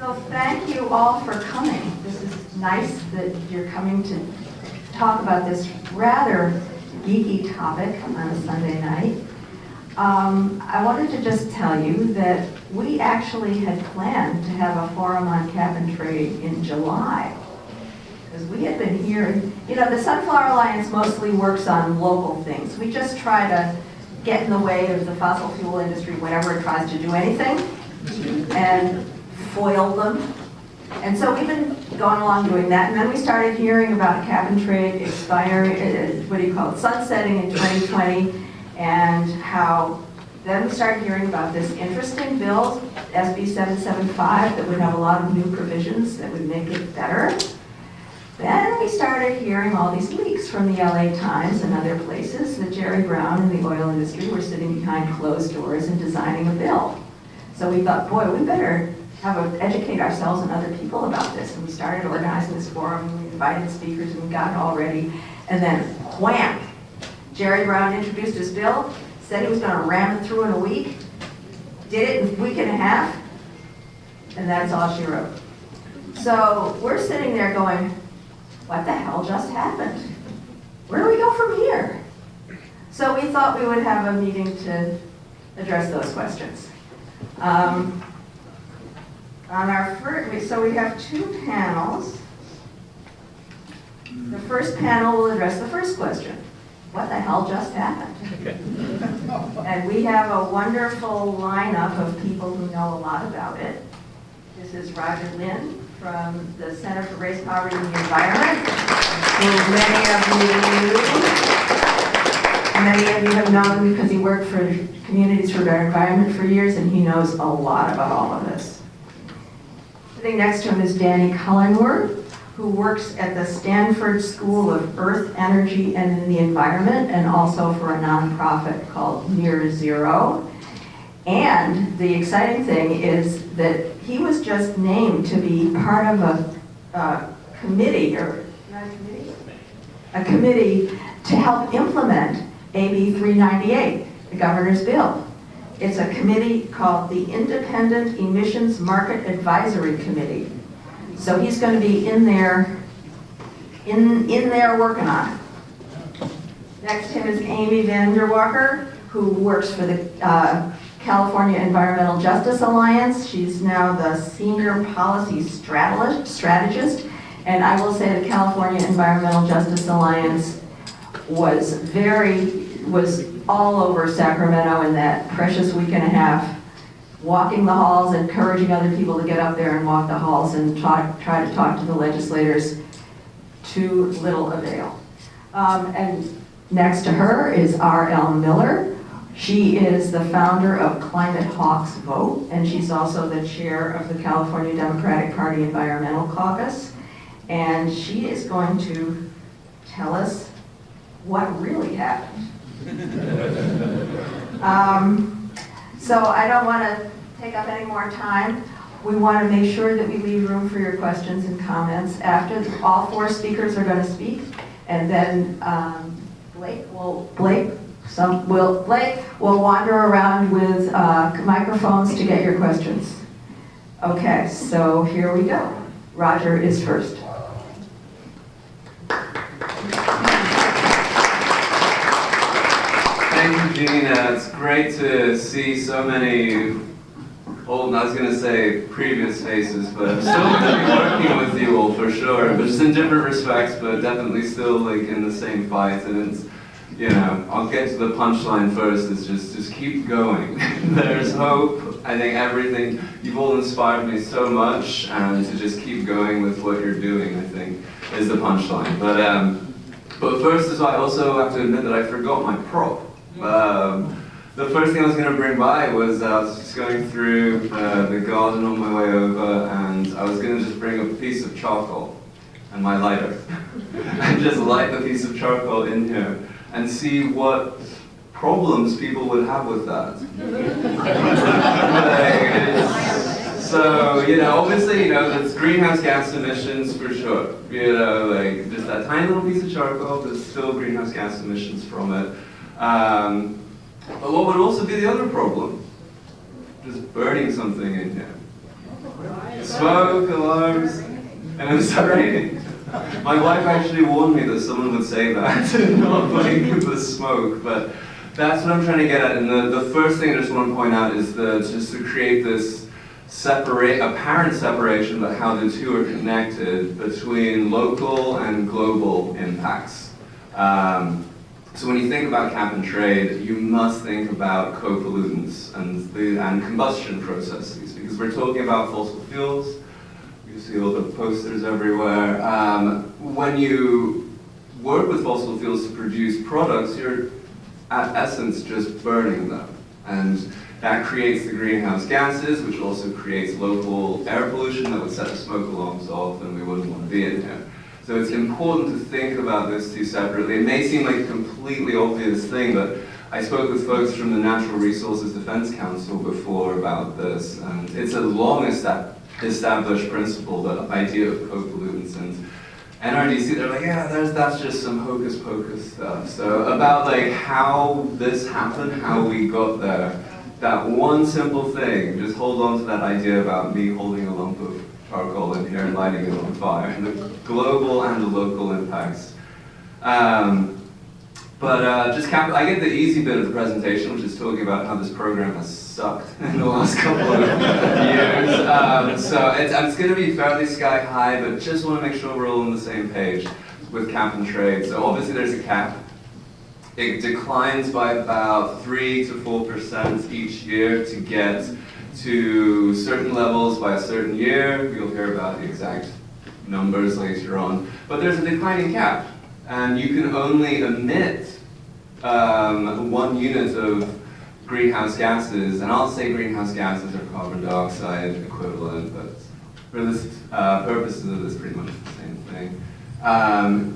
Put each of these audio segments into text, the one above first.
So thank you all for coming. This is nice that you're coming to talk about this rather geeky topic on a Sunday night. I wanted to just tell you that we actually had planned to have a forum on cap and trade in July. Because we had been hearing, you know, the Sunflower Alliance mostly works on local things. We just try to get in the way of the fossil fuel industry whenever it tries to do anything and foil them. And so we've been going along doing that. And then we started hearing about cap and trade expiring, sunsetting in 2020, and how then we started hearing about this interesting bill, SB 775, that would have a lot of new provisions that would make it better. Then we started hearing all these leaks from the LA Times and other places that Jerry Brown and the oil industry were sitting behind closed doors and designing a bill. So we thought, boy, we better educate ourselves and other people about this. And we started organizing this forum, and we invited speakers, and we got it all ready. And then, wham! Jerry Brown introduced his bill, said he was going to ram it through in a week, did it in a week and a half, and that's all she wrote. So we're sitting there going, what the hell just happened? Where do we go from here? So we thought we would have a meeting to address those questions. So we have two panels. The first panel will address the first question. What the hell just happened? Okay. And we have a wonderful lineup of people who know a lot about it. This is Roger Lynn from the Center for Race, Poverty, and the Environment, who many of you have known because he worked for Communities for Better Environment for years, and he knows a lot about all of this. Sitting next to him is Danny Cullenward, who works at the Stanford School of Earth, Energy, and the Environment, and also for a nonprofit called Near Zero. And the exciting thing is that he was just named to be part of a committee, or not a committee to help implement AB 398, the governor's bill. It's a committee called the Independent Emissions Market Advisory Committee. So he's going to be in there working on it. Next to him is Amy Vanderwarker, who works for the California Environmental Justice Alliance. She's now the Senior Policy Strategist. And I will say the California Environmental Justice Alliance was all over Sacramento in that precious week and a half, walking the halls, encouraging other people to get up there and walk the halls and try to talk to the legislators, to little avail. And next to her is R.L. Miller. She is the founder of Climate Hawks Vote, and she's also the chair of the California Democratic Party Environmental Caucus. And she is going to tell us what really happened. So I don't want to take up any more time. We want to make sure that we leave room for your questions and comments after all four speakers are going to speak, and then Blake will wander around with microphones to get your questions. Okay, so here we go. Roger is first. Thank you, Gina. It's great to see so many old, I was going to say previous faces, but I'm still going to be working with you all for sure, but just in different respects, but definitely still like in the same fight. And it's, you know, I'll get to the punchline first. It's just keep going. There's hope. I think everything, you've all inspired me so much, and to just keep going with what you're doing, I think, is the punchline. But first, I also have to admit that I forgot my prop. The first thing I was going to bring by was I was just going through the garden on my way over, and I was going to just bring a piece of charcoal and my lighter and just light the piece of charcoal in here and see what problems people would have with that. So, you know, obviously, you know, that's greenhouse gas emissions for sure. You know, like just that tiny little piece of charcoal, there's still greenhouse gas emissions from it. But what would also be the other problem? Just burning something in here. Smoke alarms. And I'm sorry, my wife actually warned me that someone would say that, not like the smoke, but that's what I'm trying to get at. And the first thing I just want to point out is just to create this apparent separation about how the two are connected between local and global impacts. So when you think about cap and trade, you must think about co-pollutants and combustion processes, because we're talking about fossil fuels. You see all the posters everywhere. When you work with fossil fuels to produce products, you're at essence just burning them. And that creates the greenhouse gases, which also creates local air pollution that would set the smoke alarms off, and we wouldn't want to be in here. So it's important to think about those two separately. It may seem like a completely obvious thing, but I spoke with folks from the Natural Resources Defense Council before about this, and it's a long established principle, the idea of co-pollutants. And NRDC, they're like, yeah, that's just some hocus pocus stuff. So about like how this happened, how we got there, that one simple thing, just hold on to that idea about me holding a lump of charcoal in here and lighting it on fire, and the global and the local impacts. I get the easy bit of the presentation, which is talking about how this program has sucked in the last couple of years. So it's going to be fairly sky high, but just want to make sure we're all on the same page with cap and trade. So obviously there's a cap. It declines by about 3 to 4% each year to get to certain levels by a certain year. You'll hear about the exact numbers later on. But there's a declining cap, and you can only emit 1 unit of greenhouse gases, and I'll say greenhouse gases are carbon dioxide equivalent, but for this purposes of this, pretty much the same thing.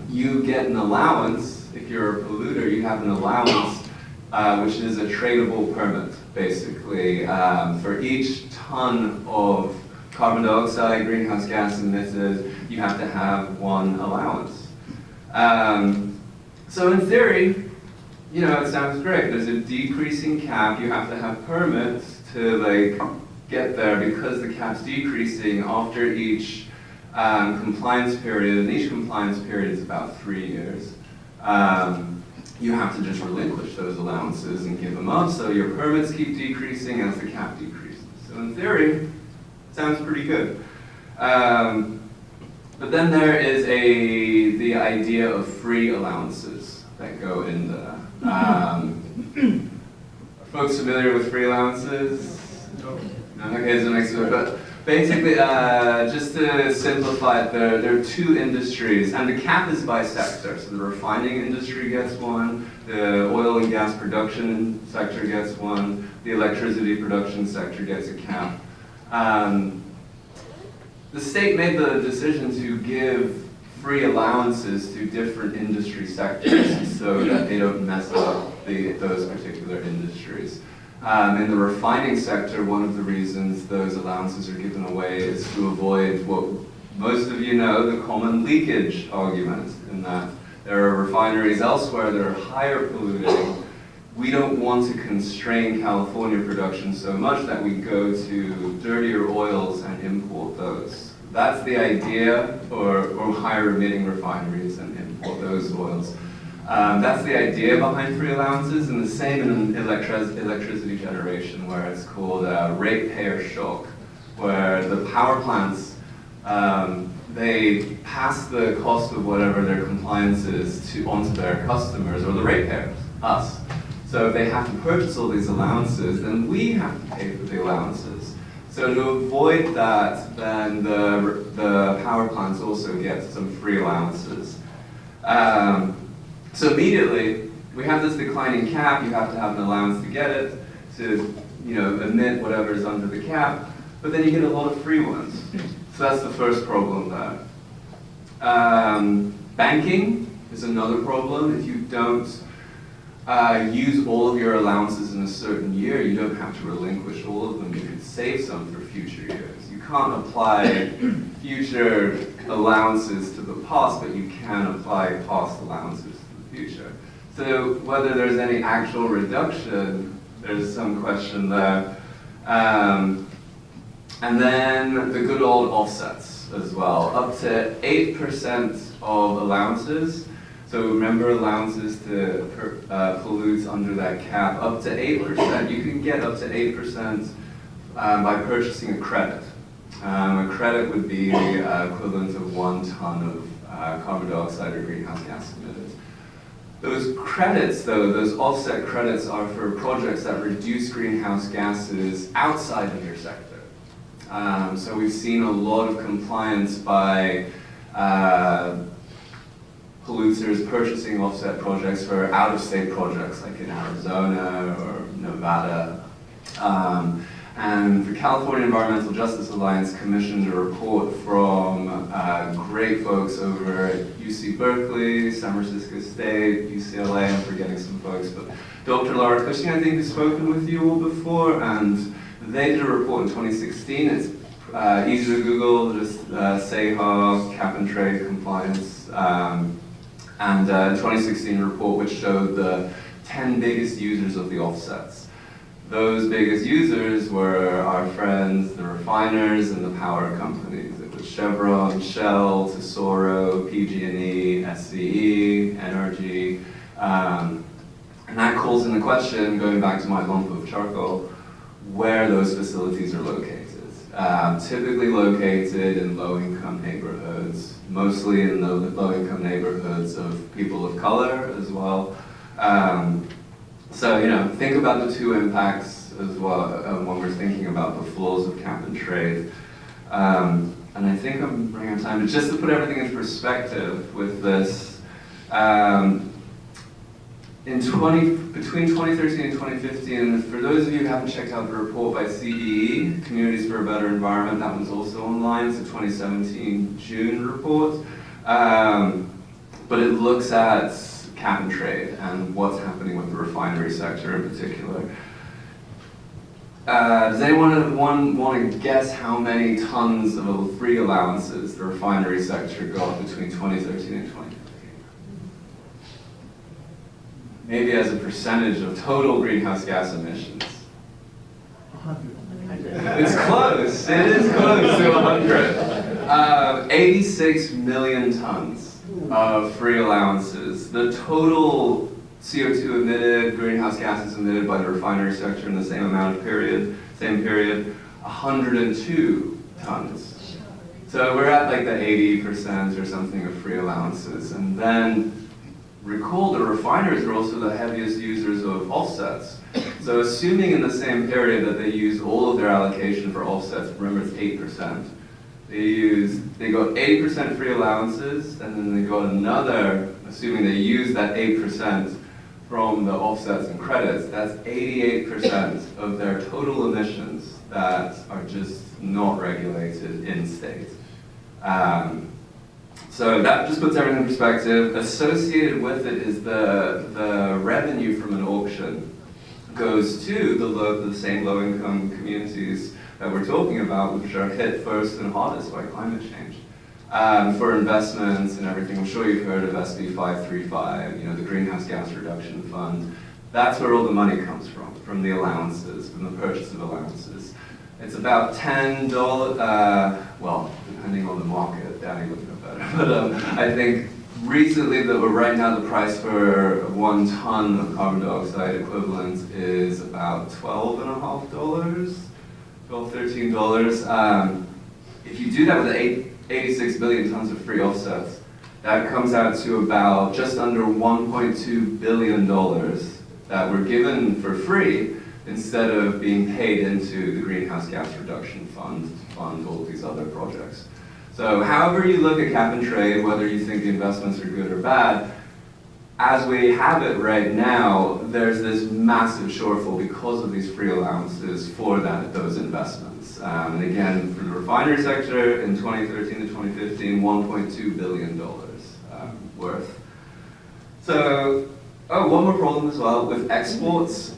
You get an allowance. If you're a polluter, you have an allowance, which is a tradable permit, basically. For each ton of carbon dioxide, greenhouse gas emitted, you have to have 1 allowance. So in theory, you know, it sounds great. There's a decreasing cap. You have to have permits to like get there because the cap's decreasing after each compliance period, and each compliance period is about 3 years. You have to just relinquish those allowances and give them up, so your permits keep decreasing as the cap decreases. So in theory, it sounds pretty good. But then there is the idea of free allowances that go in there. Are folks familiar with free allowances? No. Okay, so next one. But basically, just to simplify it, there are 2 industries, and the cap is by sector. So the refining industry gets 1, the oil and gas production sector gets 1, the electricity production sector gets a cap. The state made the decision to give free allowances to different industry sectors so that they don't mess up those particular industries. In the refining sector, one of the reasons those allowances are given away is to avoid what most of you know, the common leakage argument, in that there are refineries elsewhere that are higher polluting. We don't want to constrain California production so much that we go to dirtier oils and import those. That's the idea, or higher emitting refineries and import those oils. That's the idea behind free allowances, and the same in electricity generation, where it's called ratepayer shock, where the power plants, they pass the cost of whatever their compliance is onto their customers, or the ratepayers, us. So if they have to purchase all these allowances, then we have to pay for the allowances. So to avoid that, then the power plants also get some free allowances. So immediately, we have this declining cap. You have to have an allowance to get it, to emit whatever is under the cap, but then you get a lot of free ones. So that's the first problem there. Banking is another problem. If you don't use all of your allowances in a certain year, you don't have to relinquish all of them. You can save some for future years. You can't apply future allowances to the past, but you can apply past allowances to the future. So whether there's any actual reduction, there's some question there. And And then the good old offsets as well, up to 8% of allowances. So remember allowances to pollute under that cap, up to 8%. You can get up to 8% by purchasing a credit. A credit would be the equivalent of 1 ton of carbon dioxide or greenhouse gas emitted. Those credits, though, those offset credits are for projects that reduce greenhouse gases outside of your sector. So we've seen a lot of compliance by polluters purchasing offset projects for out-of-state projects like in Arizona or Nevada. And the California Environmental Justice Alliance commissioned a report from great folks over at UC Berkeley, San Francisco State, UCLA, I'm forgetting some folks, but Dr. Laura Cushing, I think, has spoken with you all before, and they did a report in 2016. It's easy to Google, just SAHA, cap and trade compliance, and 2016 report which showed the 10 biggest users of the offsets. Those biggest users were our friends, the refiners and the power companies. It was Chevron, Shell, Tesoro, PG&E, SCE, NRG. And that calls into question, going back to my lump of charcoal, where those facilities are located. Typically located in low-income neighborhoods, mostly in the low-income neighborhoods of people of color as well. So, you know, think about the two impacts as well when we're thinking about the flaws of cap and trade. And I think I'm running out of time, but just to put everything in perspective with this, between 2013 and 2015, for those of you who haven't checked out the report by CDE, Communities for a Better Environment, that one's also online, it's a 2017 June report. But it looks at cap and trade and what's happening with the refinery sector in particular. Does anyone want to guess how many tons of free allowances the refinery sector got between 2013 and 2015? Maybe as a percentage of total greenhouse gas emissions. 100. It's close. It is close to 100. 86 million tons of free allowances. The total CO2 emitted, greenhouse gases emitted by the refinery sector in the same same period, 102 tons. So we're at like the 80% or something of free allowances. And then recall the refiners are also the heaviest users of offsets. So assuming in the same period that they use all of their allocation for offsets, remember it's 8%. They got 80% free allowances, and then they got another, assuming they use that 8% from the offsets and credits, that's 88% of their total emissions that are just not regulated in state. So that just puts everything in perspective. Associated with it is the revenue from an auction goes to the same low-income communities that we're talking about, which are hit first and hardest by climate change. For investments and everything, I'm sure you've heard of SB 535, you know, the Greenhouse Gas Reduction Fund. That's where all the money comes from the allowances, from the purchase of allowances. It's about $10, well, depending on the market, Danny would know better, but I think recently, right now the price for 1 ton of carbon dioxide equivalent is about $12.50, $12, $13. If you do that with 86 billion tons of free offsets, that comes out to about just under $1.2 billion that were given for free instead of being paid into the Greenhouse Gas Reduction Fund to fund all these other projects. So however you look at cap and trade, whether you think the investments are good or bad, as we have it right now, there's this massive shortfall because of these free allowances for those investments. And again, for the refinery sector, in 2013 to 2015, $1.2 billion worth. So, one more problem as well with exports.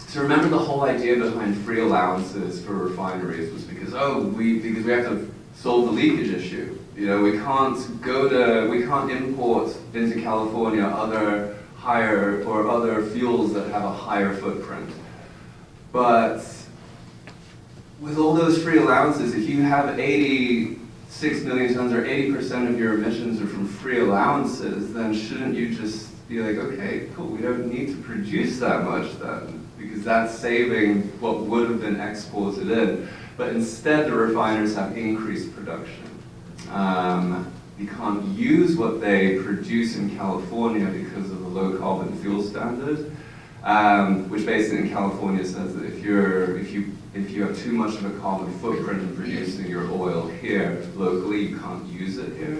So remember the whole idea behind free allowances for refineries was because we have to solve the leakage issue. You know, we can't import into California other fuels that have a higher footprint. But with all those free allowances, if you have 86 million tons or 80% of your emissions are from free allowances, then shouldn't you just be like, okay, cool, we don't need to produce that much then, because that's saving what would have been exported in. But instead, the refiners have increased production. You can't use what they produce in California because of the low carbon fuel standard, which basically in California says that if you have too much of a carbon footprint in producing your oil here locally, you can't use it here.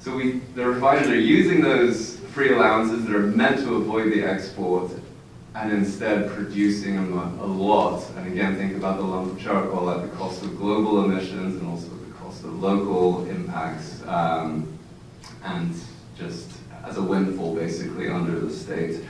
So the refiners are using those free allowances that are meant to avoid the export and instead producing them a lot. And again, think about the lump of charcoal at the cost of global emissions and also the cost of local impacts, and just as a windfall basically under the state.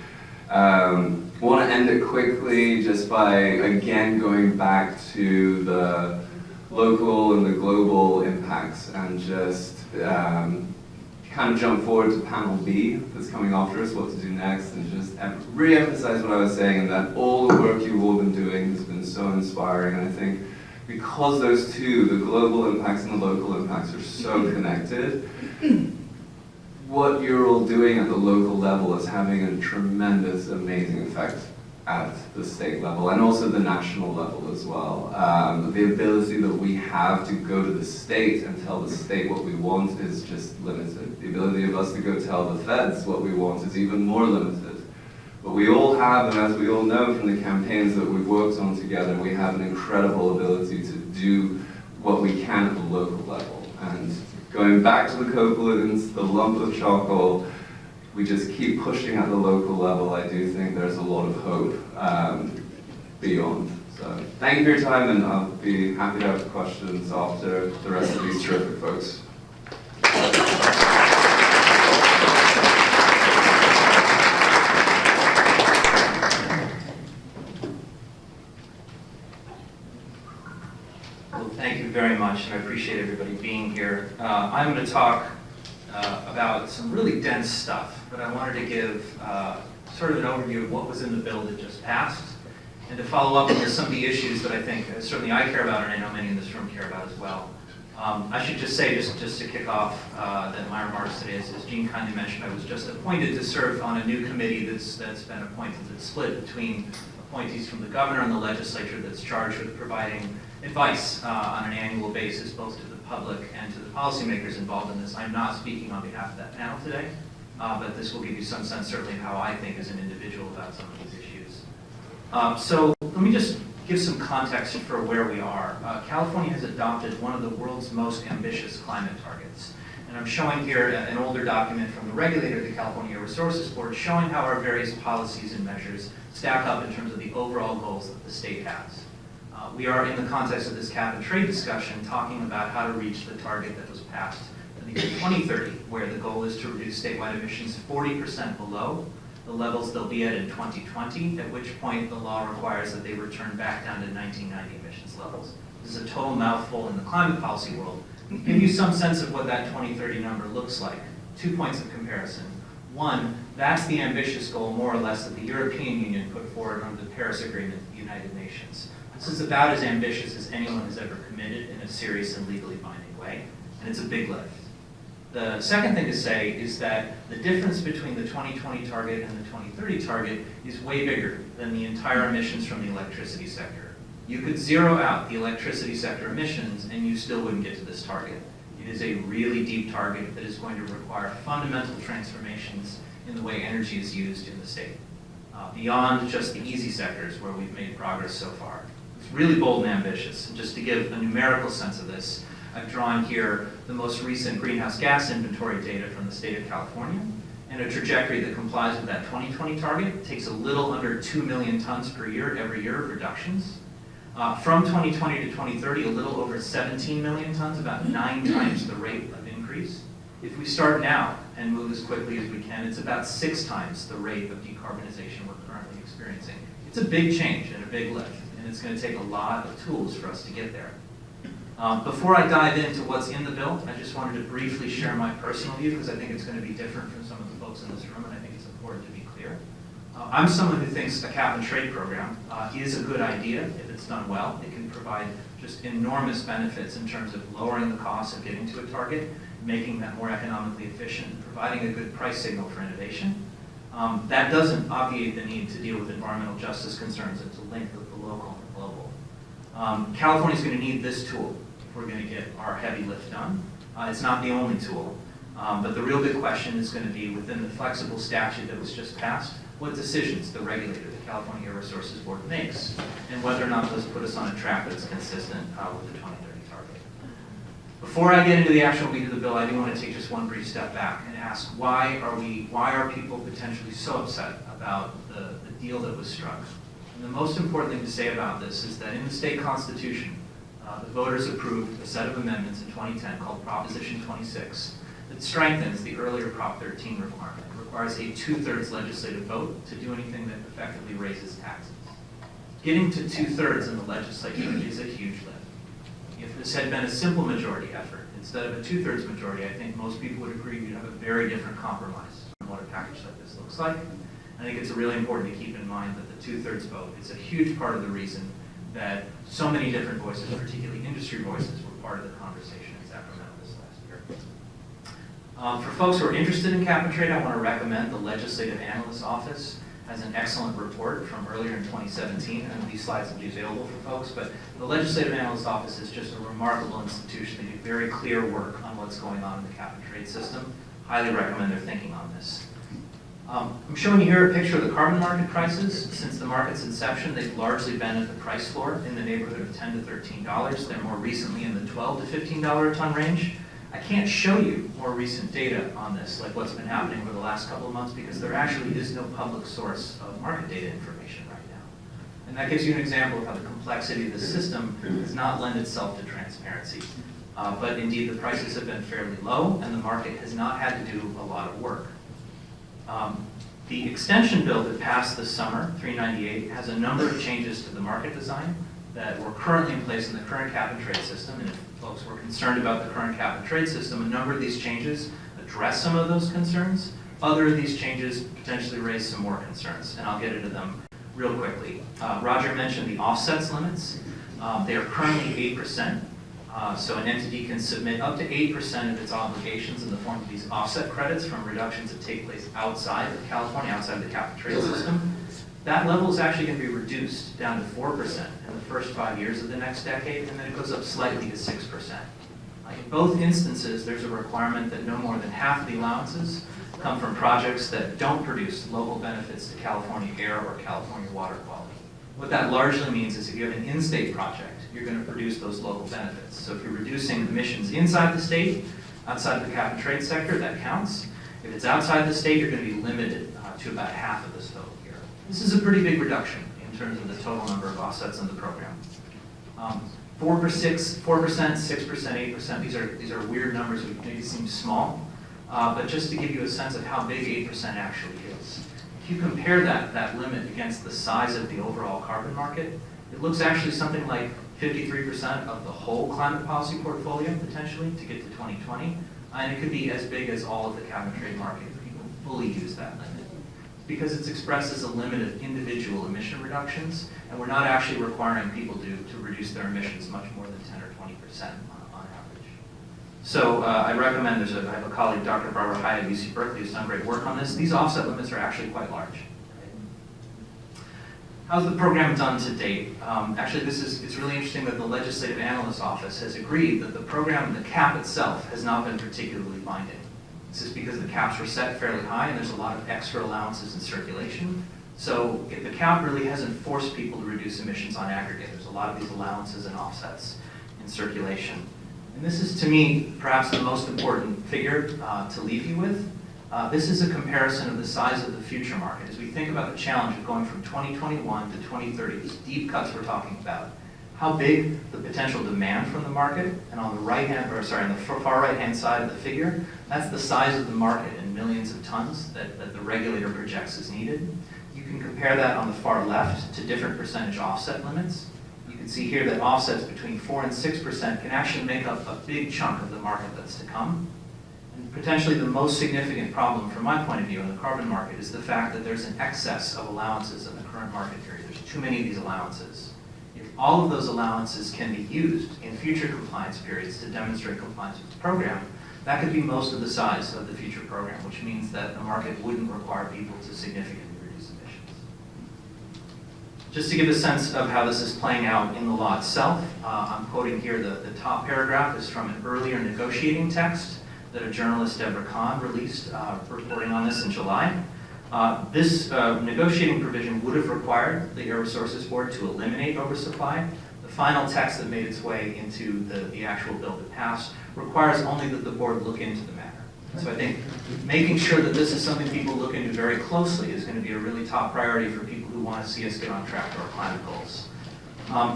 I want to end it quickly just by again going back to the local and the global impacts and just kind of jump forward to panel B that's coming after us, what to do next, and just re-emphasize what I was saying, and that all the work you've all been doing has been so inspiring. And I think because those two, the global impacts and the local impacts, are so connected, what you're all doing at the local level is having a tremendous, amazing effect at the state level and also the national level as well. The ability that we have to go to the state and tell the state what we want is just limited. The ability of us to go tell the feds what we want is even more limited. But we all have, and as we all know from the campaigns that we've worked on together, we have an incredible ability to do what we can at the local level. And going back to the co-pollutants, the lump of charcoal, we just keep pushing at the local level. I do think there's a lot of hope beyond. So thank you for your time, and I'll be happy to have questions after the rest of these terrific folks. Well, thank you very much, and I appreciate everybody being here. I'm going to talk about some really dense stuff, but I wanted to give sort of an overview of what was in the bill that just passed, and to follow up on some of the issues that I think certainly I care about, and I know many in this room care about as well. I should just say, just to kick off my remarks today, as Jean kindly mentioned, I was just appointed to serve on a new committee that's been appointed, that's split between appointees from the governor and the legislature, that's charged with providing advice on an annual basis, both to the public and to the policymakers involved in this. I'm not speaking on behalf of that panel today, but this will give you some sense, certainly, of how I think as an individual about some of these issues. So let me just give some context for where we are. California has adopted one of the world's most ambitious climate targets. And I'm showing here an older document from the regulator, the California Air Resources Board, showing how our various policies and measures stack up in terms of the overall goals that the state has. We are, in the context of this cap and trade discussion, talking about how to reach the target that was passed in the year 2030, where the goal is to reduce statewide emissions 40% below the levels they'll be at in 2020, at which point the law requires that they return back down to 1990 emissions levels. This is a total mouthful in the climate policy world. To give you some sense of what that 2030 number looks like, 2 points of comparison. One, that's the ambitious goal, more or less, that the European Union put forward under the Paris Agreement of the United Nations. This is about as ambitious as anyone has ever committed in a serious and legally binding way, and it's a big lift. The second thing to say is that the difference between the 2020 target and the 2030 target is way bigger than the entire emissions from the electricity sector. You could zero out the electricity sector emissions and you still wouldn't get to this target. It is a really deep target that is going to require fundamental transformations in the way energy is used in the state, beyond just the easy sectors where we've made progress so far. It's really bold and ambitious. And just to give a numerical sense of this, I've drawn here the most recent greenhouse gas inventory data from the state of California, and a trajectory that complies with that 2020 target. It takes a little under 2 million tons per year every year of reductions. From 2020 to 2030, a little over 17 million tons, about 9 times the rate of increase. If we start now and move as quickly as we can, it's about 6 times the rate of decarbonization we're currently experiencing. It's a big change and a big lift, and it's going to take a lot of tools for us to get there. Before I dive into what's in the bill, I just wanted to briefly share my personal view, because I think it's going to be different from some of the folks in this room, and I think it's important to be clear. I'm someone who thinks a cap and trade program is a good idea if it's done well. It can provide just enormous benefits in terms of lowering the cost of getting to a target, making that more economically efficient, and providing a good price signal for innovation. That doesn't obviate the need to deal with environmental justice concerns and to link with the local and the global. California's going to need this tool if we're going to get our heavy lift done. It's not the only tool, but the real big question is going to be within the flexible statute that was just passed, what decisions the regulator, the California Air Resources Board, makes, and whether or not those put us on a track that's consistent with the 2030 target. Before I get into the actual meat of the bill, I do want to take just one brief step back and ask why are people potentially so upset about the deal that was struck? And the most important thing to say about this is that in the state constitution, the voters approved a set of amendments in 2010 called Proposition 26 that strengthens the earlier Prop 13 requirement. It requires a 2/3 legislative vote to do anything that effectively raises taxes. Getting to 2/3 in the legislature is a huge lift. If this had been a simple majority effort, instead of a 2/3 majority, I think most people would agree we'd have a very different compromise on what a package like this looks like. I think it's really important to keep in mind that the 2/3 vote is a huge part of the reason that so many different voices, particularly industry voices, were part of the conversation in Sacramento this last year. For folks who are interested in cap and trade, I want to recommend the Legislative Analyst's Office has an excellent report from earlier in 2017, and these slides will be available for folks, but the Legislative Analyst's Office is just a remarkable institution. They do very clear work on what's going on in the cap and trade system. Highly recommend their thinking on this. I'm showing you here a picture of the carbon market prices. Since the market's inception, they've largely been at the price floor in the neighborhood of $10 to $13. They're more recently in the $12 to $15 a ton range. I can't show you more recent data on this, like what's been happening over the last couple of months, because there actually is no public source of market data information right now. And that gives you an example of how the complexity of the system does not lend itself to transparency. But indeed, the prices have been fairly low, and the market has not had to do a lot of work. The extension bill that passed this summer, 398, has a number of changes to the market design that were currently in place in the current cap and trade system. And if folks were concerned about the current cap and trade system, a number of these changes address some of those concerns. Other of these changes potentially raise some more concerns, and I'll get into them real quickly. Roger mentioned the offsets limits. They are currently 8%. So an entity can submit up to 8% of its obligations in the form of these offset credits from reductions that take place outside of California, outside of the cap and trade system. That level is actually going to be reduced down to 4% in the first 5 years of the next decade, and then it goes up slightly to 6%. In both instances, there's a requirement that no more than half of the allowances come from projects that don't produce local benefits to California air or California water quality. What that largely means is if you have an in-state project, you're going to produce those local benefits. So if you're reducing emissions inside the state, outside of the cap and trade sector, that counts. If it's outside the state, you're going to be limited to about half of this total here. This is a pretty big reduction in terms of the total number of offsets in the program. 4%, 6%, 8%, these are weird numbers which maybe seem small, but just to give you a sense of how big 8% actually is. If you compare that limit against the size of the overall carbon market, it looks actually something like 53% of the whole climate policy portfolio, potentially, to get to 2020. And it could be as big as all of the cap and trade market if people fully use that limit. Because it's expressed as a limit of individual emission reductions, and we're not actually requiring people to reduce their emissions much more than 10 or 20% on average. So I recommend, I have a colleague, Dr. Barbara Hyatt at UC Berkeley, who's done great work on this. These offset limits are actually quite large. How's the program done to date? Actually, it's really interesting that the Legislative Analyst's Office has agreed that the program, the cap itself, has not been particularly binding. This is because the caps were set fairly high and there's a lot of extra allowances in circulation. So the cap really hasn't forced people to reduce emissions on aggregate. There's a lot of these allowances and offsets in circulation. And this is, to me, perhaps the most important figure to leave you with. This is a comparison of the size of the future market. As we think about the challenge of going from 2021 to 2030, these deep cuts we're talking about, how big the potential demand from the market, and on the on the far right-hand side of the figure, that's the size of the market in millions of tons that the regulator projects is needed. You can compare that on the far left to different percentage offset limits. You can see here that offsets between 4 and 6% can actually make up a big chunk of the market that's to come. And potentially the most significant problem from my point of view in the carbon market is the fact that there's an excess of allowances in the current market period. There's too many of these allowances. If all of those allowances can be used in future compliance periods to demonstrate compliance with the program, that could be most of the size of the future program, which means that the market wouldn't require people to significantly reduce emissions. Just to give a sense of how this is playing out in the law itself, I'm quoting here the top paragraph is from an earlier negotiating text that a journalist, Deborah Kahn, released reporting on this in July. This negotiating provision would have required the Air Resources Board to eliminate oversupply. The final text that made its way into the actual bill that passed requires only that the board look into the matter. So I think making sure that this is something people look into very closely is going to be a really top priority for people who want to see us get on track to our climate goals.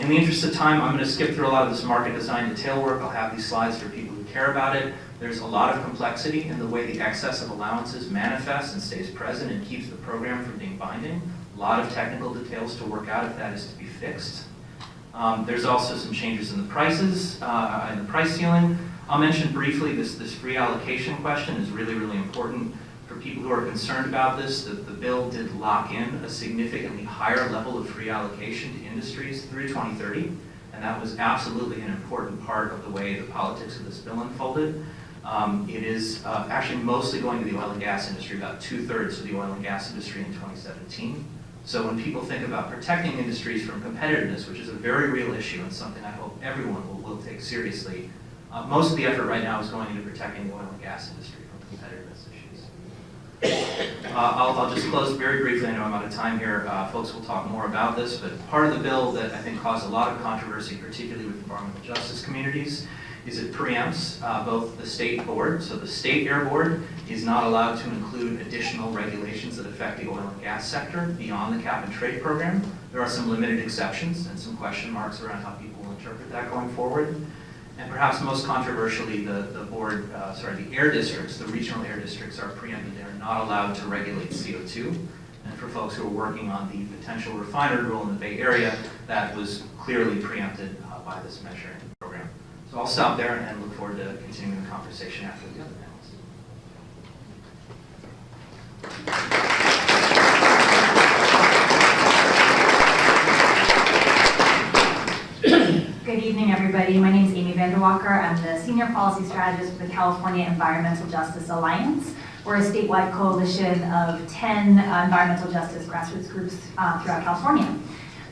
In the interest of time, I'm going to skip through a lot of this market design detail work. I'll have these slides for people who care about it. There's a lot of complexity in the way the excess of allowances manifests and stays present and keeps the program from being binding. A lot of technical details to work out if that is to be fixed. There's also some changes in the prices and the price ceiling. I'll mention briefly this free allocation question is really, really important for people who are concerned about this. The bill did lock in a significantly higher level of free allocation to industries through 2030, and that was absolutely an important part of the way the politics of this bill unfolded. It is actually mostly going to the oil and gas industry, about 2/3 of the oil and gas industry in 2017. So when people think about protecting industries from competitiveness, which is a very real issue and something I hope everyone will take seriously, most of the effort right now is going into protecting the oil and gas industry from competitiveness issues. I'll just close very briefly. I know I'm out of time here. Folks will talk more about this, but part of the bill that I think caused a lot of controversy, particularly with environmental justice communities, is it preempts both the state board. So the state air board is not allowed to include additional regulations that affect the oil and gas sector beyond the cap and trade program. There are some limited exceptions and some question marks around how people will interpret that going forward. And perhaps most controversially, the air districts, the regional air districts are preempted. They are not allowed to regulate CO2. And for folks who are working on the potential refinery rule in the Bay Area, that was clearly preempted by this measure in the program. So I'll stop there and look forward to continuing the conversation after the other panels. Good evening, everybody. My name is Amy Vanderwarker. I'm the Senior Policy Strategist for the California Environmental Justice Alliance. We're a statewide coalition of 10 environmental justice grassroots groups throughout California.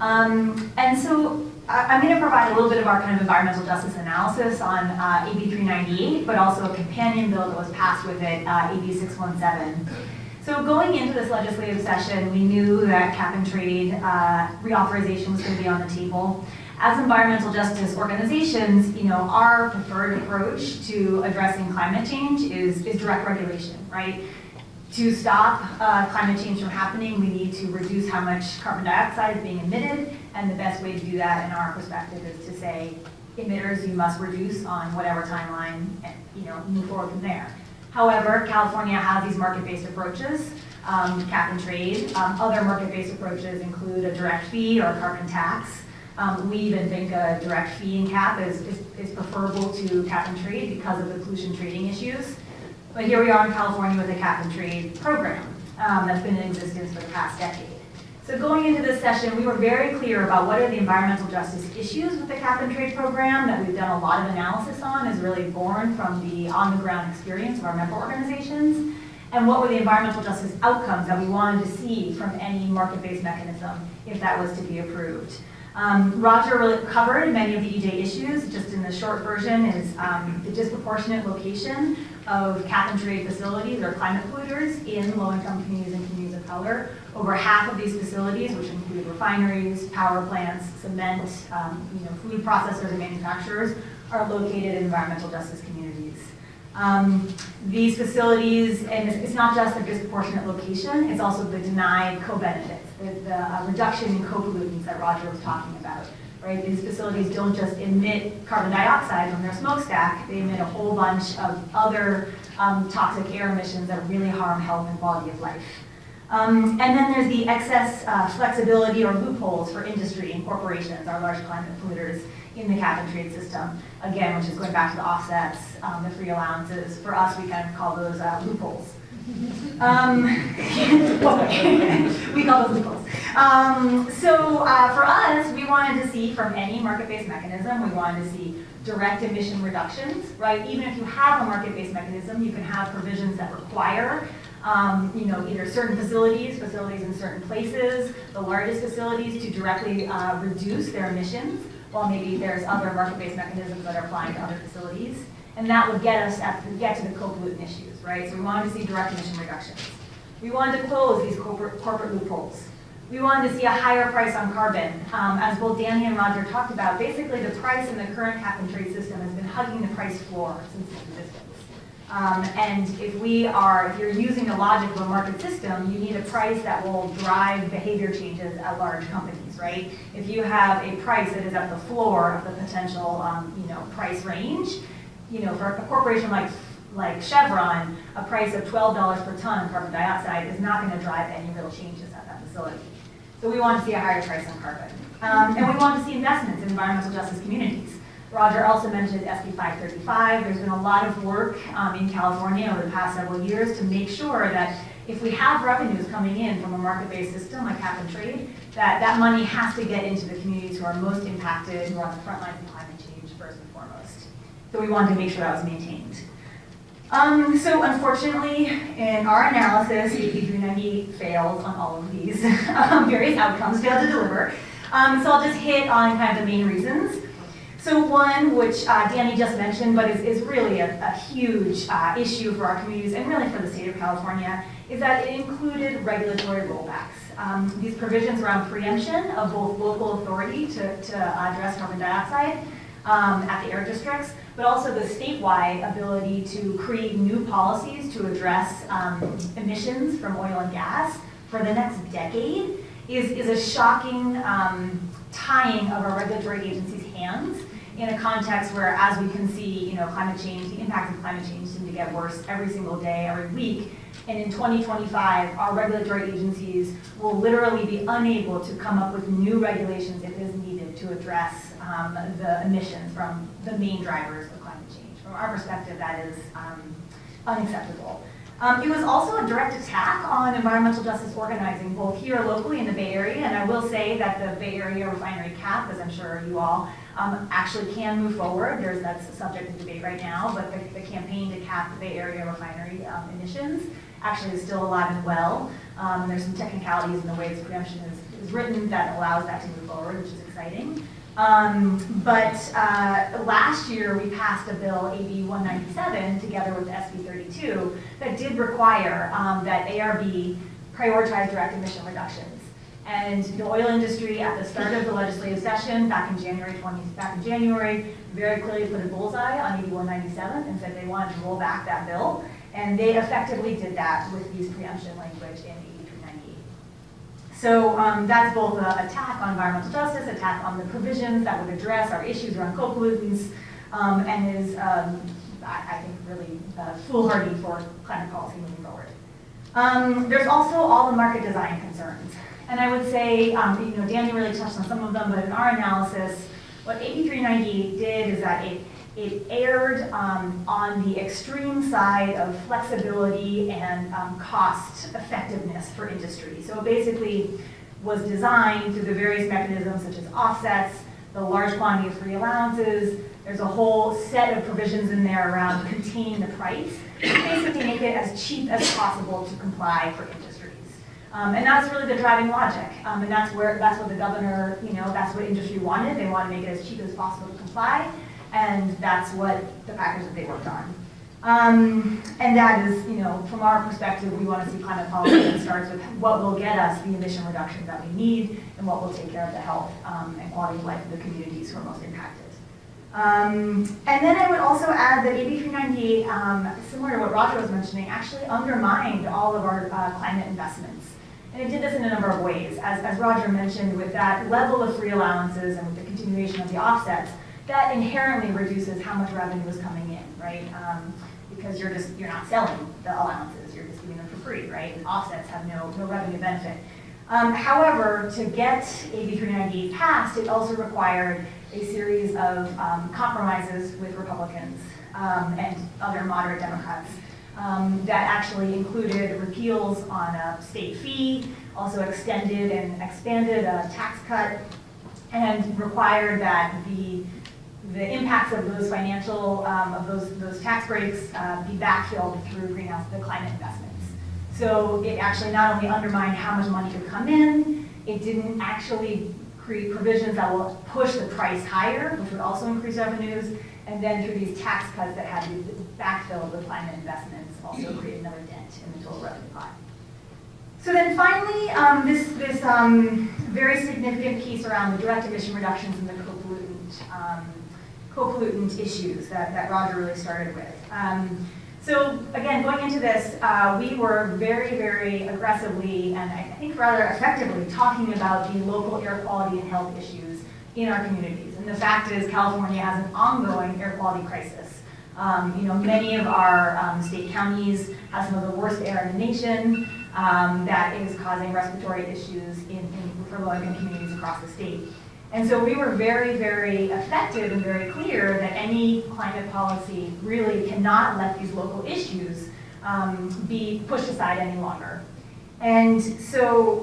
And so I'm going to provide a little bit of our kind of environmental justice analysis on AB 398, but also a companion bill that was passed with it, AB 617. So going into this legislative session, we knew that cap and trade reauthorization was going to be on the table. As environmental justice organizations, our preferred approach to addressing climate change is direct regulation, right? To stop climate change from happening, we need to reduce how much carbon dioxide is being emitted, and the best way to do that, in our perspective, is to say, emitters, you must reduce on whatever timeline, and move forward from there. However, California has these market-based approaches, cap and trade. Other market-based approaches include a direct fee or a carbon tax. We even think a direct fee and cap is preferable to cap and trade because of the pollution trading issues. But here we are in California with a cap and trade program that's been in existence for the past decade. So going into this session, we were very clear about what are the environmental justice issues with the cap and trade program that we've done a lot of analysis on, is really born from the on-the-ground experience of our member organizations, and what were the environmental justice outcomes that we wanted to see from any market-based mechanism if that was to be approved. Roger really covered many of the EJ issues. Just in the short version is the disproportionate location of cap and trade facilities or climate polluters in low-income communities and communities of color. Over half of these facilities, which include refineries, power plants, cement, food processors and manufacturers, are located in environmental justice communities. These facilities, and it's not just the disproportionate location, it's also the denied co-benefits, the reduction in co-pollutants that Roger was talking about. Right? These facilities don't just emit carbon dioxide from their smokestack, they emit a whole bunch of other toxic air emissions that really harm health and quality of life. And then there's the excess flexibility or loopholes for industry and corporations, our large climate polluters. in the cap and trade system. Again, which is going back to the offsets, the free allowances. For us, we kind of call those loopholes. We call those loopholes. For us, we wanted to see from any market-based mechanism, we wanted to see direct emission reductions, right? Even if you have a market-based mechanism, you can have provisions that require either certain facilities in certain places, the largest facilities to directly reduce their emissions, while maybe there's other market-based mechanisms that are applying to other facilities. And that would get us to the co-pollutant issues, right? So we wanted to see direct emission reductions. We wanted to close these corporate loopholes. We wanted to see a higher price on carbon. As both Danny and Roger talked about, basically the price in the current cap and trade system has been hugging the price floor since its existence. And if you're using the logic of a market system, you need a price that will drive behavior changes at large companies, right? If you have a price that is at the floor of the potential, price range, for a corporation like Chevron, a price of $12 per ton of carbon dioxide is not going to drive any real changes at that facility. So we want to see a higher price on carbon. And we want to see investments in environmental justice communities. Roger also mentioned SB 535. There's been a lot of work in California over the past several years to make sure that if we have revenues coming in from a market-based system like cap and trade, that money has to get into the communities who are most impacted, who are on the front lines of climate change first and foremost. So we wanted to make sure that was maintained. So unfortunately, in our analysis, AB 398 failed on all of these various outcomes, failed to deliver. So I'll just hit on kind of the main reasons. So one, which Danny just mentioned, but is really a huge issue for our communities and really for the state of California, is that it included regulatory rollbacks. These provisions around preemption of both local authority to address carbon dioxide at the air districts, but also the statewide ability to create new policies to address emissions from oil and gas for the next decade is a shocking tying of our regulatory agencies' hands in a context where, as we can see, climate change, the impacts of climate change seem to get worse every single day, every week. And in 2025, our regulatory agencies will literally be unable to come up with new regulations if it is needed to address the emissions from the main drivers of climate change. From our perspective, that is unacceptable. It was also a direct attack on environmental justice organizing, both here locally in the Bay Area, and I will say that the Bay Area refinery cap, as I'm sure you all actually can move forward. That's a subject of debate right now, but the campaign to cap the Bay Area refinery emissions actually is still alive and well. And there's some technicalities in the way this preemption is written that allows that to move forward, which is exciting. But last year we passed a bill, AB 197, together with SB 32, that did require that ARB prioritize direct emission reductions. And the oil industry, at the start of the legislative session, back in January, very clearly put a bullseye on AB 197 and said they wanted to roll back that bill. And they effectively did that with these preemption language in AB 398. So that's both an attack on environmental justice, attack on the provisions that would address our issues around co-pollutants, and is, I think, really foolhardy for climate policy moving forward. There's also all the market design concerns. And I would say, Danny really touched on some of them, but in our analysis, what AB 398 did is that it erred on the extreme side of flexibility and cost effectiveness for industry. So it basically was designed through the various mechanisms such as offsets, the large quantity of free allowances. There's a whole set of provisions in there around containing the price, basically make it as cheap as possible to comply for industries. And that's really the driving logic. And that's what the governor, that's what industry wanted. They want to make it as cheap as possible to comply. And that's what the package that they worked on. And that is, from our perspective, we want to see climate policy that starts with what will get us the emission reductions that we need and what will take care of the health and quality of life of the communities who are most impacted. And then I would also add that AB 398, similar to what Roger was mentioning, actually undermined all of our climate investments. And it did this in a number of ways. As Roger mentioned, with that level of free allowances and with the continuation of the offsets, that inherently reduces how much revenue is coming in, right? Because you're not selling the allowances, you're just giving them for free, right? And offsets have no revenue benefit. However, to get AB 398 passed, it also required a series of compromises with Republicans and other moderate Democrats that actually included repeals on a state fee, also extended and expanded a tax cut, and required that the impacts of those financial, of those tax breaks be backfilled through the climate investments. So it actually not only undermined how much money could come in, it didn't actually create provisions that will push the price higher, which would also increase revenues, and then through these tax cuts that had to be backfilled with climate investments also create another dent in the total revenue pot. So then finally, this very significant piece around the direct emission reductions and the co-pollutant issues that Roger really started with. So again, going into this, we were very, very aggressively and I think rather effectively talking about the local air quality and health issues in our communities. And the fact is California has an ongoing air quality crisis. Many of our state counties have some of the worst air in the nation that is causing respiratory issues for low-income communities across the state. And so we were very, very effective and very clear that any climate policy really cannot let these local issues be pushed aside any longer. And so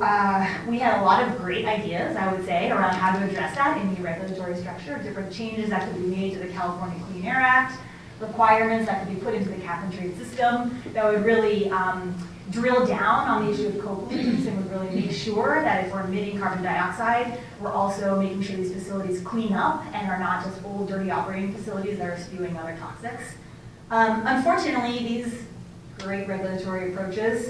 we had a lot of great ideas, I would say, around how to address that in the regulatory structure, different changes that could be made to the California Clean Air Act, requirements that could be put into the cap and trade system that would really drill down on the issue of co-pollutants and would really make sure that if we're emitting carbon dioxide, we're also making sure these facilities clean up and are not just old, dirty operating facilities that are spewing other toxics. Unfortunately, these great regulatory approaches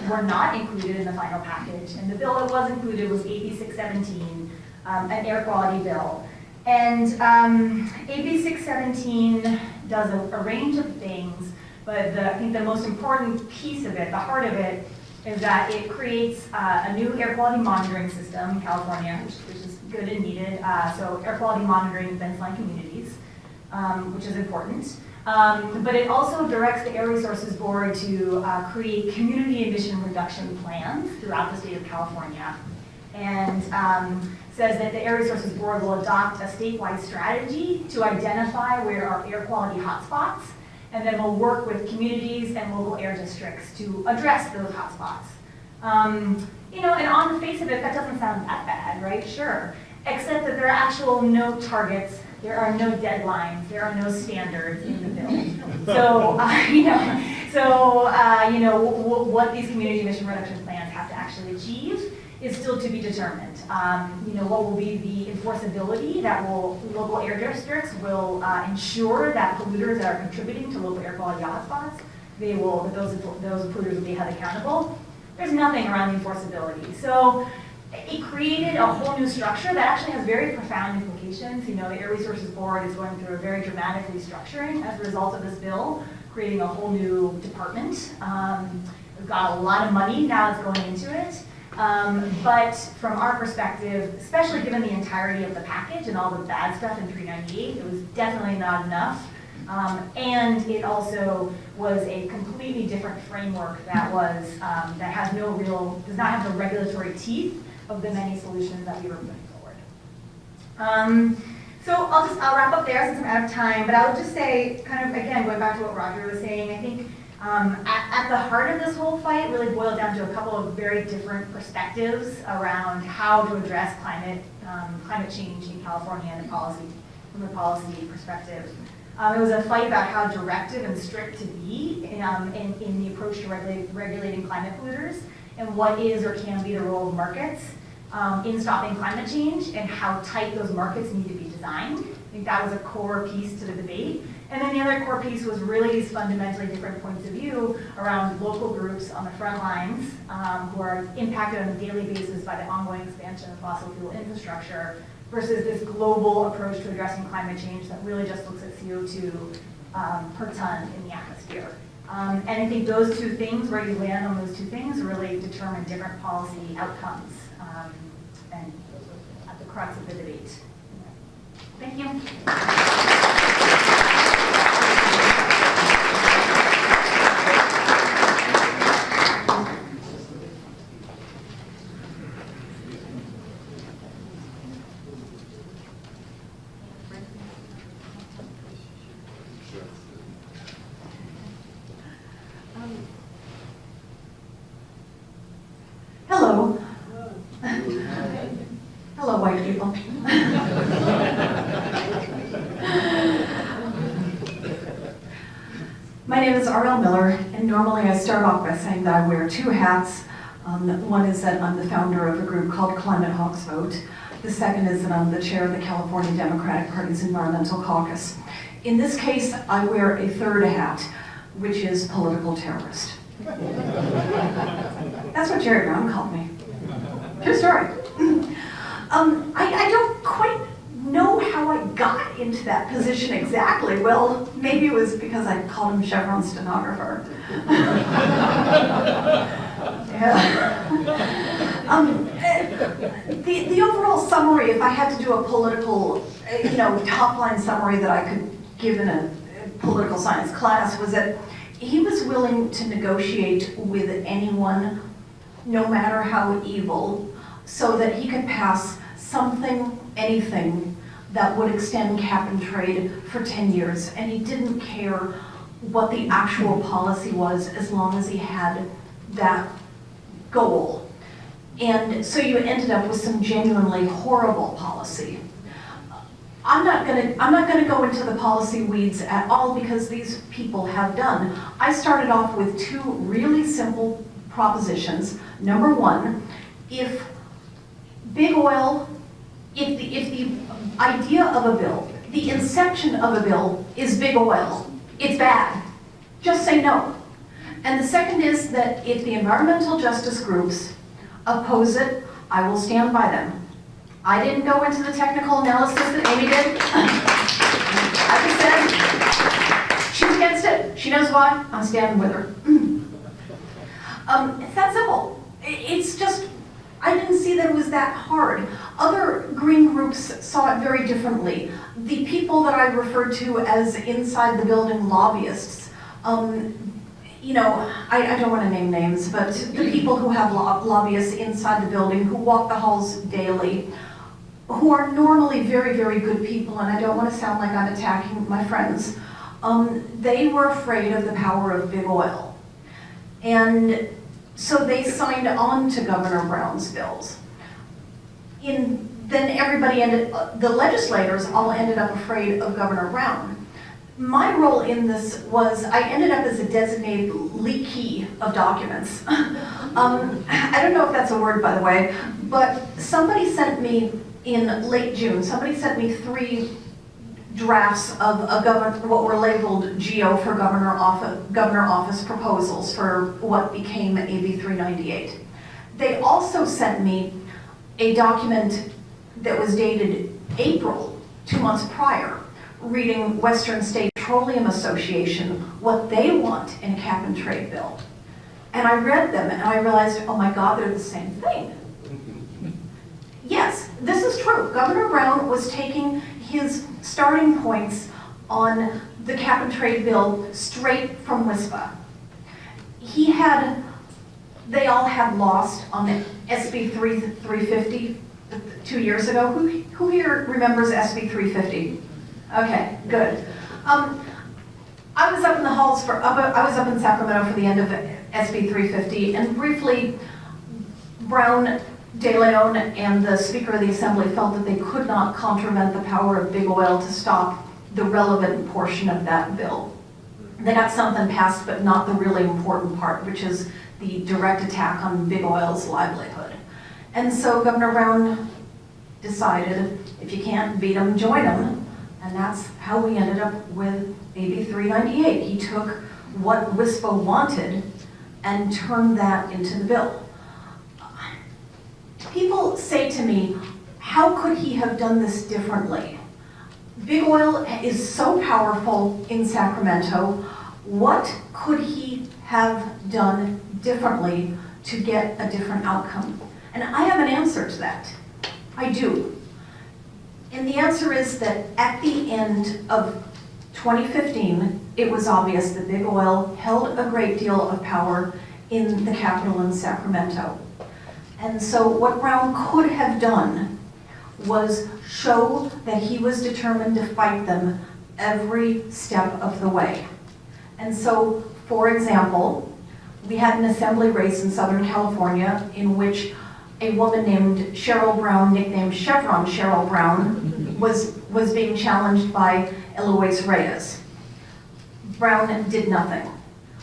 were not included in the final package, and the bill that was included was AB 617, an air quality bill. And AB 617 does a range of things, but I think the most important piece of it, the heart of it, is that it creates a new air quality monitoring system in California, which is good and needed. So air quality monitoring in fence-line communities, which is important. But it also directs the Air Resources Board to create community emission reduction plans throughout the state of California. And says that the Air Resources Board will adopt a statewide strategy to identify where are air quality hotspots, and then we'll work with communities and local air districts to address those hotspots. And on the face of it, that doesn't sound that bad, right? Sure. Except that there are actual no targets, there are no deadlines, there are no standards in the bill. So, what these community emission reduction plans have to actually achieve is still to be determined. What will be the enforceability that local air districts will ensure that polluters that are contributing to local air quality hotspots, those polluters will be held accountable. There's nothing around the enforceability. So it created a whole new structure that actually has very profound implications. The Air Resources Board is going through a very dramatic restructuring as a result of this bill, creating a whole new department. We've got a lot of money now that's going into it. But from our perspective, especially given the entirety of the package and all the bad stuff in 398, it was definitely not enough. And it also was a completely different framework that has does not have the regulatory teeth of the many solutions that we were putting forward. So I'll wrap up there since I'm out of time, but I'll just say, kind of again, going back to what Roger was saying, I think at the heart of this whole fight really boiled down to a couple of very different perspectives around how to address climate change in California and from a policy perspective. It was a fight about how directive and strict to be in the approach to regulating climate polluters, and what is or can be the role of markets in stopping climate change, and how tight those markets need to be designed. I think that was a core piece to the debate. And then the other core piece was really these fundamentally different points of view around local groups on the front lines who are impacted on a daily basis by the ongoing expansion of fossil fuel infrastructure, versus this global approach to addressing climate change that really just looks at CO2 per ton in the atmosphere. And I think those two things, where you land on those two things, really determine different policy outcomes. And those are at the crux of the debate. Thank you. know. My name is R.L. Miller, and normally I start off by saying that I wear two hats. One is that I'm the founder of a group called Climate Hawks Vote. The second is that I'm the chair of the California Democratic Party's Environmental Caucus. In this case, I wear a third hat, which is political terrorist. That's what Jerry Brown called me. True story. I don't quite know how I got into that position exactly. Well, maybe it was because I called him Chevron stenographer. Yeah. The overall summary, if I had to do a political, top-line summary that I could give in a political science class, was that he was willing to negotiate with anyone, no matter how evil, so that he could pass something, anything, that would extend cap and trade for 10 years. And he didn't care what the actual policy was as long as he had that goal. And so you ended up with some genuinely horrible policy. I'm not gonna go into the policy weeds at all because these people have done. I started off with two really simple propositions. Number one, if big oil, if the idea of a bill, the inception of a bill is big oil, it's bad. Just say no. And the second is that if the environmental justice groups oppose it, I will stand by them. I didn't go into the technical analysis that Amy did. I just said, she's against it. She knows why. I'm standing with her. It's that simple. It's just, I didn't see that it was that hard. Other green groups saw it very differently. The people that I referred to as inside the building lobbyists, I don't want to name names, but the people who have lobbyists inside the building, who walk the halls daily, who are normally very, very good people, and I don't want to sound like I'm attacking my friends, they were afraid of the power of big oil. And so they signed on to Governor Brown's bills. Then the legislators all ended up afraid of Governor Brown. My role in this was, I ended up as a designated leakee of documents. I don't know if that's a word, by the way, but somebody sent me in late June, somebody sent me 3 drafts of what were labeled GO for governor office proposals for what became AB 398. They also sent me a document that was dated April, 2 months prior, reading Western State Petroleum Association, what they want in a cap and trade bill. And I read them and I realized, oh my God, they're the same thing. Yes, this is true. Governor Brown was taking his starting points on the cap and trade bill straight from WISPA. They all had lost on the SB 350 2 years ago. Who here remembers SB 350? Okay, good. I was up in the halls I was up in Sacramento for the end of SB 350, and briefly, Brown, De Leon, and the Speaker of the Assembly felt that they could not contravent the power of big oil to stop the relevant portion of that bill. They got something passed, but not the really important part, which is the direct attack on big oil's livelihood. And so Governor Brown decided, if you can't beat them, join them. And that's how we ended up with AB 398. He took what WISPA wanted and turned that into the bill. People say to me, how could he have done this differently? Big oil is so powerful in Sacramento. What could he have done differently to get a different outcome? And I have an answer to that. I do. And the answer is that at the end of 2015, it was obvious that big oil held a great deal of power in the capital in Sacramento. And so what Brown could have done was show that he was determined to fight them every step of the way. And so, for example, we had an assembly race in Southern California in which a woman named Cheryl Brown, nicknamed Chevron Cheryl Brown, was being challenged by Eloise Reyes. Brown did nothing.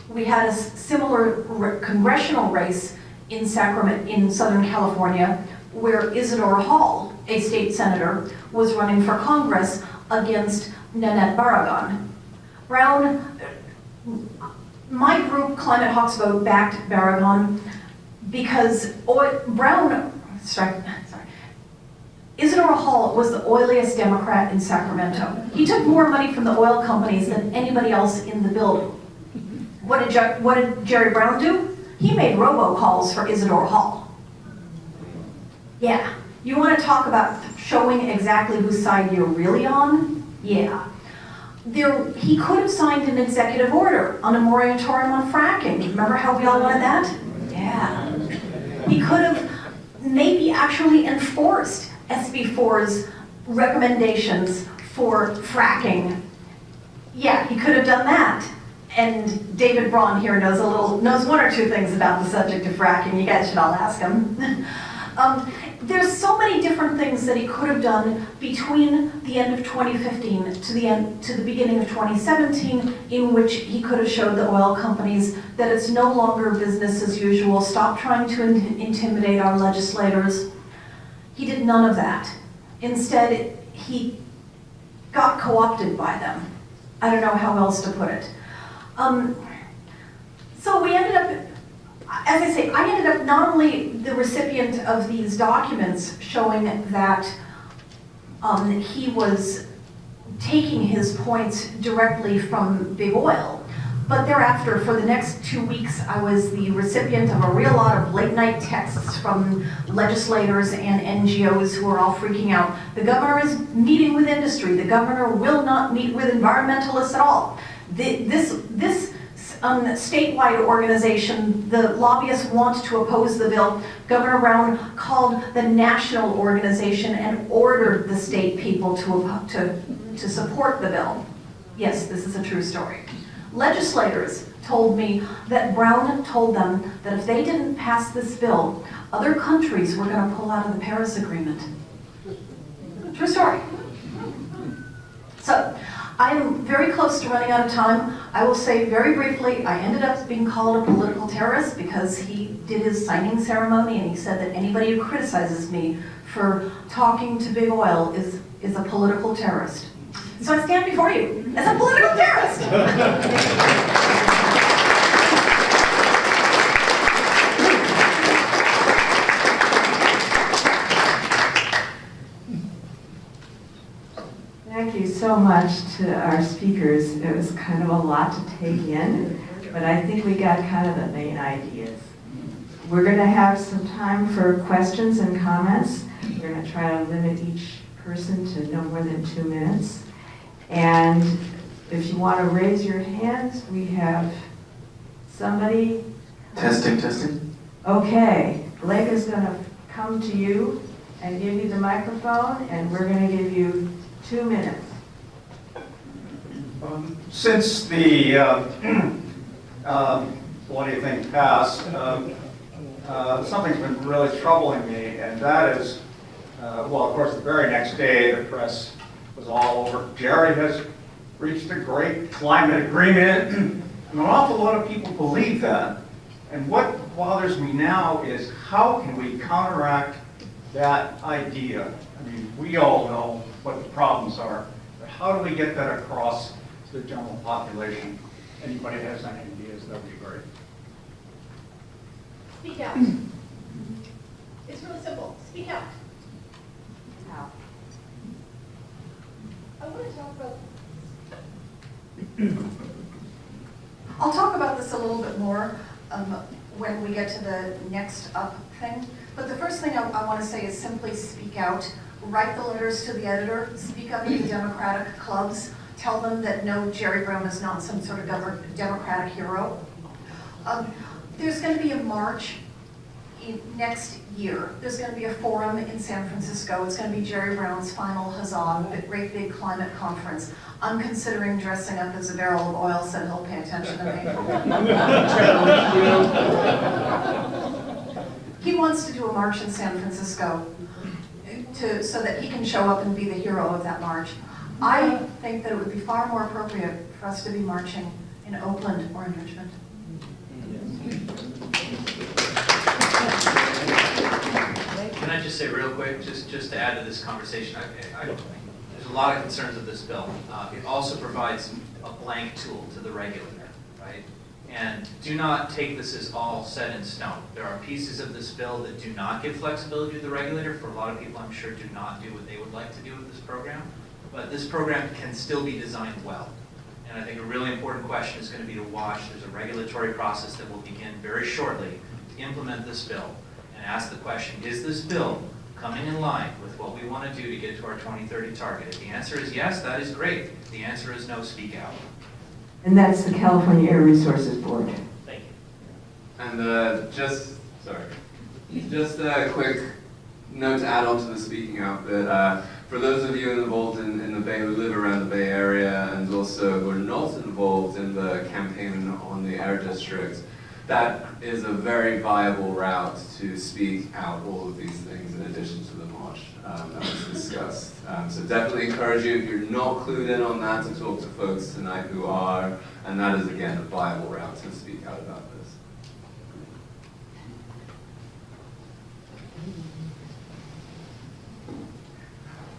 We had a similar congressional race in Sacramento, in Southern California, where Isidore Hall, a state senator, was running for Congress against Nanette Barragan. Brown, my group, Climate Hawks Vote, backed Barragan because Isidore Hall was the oiliest Democrat in Sacramento. He took more money from the oil companies than anybody else in the building. What did Jerry Brown do? He made robocalls for Isidore Hall. Yeah, you want to talk about showing exactly whose side you're really on? Yeah. He could have signed an executive order on a moratorium on fracking. Remember how we all wanted that? Yeah. He could have maybe actually enforced SB 4's recommendations for fracking. Yeah, he could have done that. And David Braun here knows one or two things about the subject of fracking. You guys should all ask him. There's so many different things that he could have done between the end of 2015 to the beginning of 2017, in which he could have showed the oil companies that it's no longer business as usual. Stop trying to intimidate our legislators. He did none of that. Instead, he got co-opted by them. I don't know how else to put it. So we ended up, as I say, I ended up not only the recipient of these documents showing that he was taking his points directly from big oil, but thereafter, for the next 2 weeks, I was the recipient of a real lot of late night texts from legislators and NGOs who are all freaking out. The governor is meeting with industry. The governor will not meet with environmentalists at all. This statewide organization, the lobbyists want to oppose the bill. Governor Brown called the national organization and ordered the state people to support the bill. Yes, this is a true story. Legislators told me that Brown told them that if they didn't pass this bill, other countries were going to pull out of the Paris Agreement. True story. So, I'm very close to running out of time. I will say very briefly, I ended up being called a political terrorist because he did his signing ceremony and he said that anybody who criticizes me for talking to big oil is a political terrorist. So I stand before you as a political terrorist. Thank you so much to our speakers. It was kind of a lot to take in, but I think we got kind of the main ideas. We're going to have some time for questions and comments. We're going to try to limit each person to no more than 2 minutes. And if you want to raise your hands, we have somebody. Testing. Okay, Blake is going to come to you and give you the microphone, and we're going to give you 2 minutes. Since the bloody thing passed, something's been really troubling me, and that is, well, of course, the very next day, the press was all over. Jerry has reached a great climate agreement, and an awful lot of people believe that. And what bothers me now is how can we counteract that idea? I mean, we all know what the problems are, but how do we get that across to the general population? Anybody has any ideas, that would be great. Speak out. It's really simple. Speak out. I want to talk about... I'll talk about this a little bit more when we get to the next up thing. But the first thing I want to say is simply speak out. Write the letters to the editor. Speak up in the Democratic clubs. Tell them that no, Jerry Brown is not some sort of Democratic hero. There's going to be a march next year. There's going to be a forum in San Francisco. It's going to be Jerry Brown's final huzzah, the great big climate conference. I'm considering dressing up as a barrel of oil so he'll pay attention to me. he wants to do a march in San Francisco so that he can show up and be the hero of that march. I think that it would be far more appropriate for us to be marching in Oakland or in Richmond. Can I just say real quick, just to add to this conversation, there's a lot of concerns with this bill. It also provides a blank tool to the regulator, right? And do not take this as all set in stone. There are pieces of this bill that do not give flexibility to the regulator. For a lot of people, I'm sure, do not do what they would like to do with this program. But this program can still be designed well. And I think a really important question is going to be to watch. There's a regulatory process that will begin very shortly to implement this bill and ask the question, is this bill coming in line with what we want to do to get to our 2030 target? If the answer is yes, that is great. If the answer is no, speak out. And that's the California Air Resources Board. Thank you. And just a quick note to add on to the speaking out bit. For those of you involved in the Bay, who live around the Bay Area, and also who are not involved in the campaign on the Air District, that is a very viable route to speak out all of these things in addition to the march that was discussed. So definitely encourage you, if you're not clued in on that, to talk to folks tonight who are, and that is again a viable route to speak out about this.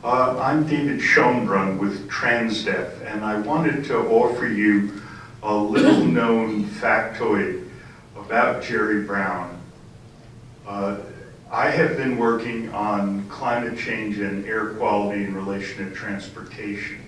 I'm David Schoenbrunn with Transdev, and I wanted to offer you a little known factoid about Jerry Brown. I have been working on climate change and air quality in relation to transportation.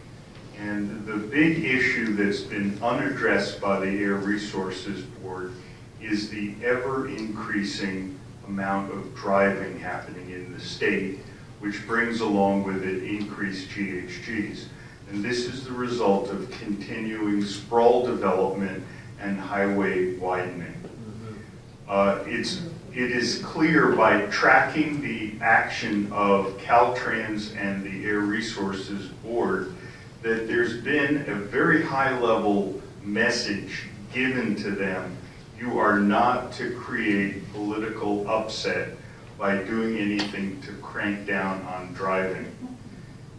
And the big issue that's been unaddressed by the Air Resources Board is the ever increasing amount of driving happening in the state, which brings along with it increased GHGs. And this is the result of continuing sprawl development and highway widening. It is clear by tracking the action of Caltrans and the Air Resources Board that there's been a very high level message given to them. You are not to create political upset by doing anything to crank down on driving.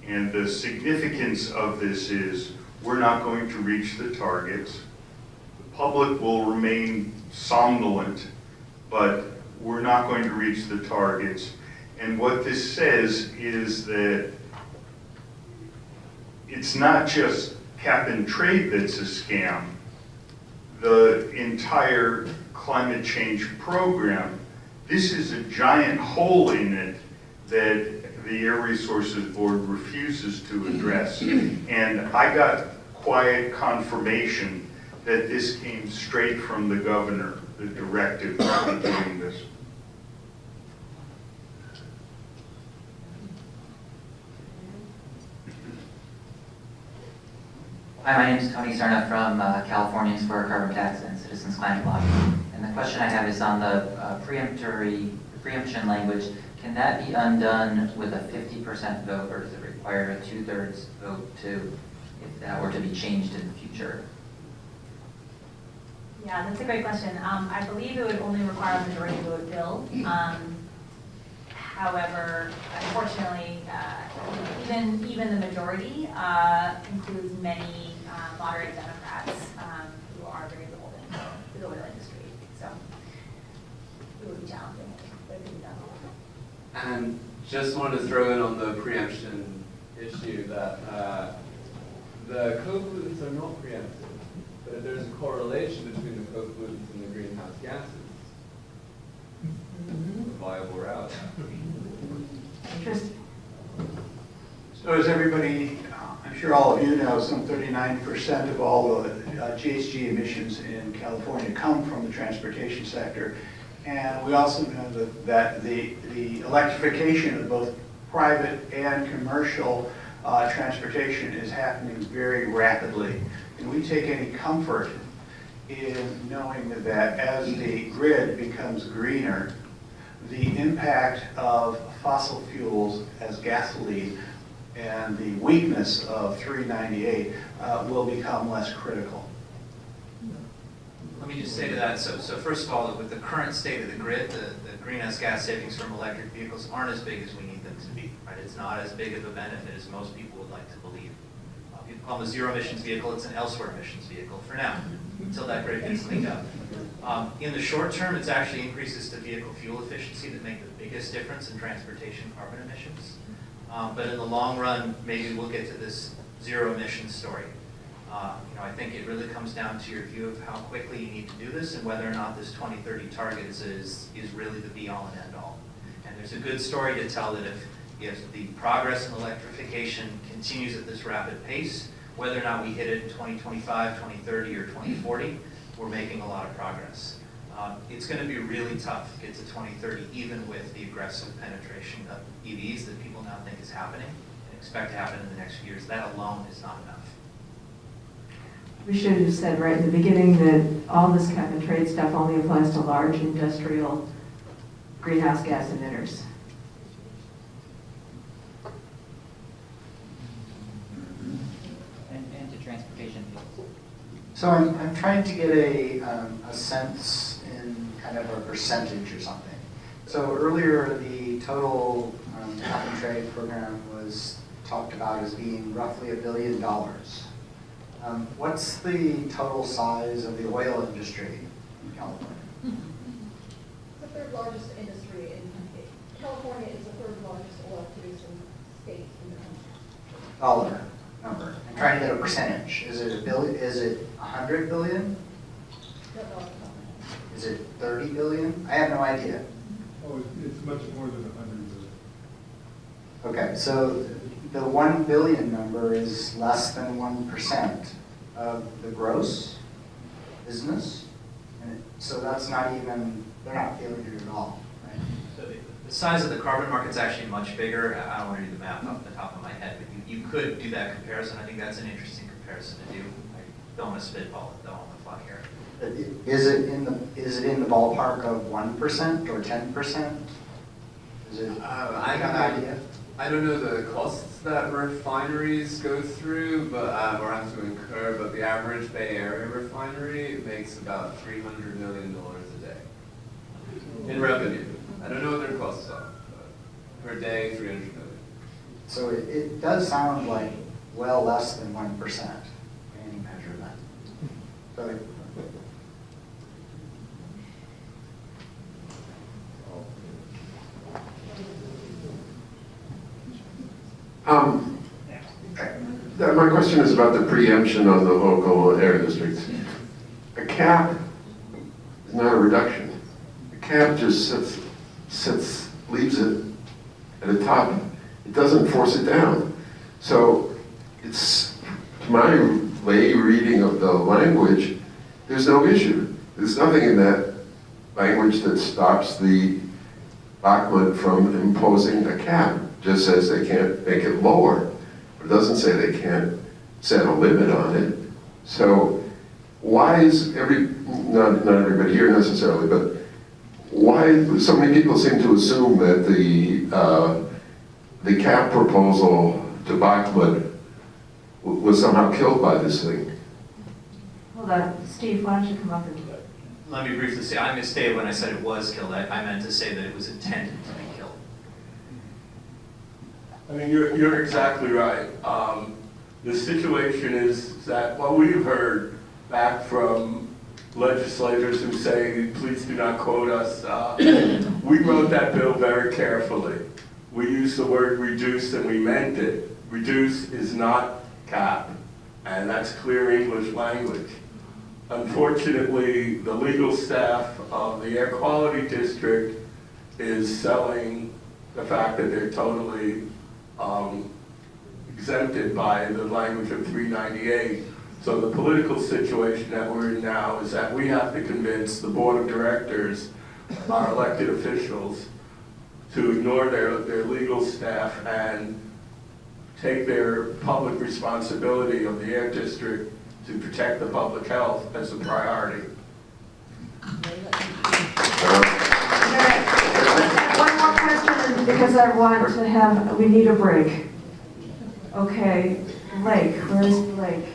And the significance of this is we're not going to reach the targets. The public will remain somnolent, but we're not going to reach the targets. And what this says is that it's not just cap and trade that's a scam. The entire climate change program, this is a giant hole in it that the Air Resources Board refuses to address. And I got quiet confirmation that this came straight from the governor, the directive for doing this. Hi, my name is Tony Serna from Californians for Carbon Tax and Citizens Climate Lobby. And the question I have is on the preemption language. Can that be undone with a 50% vote, or does it require a 2/3 vote if that were to be changed in the future? Yeah, that's a great question. I believe it would only require a majority vote bill. However, unfortunately, even the majority includes many moderate Democrats who are very beholden to the oil industry. So it would be challenging, but it could be done. And just wanted to throw in on the preemption issue that the co-pollutants are not preempted, but there's a correlation between the co-pollutants and the greenhouse gases. A viable route. Interesting. So as everybody, I'm sure all of you know, some 39% of all the GHG emissions in California come from the transportation sector. And we also know that the electrification of both private and commercial transportation is happening very rapidly. And we take any comfort in knowing that as the grid becomes greener, the impact of fossil fuels as gasoline and the weakness of 398 will become less critical. Let me just say to that, so first of all, with the current state of the grid, the greenhouse gas savings from electric vehicles aren't as big as we need them to be, right? It's not as big of a benefit as most people would like to believe. People call them a zero emissions vehicle, it's an elsewhere emissions vehicle for now, until that grid gets cleaned up. In the short term, it's actually increases to vehicle fuel efficiency that make the biggest difference in transportation carbon emissions. But in the long run, maybe we'll get to this zero emissions story. I think it really comes down to your view of how quickly you need to do this and whether or not this 2030 target is really the be-all and end-all. And there's a good story to tell that if the progress in electrification continues at this rapid pace, whether or not we hit it in 2025, 2030, or 2040, we're making a lot of progress. It's going to be really tough to get to 2030, even with the aggressive penetration of EVs that people now think is happening and expect to happen in the next few years. That alone is not enough. We should have said right in the beginning that all this cap and trade stuff only applies to large industrial greenhouse gas emitters. And to transportation fuels. So I'm trying to get a sense in kind of a percentage or something. So earlier, the total cap and trade program was talked about as being roughly $1 billion. What's the total size of the oil industry in California? It's the third largest industry in California. Is the third largest oil producing state in the country. Dollar number. I'm trying to get a percentage. Is it a billion? Is it 100 billion? No, no. Is it 30 billion? I have no idea. Oh, it's much more than 100 billion. Okay, so the 1 billion number is less than 1% of the gross business. And so that's not even, they're not feeling it at all, right? So the size of the carbon market's actually much bigger. I don't want to do the math off the top of my head, but you could do that comparison. I think that's an interesting comparison to do. I don't want to spitball it though on the fly here. Is it in the ballpark of 1% or 10%? Is it? I got an idea. I don't know the costs that refineries go through, but or have to incur. But the average Bay Area refinery makes about $300 million a day in revenue. I don't know what their costs are, but per day, $300 million. So it does sound like well less than 1% any measurement. So my question is about the preemption on the local air districts. A cap is not a reduction. A cap just leaves it at the top. It doesn't force it down. So it's, to my lay reading of the language, there's no issue. There's nothing in that language that stops the Bachmann from imposing a cap. It just says they can't make it lower. It doesn't say they can't set a limit on it. So why is not everybody here necessarily, but why so many people seem to assume that the cap proposal to Bachmann was somehow killed by this thing? Hold on, Steve, why don't you come up and... Let me briefly say, I misstated when I said it was killed. I meant to say that it was intended to be killed. I mean, you're exactly right. The situation is that what we've heard back from legislators who say, please do not quote us, we wrote that bill very carefully. We used the word reduce and we meant it. Reduce is not cap, and that's clear English language. Unfortunately, the legal staff of the Air Quality District is selling the fact that they're totally exempted by the language of 398. So the political situation that we're in now is that we have to convince the board of directors, our elected officials, to ignore their legal staff and take their public responsibility of the Air District to protect the public health as a priority. One more question, because I want to have, we need a break. Okay, Blake, where's Blake?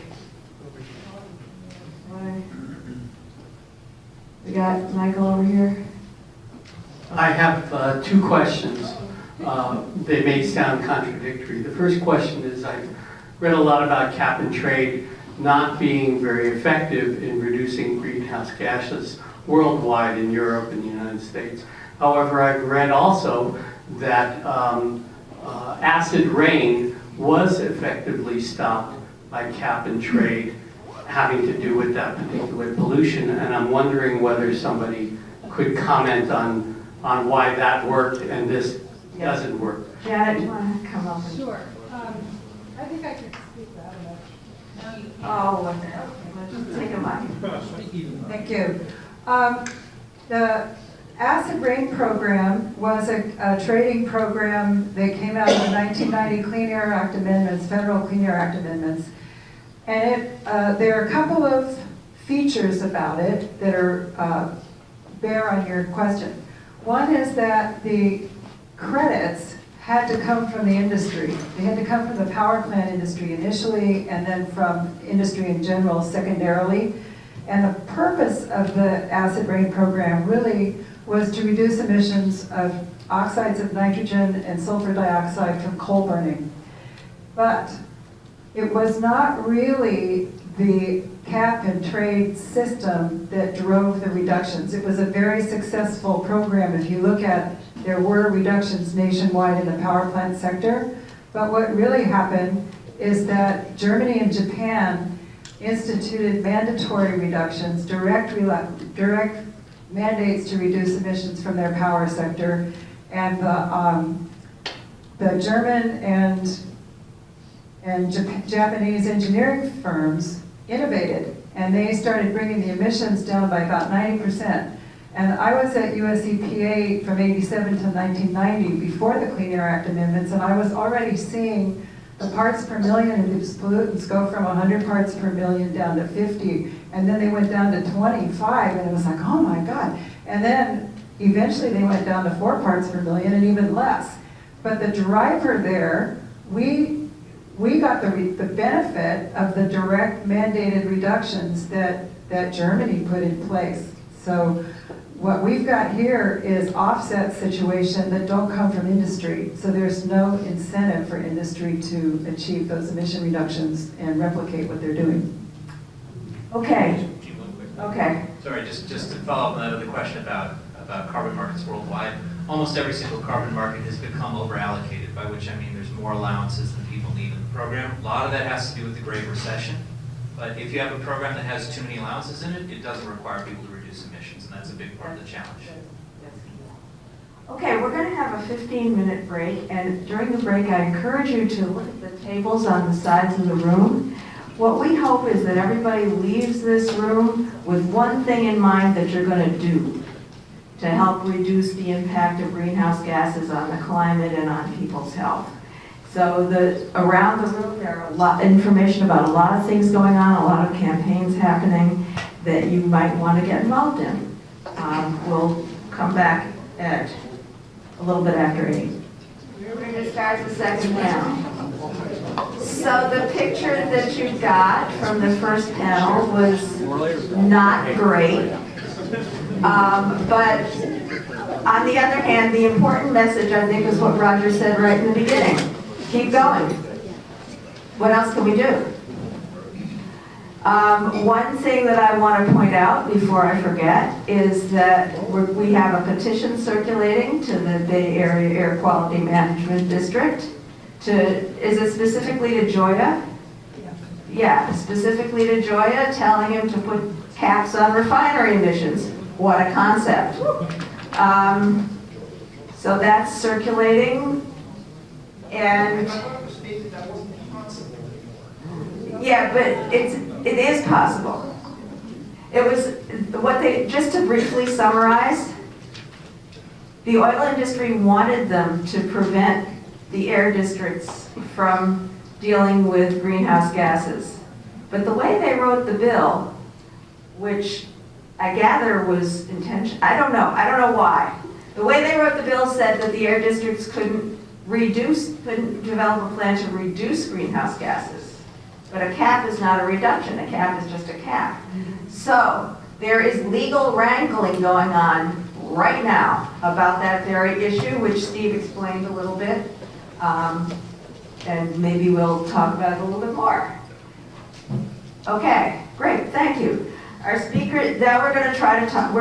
got Michael over here? I have two questions. They may sound contradictory. The first question is, I've read a lot about cap and trade not being very effective in reducing greenhouse gases worldwide in Europe and the United States. However, I've read also that acid rain was effectively stopped by cap and trade having to do with that particular pollution, and I'm wondering whether somebody could comment on why that worked and this doesn't work. Janet, do you want to come up? And... Sure. I think I can speak that much. Oh, what the hell? Let's take a mic. Thank you. The acid rain program was a trading program that came out of the 1990 Clean Air Act amendments, federal Clean Air Act amendments. And there are a couple of features about it that are bear on your question. One is that the credits had to come from the industry. They had to come from the power plant industry initially, and then from industry in general secondarily. And the purpose of the acid rain program really was to reduce emissions of oxides of nitrogen and sulfur dioxide from coal burning. But it was not really the cap and trade system that drove the reductions. It was a very successful program. If you look at, there were reductions nationwide in the power plant sector, but what really happened is that Germany and Japan instituted mandatory reductions, direct mandates to reduce emissions from their power sector, and the German and Japanese engineering firms innovated, and they started bringing the emissions down by about 90%. And I was at US EPA from 87 to 1990 before the Clean Air Act amendments, and I was already seeing the parts per million of these pollutants go from 100 parts per million down to 50, and then they went down to 25, and it was like, oh my God. And then eventually they went down to 4 parts per million and even less. But the driver there, we got the benefit of the direct mandated reductions that Germany put in place. So what we've got here is offset situation that don't come from industry. So there's no incentive for industry to achieve those emission reductions and replicate what they're doing. Okay. Okay. Sorry, just to follow up on that other question about carbon markets worldwide. Almost every single carbon market has become over-allocated, by which I mean there's more allowances than people need in the program. A lot of that has to do with the Great Recession. But if you have a program that has too many allowances in it, it doesn't require people to reduce emissions, and that's a big part of the challenge. Okay, we're going to have a 15-minute break, and during the break I encourage you to look at the tables on the sides of the room. What we hope is that everybody leaves this room with one thing in mind that you're going to do to help reduce the impact of greenhouse gases on the climate and on people's health. So around the room there are a lot of information about a lot of things going on, a lot of campaigns happening that you might want to get involved in. We'll come back at a little bit after 8. We're going to start the second panel. So the picture that you got from the first panel was not great. But on the other hand, the important message, I think, is what Roger said right in the beginning. Keep going. What else can we do? One thing that I want to point out before I forget is that we have a petition circulating to the Bay Area Air Quality Management District. Is it specifically to Joya? Yeah, specifically to Joya, telling him to put caps on refinery emissions. What a concept. So that's circulating. And yeah, but it is possible. It was just to briefly summarize, the oil industry wanted them to prevent the air districts from dealing with greenhouse gases. But the way they wrote the bill, which I gather was intentional, I don't know why. The way they wrote the bill said that the air districts couldn't develop a plan to reduce greenhouse gases. But a cap is not a reduction, a cap is just a cap. So There is legal wrangling going on right now about that very issue, which Steve explained a little bit. And maybe we'll talk about it a little bit more. Okay, great, thank you. Our speaker, now we're going to try to talk,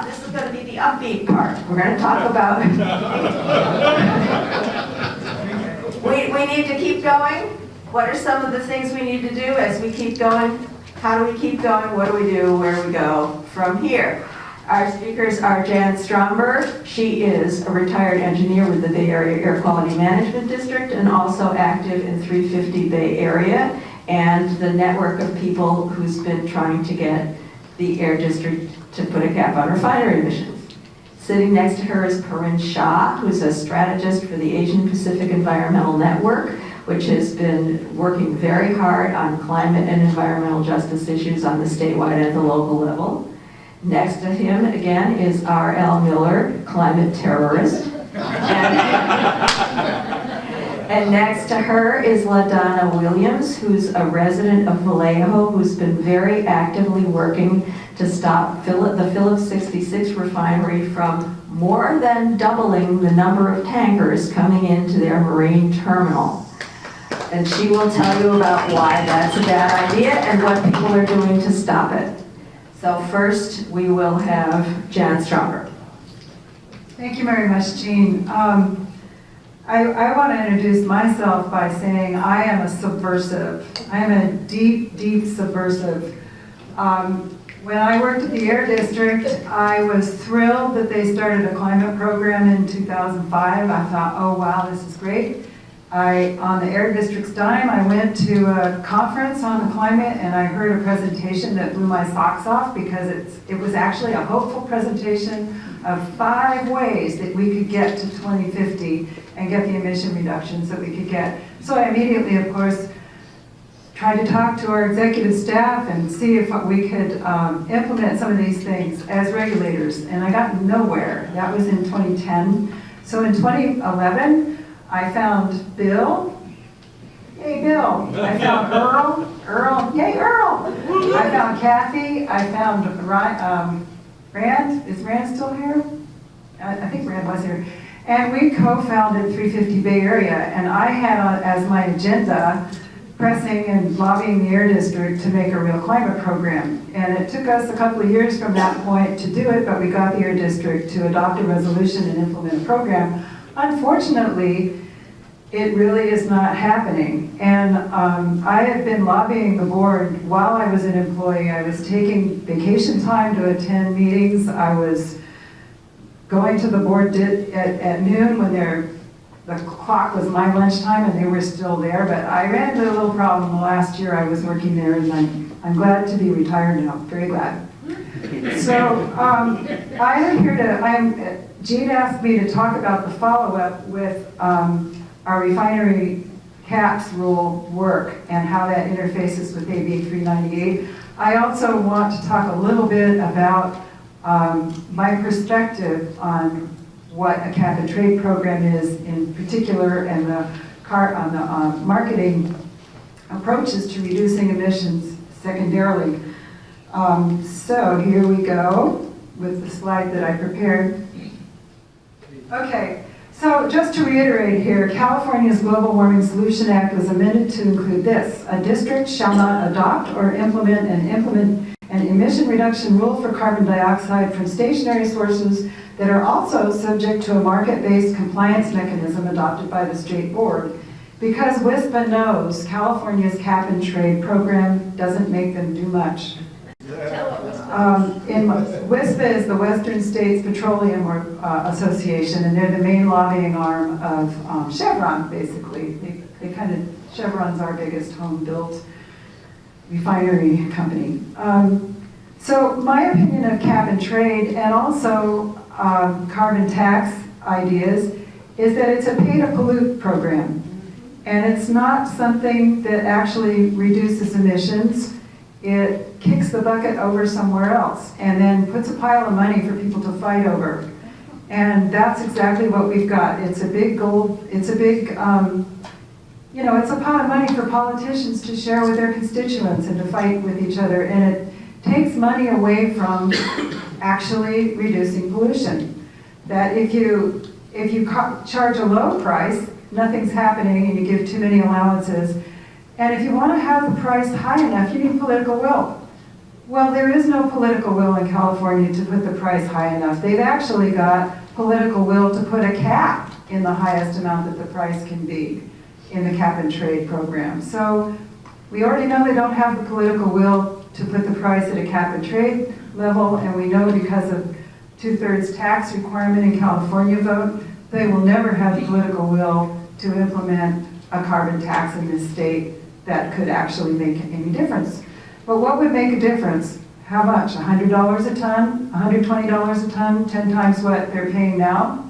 this is going to be the upbeat part. We're going to talk about, we need to keep going. What are some of the things we need to do as we keep going? How do we keep going? What do we do? Where do we go from here? Our speakers are Jan Stromberg. She is a retired engineer with the Bay Area Air Quality Management District and also active in 350 Bay Area and the network of people who's been trying to get the Air District to put a cap on refinery emissions. Sitting next to her is Parin Shah, who's a strategist for the Asian Pacific Environmental Network, which has been working very hard on climate and environmental justice issues on the statewide and the local level. Next to him, again, is R.L. Miller, climate terrorist. And next to her is LaDonna Williams, who's a resident of Vallejo, who's been very actively working to stop the Phillips 66 refinery from more than doubling the number of tankers coming into their marine terminal. And she will tell you about why that's a bad idea and what people are doing to stop it. So first, we will have Jan Stromberg. Thank you very much, Jean. I want to introduce myself by saying I am a subversive. I am a deep, deep subversive. When I worked at the Air District, I was thrilled that they started a climate program in 2005. I thought, oh wow, this is great. On the Air District's dime, I went to a conference on the climate and I heard a presentation that blew my socks off because it was actually a hopeful presentation of 5 ways that we could get to 2050 and get the emission reductions that we could get. So I immediately, of course, tried to talk to our executive staff and see if we could implement some of these things as regulators, and I got nowhere. That was in 2010. So in 2011, I found Bill. Yay, Bill. I found Earl. Yay, Earl. I found Kathy. I found Rand. Is Rand still here? I think Rand was here. And we co-founded 350 Bay Area, and I had as my agenda pressing and lobbying the Air District to make a real climate program. And it took us a couple of years from that point to do it, but we got the Air District to adopt a resolution and implement a program. Unfortunately, it really is not happening. And I have been lobbying the board while I was an employee. I was taking vacation time to attend meetings. I was going to the board at noon when the clock was my lunchtime and they were still there. But I ran into a little problem the last year I was working there, and I'm glad to be retired now, very glad. So I am here to, Jean asked me to talk about the follow-up with our refinery caps rule work and how that interfaces with AB 398. I also want to talk a little bit about my perspective on what a cap and trade program is in particular, and the marketing approaches to reducing emissions secondarily. So here we go with the slide that I prepared. Okay, so just to reiterate here, California's Global Warming Solution Act was amended to include this: a district shall not adopt or implement an emission reduction rule for carbon dioxide from stationary sources that are also subject to a market-based compliance mechanism adopted by the state board. Because WISPA knows California's cap and trade program doesn't make them do much. WISPA is the Western States Petroleum Association, and they're the main lobbying arm of Chevron, basically. Chevron's our biggest home-built refinery company. So my opinion of cap and trade and also carbon tax ideas is that it's a pay-to-pollute program. And it's not something that actually reduces emissions. It kicks the bucket over somewhere else and then puts a pile of money for people to fight over. And that's exactly what we've got. It's a big gold, it's a big, it's a pot of money for politicians to share with their constituents and to fight with each other. And it takes money away from actually reducing pollution. That if you charge a low price, nothing's happening and you give too many allowances. And if you want to have the price high enough, you need political will. Well, there is no political will in California to put the price high enough. They've actually got political will to put a cap in the highest amount that the price can be in the cap and trade program. So we already know they don't have the political will to put the price at a cap and trade level, and we know because of 2/3 tax requirement in California vote, they will never have the political will to implement a carbon tax in this state that could actually make any difference. But what would make a difference? How much? $100 a ton? $120 a ton? 10 times what they're paying now?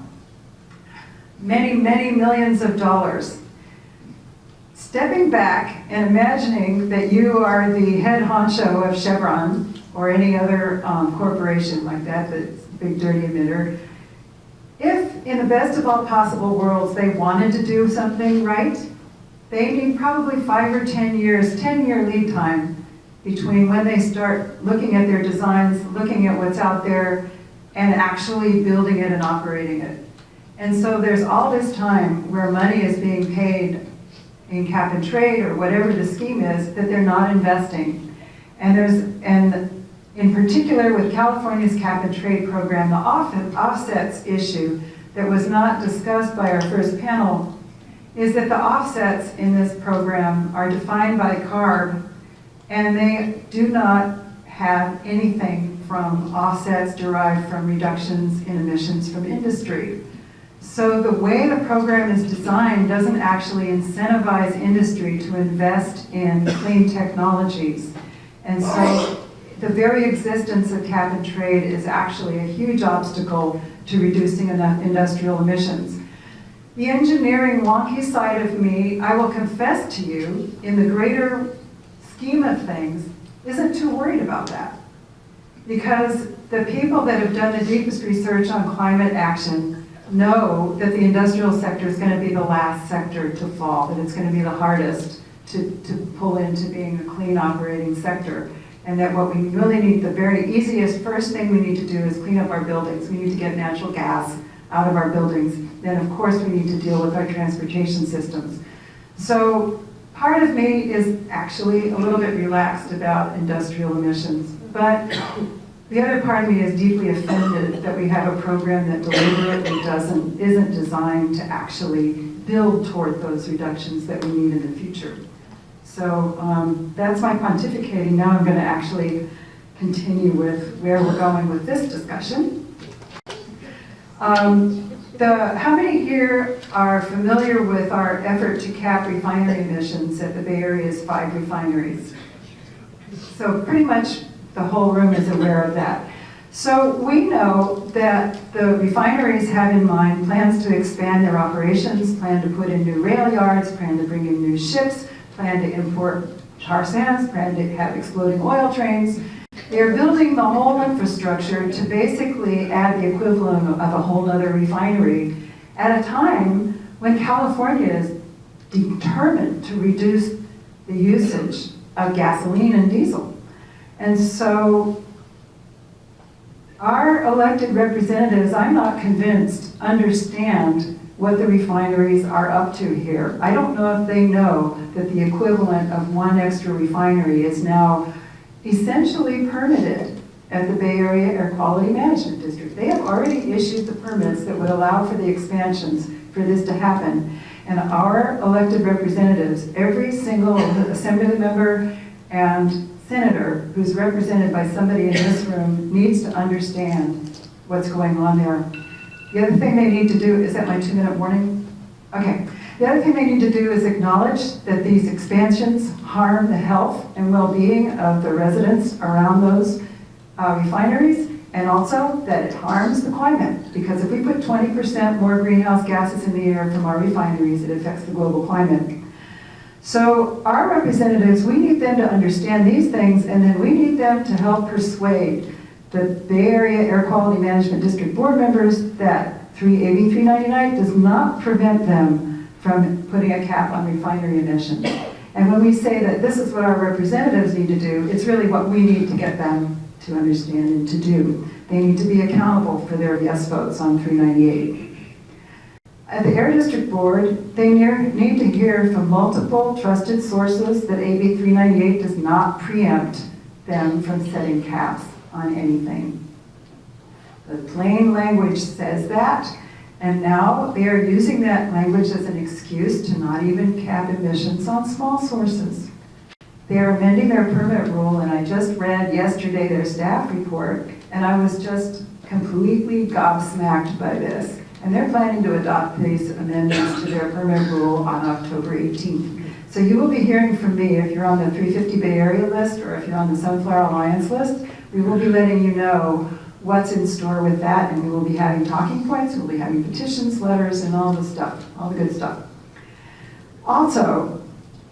Many, many millions of dollars. Stepping back and imagining that you are the head honcho of Chevron or any other corporation like that, that's a big dirty emitter, if in the best of all possible worlds they wanted to do something right, they need probably 5 or 10 years, 10-year lead time between when they start looking at their designs, looking at what's out there, and actually building it and operating it. And so there's all this time where money is being paid in cap and trade or whatever the scheme is that they're not investing. And in particular with California's cap and trade program, the offsets issue that was not discussed by our first panel is that the offsets in this program are defined by CARB, and they do not have anything from offsets derived from reductions in emissions from industry. So the way the program is designed doesn't actually incentivize industry to invest in clean technologies. And so the very existence of cap and trade is actually a huge obstacle to reducing enough industrial emissions. The engineering wonky side of me, I will confess to you, in the greater scheme of things, isn't too worried about that. Because the people that have done the deepest research on climate action know that the industrial sector is going to be the last sector to fall, that it's going to be the hardest to pull into being a clean operating sector. And that what we really need, the very easiest first thing we need to do is clean up our buildings. We need to get natural gas out of our buildings. Then of course we need to deal with our transportation systems. So part of me is actually a little bit relaxed about industrial emissions. But the other part of me is deeply offended that we have a program that deliberately isn't designed to actually build toward those reductions that we need in the future. So that's my pontificating. Now I'm going to actually continue with where we're going with this discussion. How many here are familiar with our effort to cap refinery emissions at the Bay Area's 5 refineries? So pretty much the whole room is aware of that. So we know that the refineries have in mind plans to expand their operations, plan to put in new rail yards, plan to bring in new ships, plan to import tar sands, plan to have exploding oil trains. They're building the whole infrastructure to basically add the equivalent of a whole other refinery at a time when California is determined to reduce the usage of gasoline and diesel. And so our elected representatives, I'm not convinced, understand what the refineries are up to here. I don't know if they know that the equivalent of one extra refinery is now essentially permitted at the Bay Area Air Quality Management District. They have already issued the permits that would allow for the expansions for this to happen. And our elected representatives, every single assembly member and senator who's represented by somebody in this room needs to understand what's going on there. The other thing they need to do, is that my 2-minute warning? Okay. The other thing they need to do is acknowledge that these expansions harm the health and well-being of the residents around those refineries, and also that it harms the climate. Because if we put 20% more greenhouse gases in the air from our refineries, it affects the global climate. So our representatives, we need them to understand these things, and then we need them to help persuade the Bay Area Air Quality Management District board members that AB 399 does not prevent them from putting a cap on refinery emissions. And when we say that this is what our representatives need to do, it's really what we need to get them to understand and to do. They need to be accountable for their yes votes on 398. At the Air District Board, they need to hear from multiple trusted sources that AB 398 does not preempt them from setting caps on anything. The plain language says that, and now they are using that language as an excuse to not even cap emissions on small sources. They are amending their permit rule, and I just read yesterday their staff report, and I was just completely gobsmacked by this. And they're planning to adopt these amendments to their permit rule on October 18th. So you will be hearing from me if you're on the 350 Bay Area list or if you're on the Sunflower Alliance list. We will be letting you know what's in store with that, and we will be having talking points, we'll be having petitions, letters, and all the stuff, all the good stuff. Also,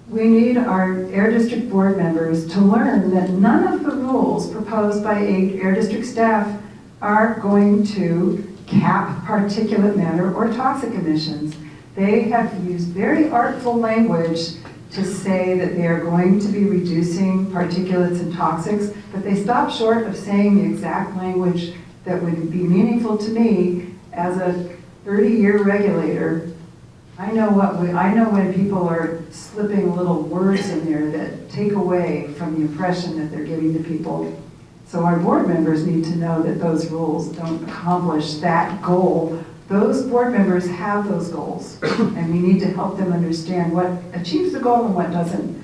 we need our Air District Board members to learn that none of the rules proposed by Air District staff are going to cap particulate matter or toxic emissions. They have used very artful language to say that they are going to be reducing particulates and toxics, but they stop short of saying the exact language that would be meaningful to me as a 30-year regulator. I know when people are slipping little words in there that take away from the impression that they're giving to people. So our board members need to know that those rules don't accomplish that goal. Those board members have those goals, and we need to help them understand what achieves the goal and what doesn't.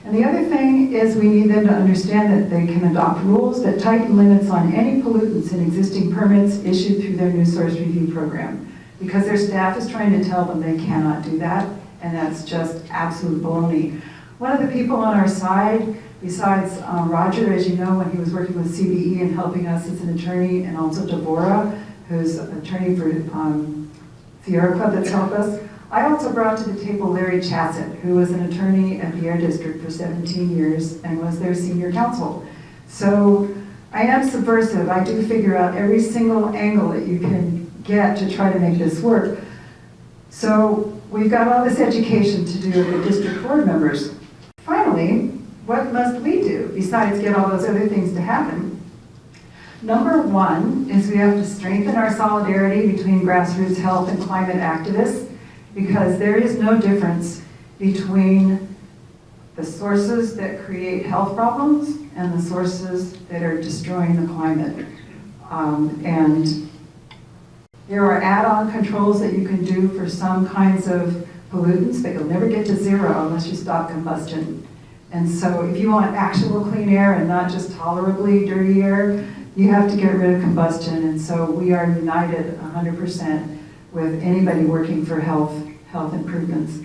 And the other thing is we need them to understand that they can adopt rules that tighten limits on any pollutants in existing permits issued through their new source review program, because their staff is trying to tell them they cannot do that, and that's just absolute baloney. One of the people on our side, besides Roger, as you know, when he was working with CBE and helping us as an attorney, and also Deborah, who's an attorney for Sierra Club that's helped us. I also brought to the table Larry Chassett, who was an attorney at the Air District for 17 years and was their senior counsel. So I am subversive. I do figure out every single angle that you can get to try to make this work. So we've got all this education to do with the district board members. Finally, what must we do besides get all those other things to happen? Number one is we have to strengthen our solidarity between grassroots health and climate activists, because there is no difference between the sources that create health problems and the sources that are destroying the climate. And there are add-on controls that you can do for some kinds of pollutants, but you'll never get to zero unless you stop combustion. And so if you want actual clean air and not just tolerably dirty air, you have to get rid of combustion. And so we are united 100% with anybody working for health improvements.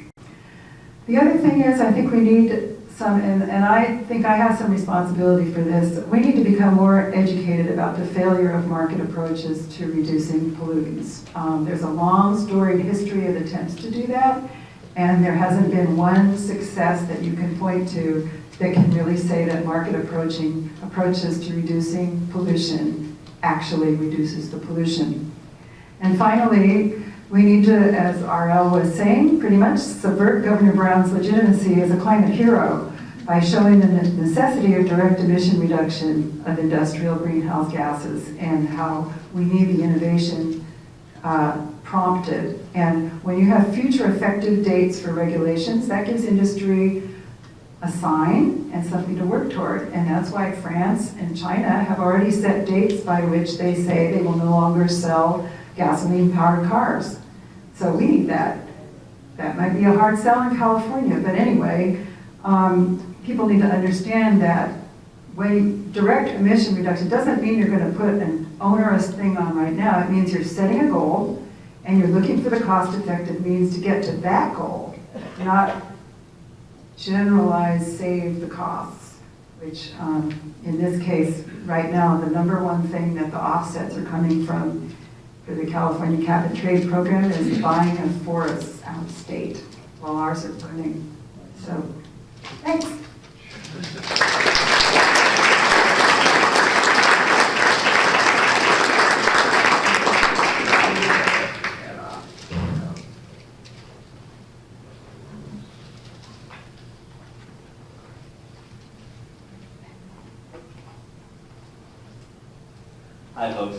The other thing is, I think we need some, and I think I have some responsibility for this, we need to become more educated about the failure of market approaches to reducing pollutants. There's a long storied history of attempts to do that, and there hasn't been one success that you can point to that can really say that market approaches to reducing pollution actually reduces the pollution. And finally, we need to, as RL was saying, pretty much subvert Governor Brown's legitimacy as a climate hero by showing the necessity of direct emission reduction of industrial greenhouse gases and how we need the innovation prompted. And when you have future effective dates for regulations, that gives industry a sign and something to work toward. And that's why France and China have already set dates by which they say they will no longer sell gasoline-powered cars. So we need that. That might be a hard sell in California, but anyway, people need to understand that when direct emission reduction doesn't mean you're going to put an onerous thing on right now. It means you're setting a goal and you're looking for the cost-effective means to get to that goal, not generalize save the costs, which in this case, right now, the number one thing that the offsets are coming from for the California Cap and Trade program is the buying of forests out of state, while ours are burning. So, thanks. Hi, folks.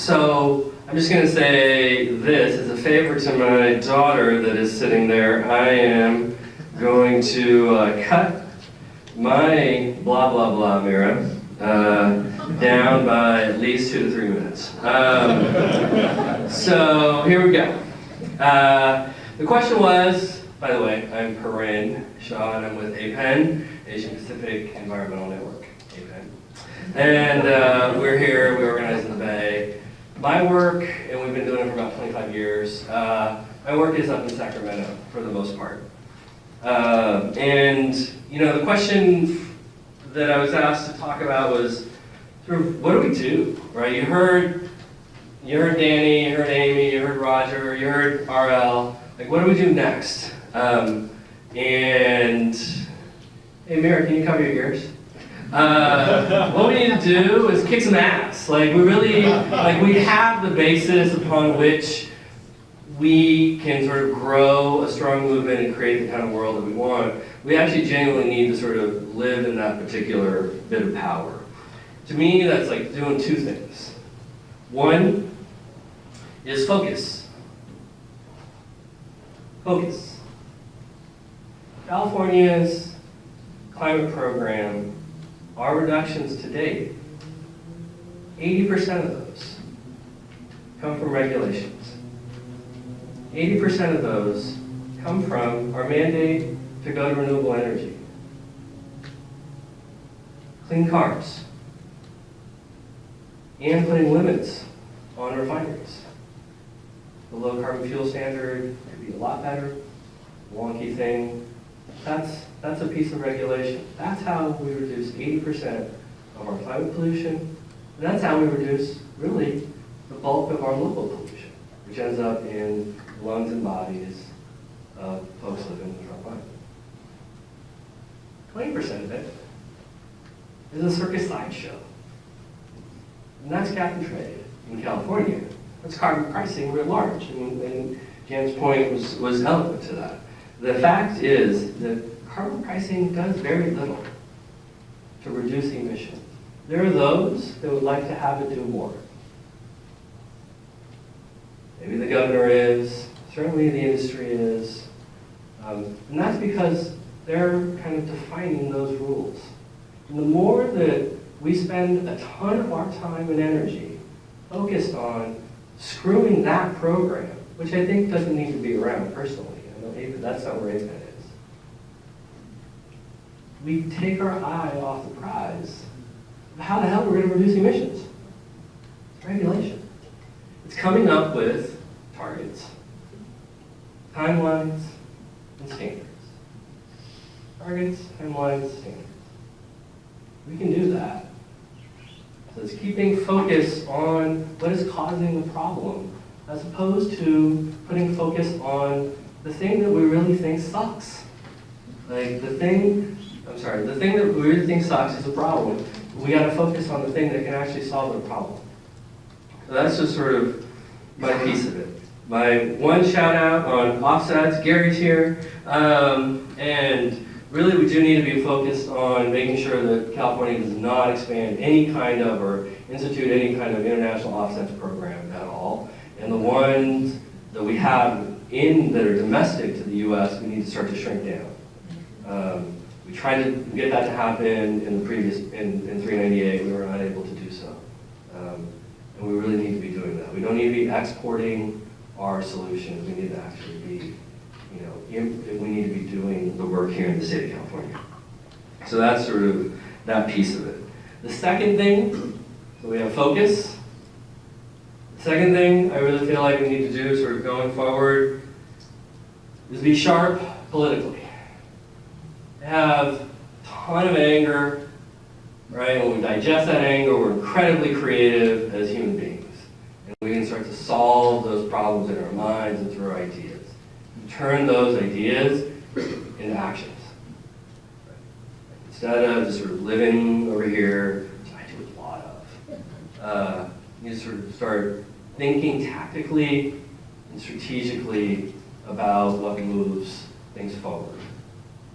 So I'm just going to say this as a favor to my daughter that is sitting there. I am going to cut my blah blah blah mirror down by at least 2 to 3 minutes. So here we go. The question was, by the way, I'm Parin Shah and I'm with APEN, Asian Pacific Environmental Network, APEN. And we're here, we organize in the Bay. My work, and we've been doing it for about 25 years, my work is up in Sacramento for the most part. And, you know, the question that I was asked to talk about was sort of, what do we do, right? You heard Danny, you heard Amy, you heard Roger, you heard RL. Like, what do we do next? And, hey, Mira, can you cover your ears? What we need to do is kick some ass. Like, we really, like, we have the basis upon which we can sort of grow a strong movement and create the kind of world that we want. We actually genuinely need to sort of live in that particular bit of power. To me, that's like doing 2 things. One is focus. Focus. California's climate program, our reductions to date, 80% of those come from regulations. 80% of those come from our mandate to go to renewable energy. Clean cars. And putting limits on refineries. The low carbon fuel standard could be a lot better, wonky thing. That's a piece of regulation. That's how we reduce 80% of our climate pollution. And that's how we reduce, really, the bulk of our local pollution, which ends up in lungs and bodies of folks living in the front line. 20% of it is a circus sideshow. And that's cap and trade in California. That's carbon pricing writ large. And Jan's point was eloquent to that. The fact is that carbon pricing does very little to reduce emissions. There are those that would like to have it do more. Maybe the governor is, certainly the industry is, and that's because they're kind of defining those rules. And the more that we spend a ton of our time and energy focused on screwing that program, which I think doesn't need to be around personally. I know that's not where APEN is. We take our eye off the prize of how the hell we're going to reduce emissions. It's regulation. It's coming up with targets, timelines, and standards. Targets, timelines, standards. We can do that. So it's keeping focus on what is causing the problem, as opposed to putting focus on the thing that we really think sucks. Like the thing that we really think sucks is a problem. We got to focus on the thing that can actually solve the problem. So that's just sort of my piece of it. My one shout out on offsets, Gary's here, and really we do need to be focused on making sure that California does not expand any kind of or institute any kind of international offsets program at all. And the ones that we have that are domestic to the US, we need to start to shrink down. We tried to get that to happen in the previous, in 398, we were not able to do so. And we really need to be doing that. We don't need to be exporting our solutions, we need to actually be, we need to be doing the work here in the state of California. So that's sort of that piece of it. The second thing, so we have focus. The second thing I really feel like we need to do sort of going forward is be sharp politically. Have a ton of anger, right? When we digest that anger, we're incredibly creative as human beings. And we can start to solve those problems in our minds and through our ideas. Turn those ideas into actions. Instead of just sort of living over here, which I do a lot of, you sort of start thinking tactically and strategically about what moves things forward.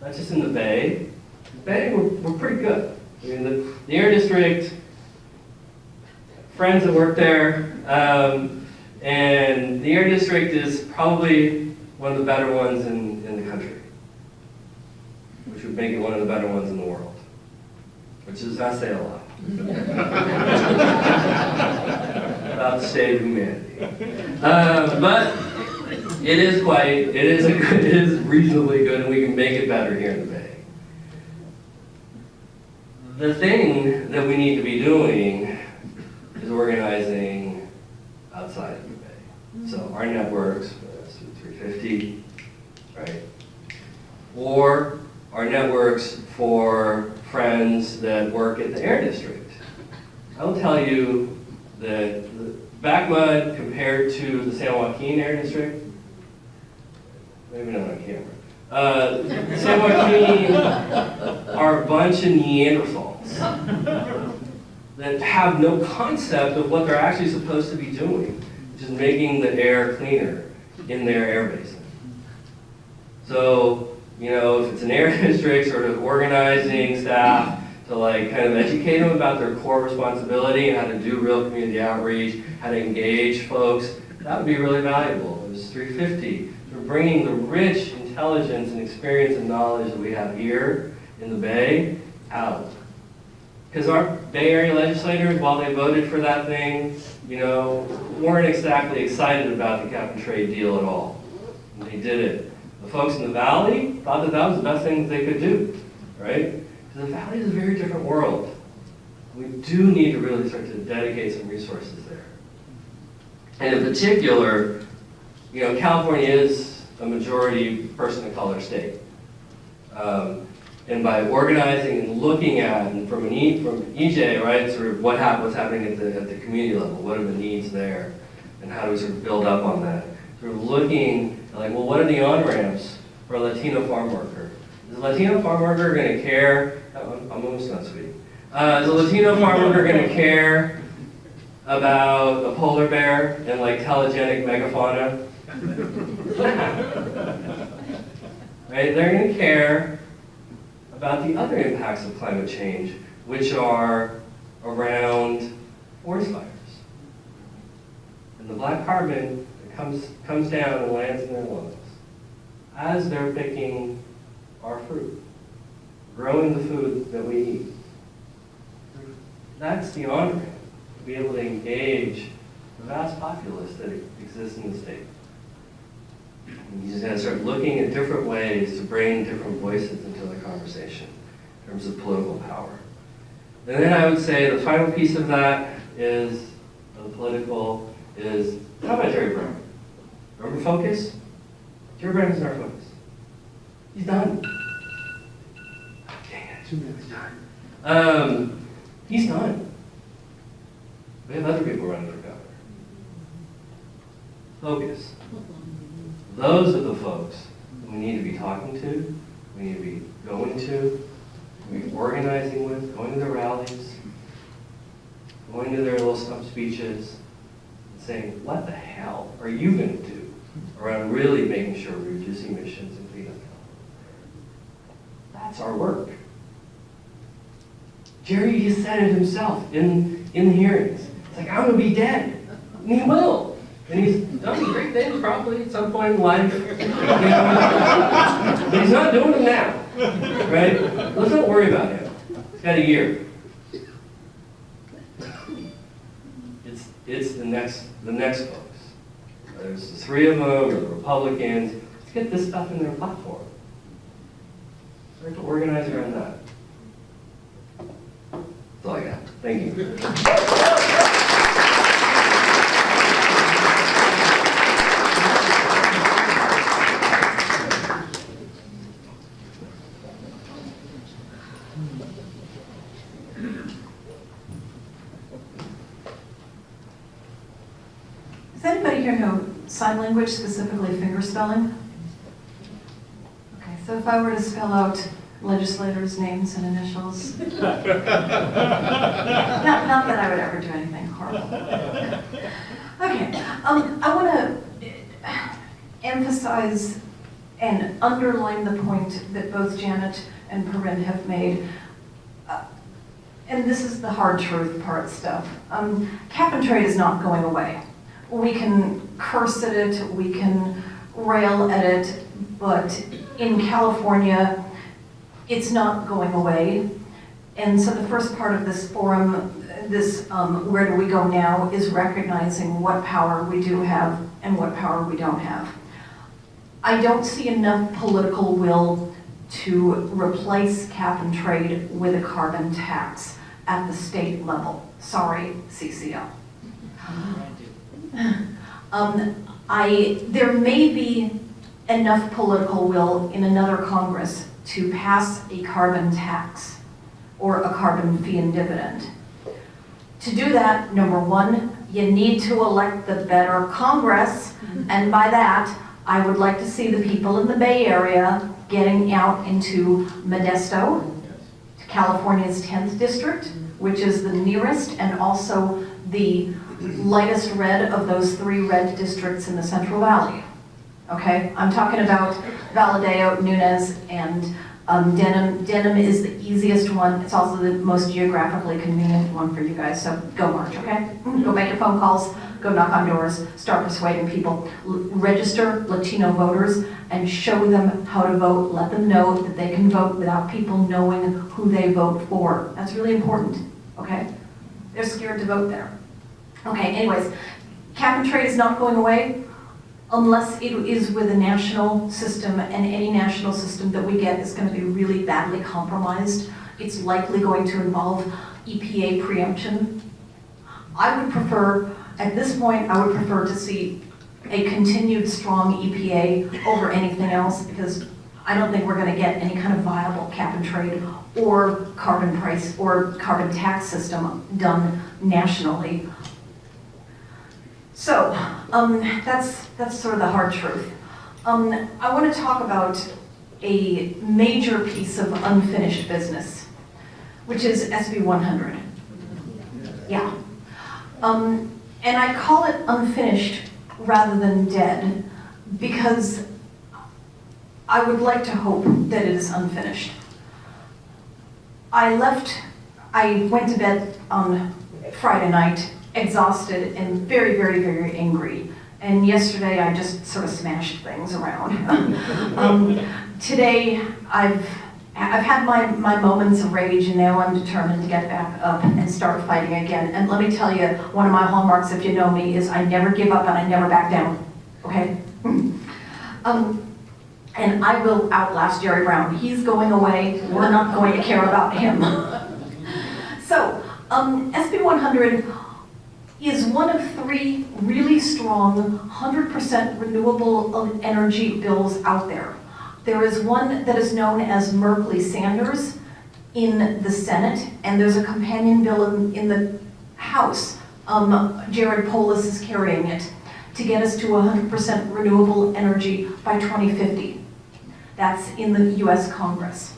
Not just in the Bay. The Bay, we're pretty good. I mean, the Air District, friends that work there, and the Air District is probably one of the better ones in the country, which would make it one of the better ones in the world, which is not saying a lot. About the state of humanity. But it is reasonably good, and we can make it better here in the Bay. The thing that we need to be doing is organizing outside of the Bay. So our networks, 350, right? Or our networks for friends that work at the Air District. I will tell you that the Backmud compared to the San Joaquin Air District, maybe not on camera. San Joaquin are a bunch of Neanderthals that have no concept of what they're actually supposed to be doing, which is making the air cleaner in their air basin. So, you know, if it's an air district, sort of organizing staff to like kind of educate them about their core responsibility and how to do real community outreach, how to engage folks, that would be really valuable. It was 350. We're bringing the rich intelligence and experience and knowledge that we have here in the Bay out. Because our Bay Area legislators, while they voted for that thing, you know, weren't exactly excited about the cap and trade deal at all. And they did it. The folks in the Valley thought that that was the best thing that they could do, right? Because the Valley is a very different world. We do need to really start to dedicate some resources there. And in particular, you know, California is a majority person of color state. And by organizing and looking at, and from EJ, right, sort of what's happening at the community level, what are the needs there, and how do we sort of build up on that? Sort of looking at like, well, what are the on-ramps for a Latino farm worker? Is a Latino farm worker going to care? I'm almost not sweet. Is a Latino farm worker going to care about a polar bear and like telegenic megafauna? Right? They're going to care about the other impacts of climate change, which are around forest fires. And the black carbon that comes down and lands in their lungs as they're picking our fruit, growing the food that we eat. That's the on-ramp to be able to engage the vast populace that exists in the state. You just gotta start looking at different ways to bring different voices into the conversation in terms of political power. And then I would say the final piece of that is, the political, is how about Jerry Brown? Remember focus? Jerry Brown is our focus. He's done. Dang it, 2 minutes time. He's done. We have other people running for governor. Focus. Those are the folks that we need to be talking to, we need to be going to, we need to be organizing with, going to their rallies, going to their little stump speeches, and saying, what the hell are you going to do around really making sure we reduce emissions and clean up California? That's our work. Jerry just said it himself in the hearings. It's like, I'm going to be dead. And he will. And he's done great things probably at some point in life. You know? But he's not doing them now. Right? Let's not worry about him. He's got a year. It's the next folks. There's the three of them, or the Republicans. Let's get this stuff in their platform. Start to organize around that. That's all I got. Thank you. Does anybody here know sign language, specifically finger spelling? Okay, so if I were to spell out legislators' names and initials, not that I would ever do anything horrible. Okay, I want to emphasize and underline the point that both Janet and Parin have made. and this is the hard truth part stuff, cap and trade is not going away. We can curse at it, we can rail at it, but in California, it's not going away. And so the first part of this forum, this where do we go now, is recognizing what power we do have and what power we don't have. I don't see enough political will to replace cap and trade with a carbon tax at the state level. Sorry, CCL. There may be enough political will in another Congress to pass a carbon tax or a carbon fee and dividend. To do that, number one, you need to elect the better Congress, and by that, I would like to see the people in the Bay Area getting out into Modesto, California's 10th district, which is the nearest and also the lightest red of those 3 red districts in the Central Valley. Okay, I'm talking about Valadeo, Nunez, and Denham. Denham is the easiest one. It's also the most geographically convenient one for you guys, so go march, okay? Go make your phone calls, go knock on doors, start persuading people. Register Latino voters and show them how to vote. Let them know that they can vote without people knowing who they vote for. That's really important, okay? They're scared to vote there. Okay, anyways, cap and trade is not going away unless it is with a national system, and any national system that we get is going to be really badly compromised. It's likely going to involve EPA preemption. I would prefer, at this point, I would prefer to see a continued strong EPA over anything else, because I don't think we're going to get any kind of viable cap and trade or carbon price or carbon tax system done nationally. So that's sort of the hard truth. I want to talk about a major piece of unfinished business, which is SB 100. Yeah. And I call it unfinished rather than dead because I would like to hope that it is unfinished. I went to bed on Friday night exhausted and very, very, very angry. And yesterday I just sort of smashed things around. Today I've had my moments of rage, and now I'm determined to get back up and start fighting again. And let me tell you, one of my hallmarks, if you know me, is I never give up and I never back down, okay? And I will outlast Jerry Brown. He's going away, we're not going to care about him. So, SB 100 is one of 3 really strong 100% renewable energy bills out there. There is one that is known as Merkley-Sanders in the Senate, and there's a companion bill in the House. Jared Polis is carrying it to get us to 100% renewable energy by 2050. That's in the US Congress.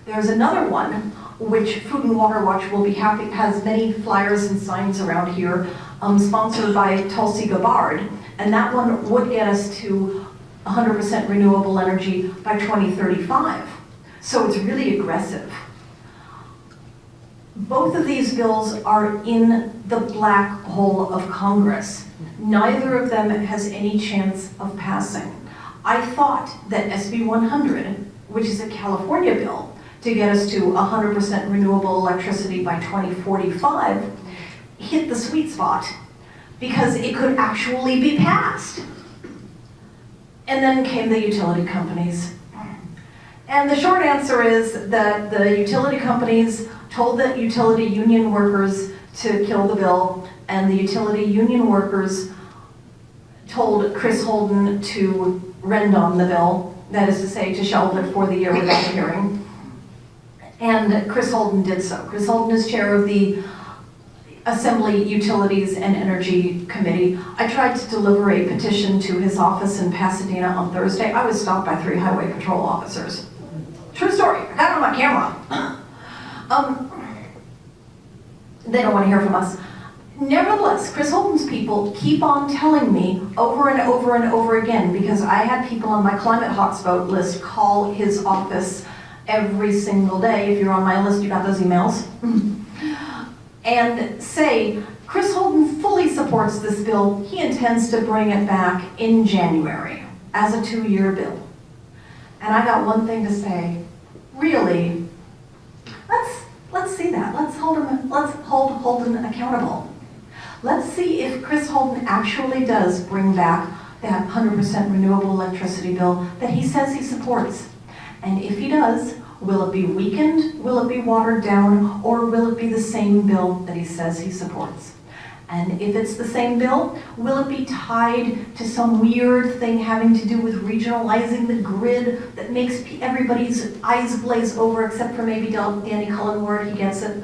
There's another one which Food and Water Watch will be happy, has many flyers and signs around here, sponsored by Tulsi Gabbard, and that one would get us to 100% renewable energy by 2035. So it's really aggressive. Both of these bills are in the black hole of Congress. Neither of them has any chance of passing. I thought that SB 100, which is a California bill, to get us to 100% renewable electricity by 2045, hit the sweet spot because it could actually be passed. And then came the utility companies. And the short answer is that the utility companies told the utility union workers to kill the bill, and the utility union workers told Chris Holden to rend on the bill, that is to say, to shelve it for the year without a hearing. And Chris Holden did so. Chris Holden is chair of the Assembly Utilities and Energy Committee. I tried to deliver a petition to his office in Pasadena on Thursday. I was stopped by 3 highway patrol officers. True story, I got it on my camera. They don't want to hear from us. Nevertheless, Chris Holden's people keep on telling me over and over and over again, because I had people on my climate hotspot list call his office every single day. If you're on my list, you got those emails. and say, Chris Holden fully supports this bill. He intends to bring it back in January as a 2-year bill. And I got one thing to say, really, let's see that. Let's hold Holden accountable. Let's see if Chris Holden actually does bring back that 100% renewable electricity bill that he says he supports. And if he does, will it be weakened, will it be watered down, or will it be the same bill that he says he supports? And if it's the same bill, will it be tied to some weird thing having to do with regionalizing the grid that makes everybody's eyes glaze over, except for maybe Danny Cullenward, he gets it?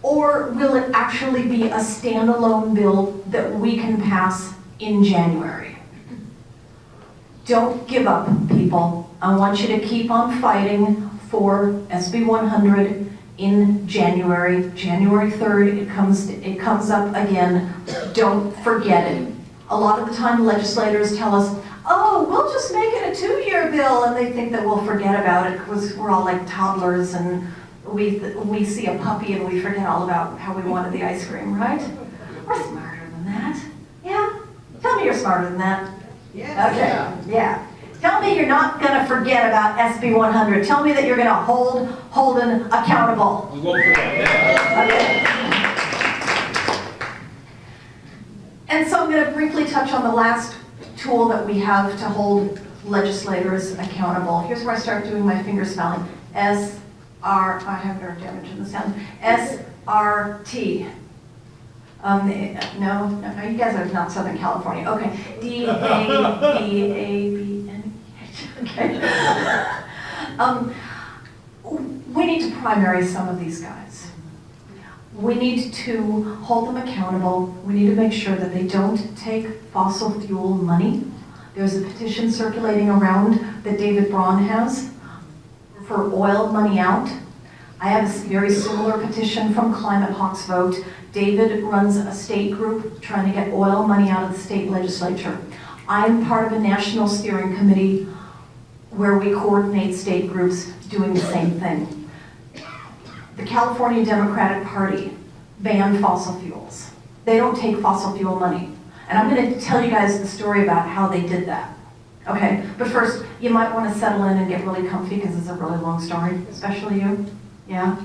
Or will it actually be a standalone bill that we can pass in January? Don't give up, people. I want you to keep on fighting for SB 100 in January. January 3rd, it comes up again. Don't forget it. A lot of the time legislators tell us, oh, we'll just make it a 2-year bill, and they think that we'll forget about it because we're all like toddlers and we see a puppy and we forget all about how we wanted the ice cream, right? We're smarter than that. Yeah? Tell me you're smarter than that. Yes. Okay, yeah. Tell me you're not going to forget about SB 100. Tell me that you're going to hold Holden accountable. We won't forget. Okay. And so I'm going to briefly touch on the last tool that we have to hold legislators accountable. Here's where I start doing my finger spelling. I have nerve damage in the sound. SRT. No, you guys are not Southern California. Okay. DABABN. Okay. We need to primary some of these guys. We need to hold them accountable. We need to make sure that they don't take fossil fuel money. There's a petition circulating around that David Braun has for oil money out. I have a very similar petition from Climate Hawks Vote. David runs a state group trying to get oil money out of the state legislature. I'm part of a national steering committee where we coordinate state groups doing the same thing. The California Democratic Party banned fossil fuels. They don't take fossil fuel money. And I'm going to tell you guys the story about how they did that. Okay, but first, you might want to settle in and get really comfy because it's a really long story, especially you. Yeah?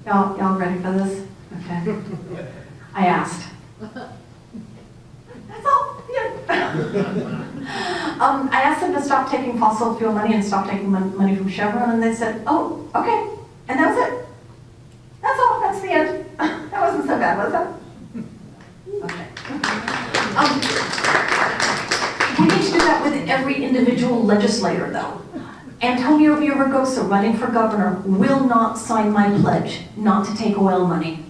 Y'all ready for this? Okay. I asked. That's all. Yeah. I asked them to stop taking fossil fuel money and stop taking money from Chevron, and they said, oh, okay. And that was it. That's all. That's the end. That wasn't so bad, was it? Okay. We need to do that with every individual legislator, though. Antonio Villaraigosa, running for governor, will not sign my pledge not to take oil money.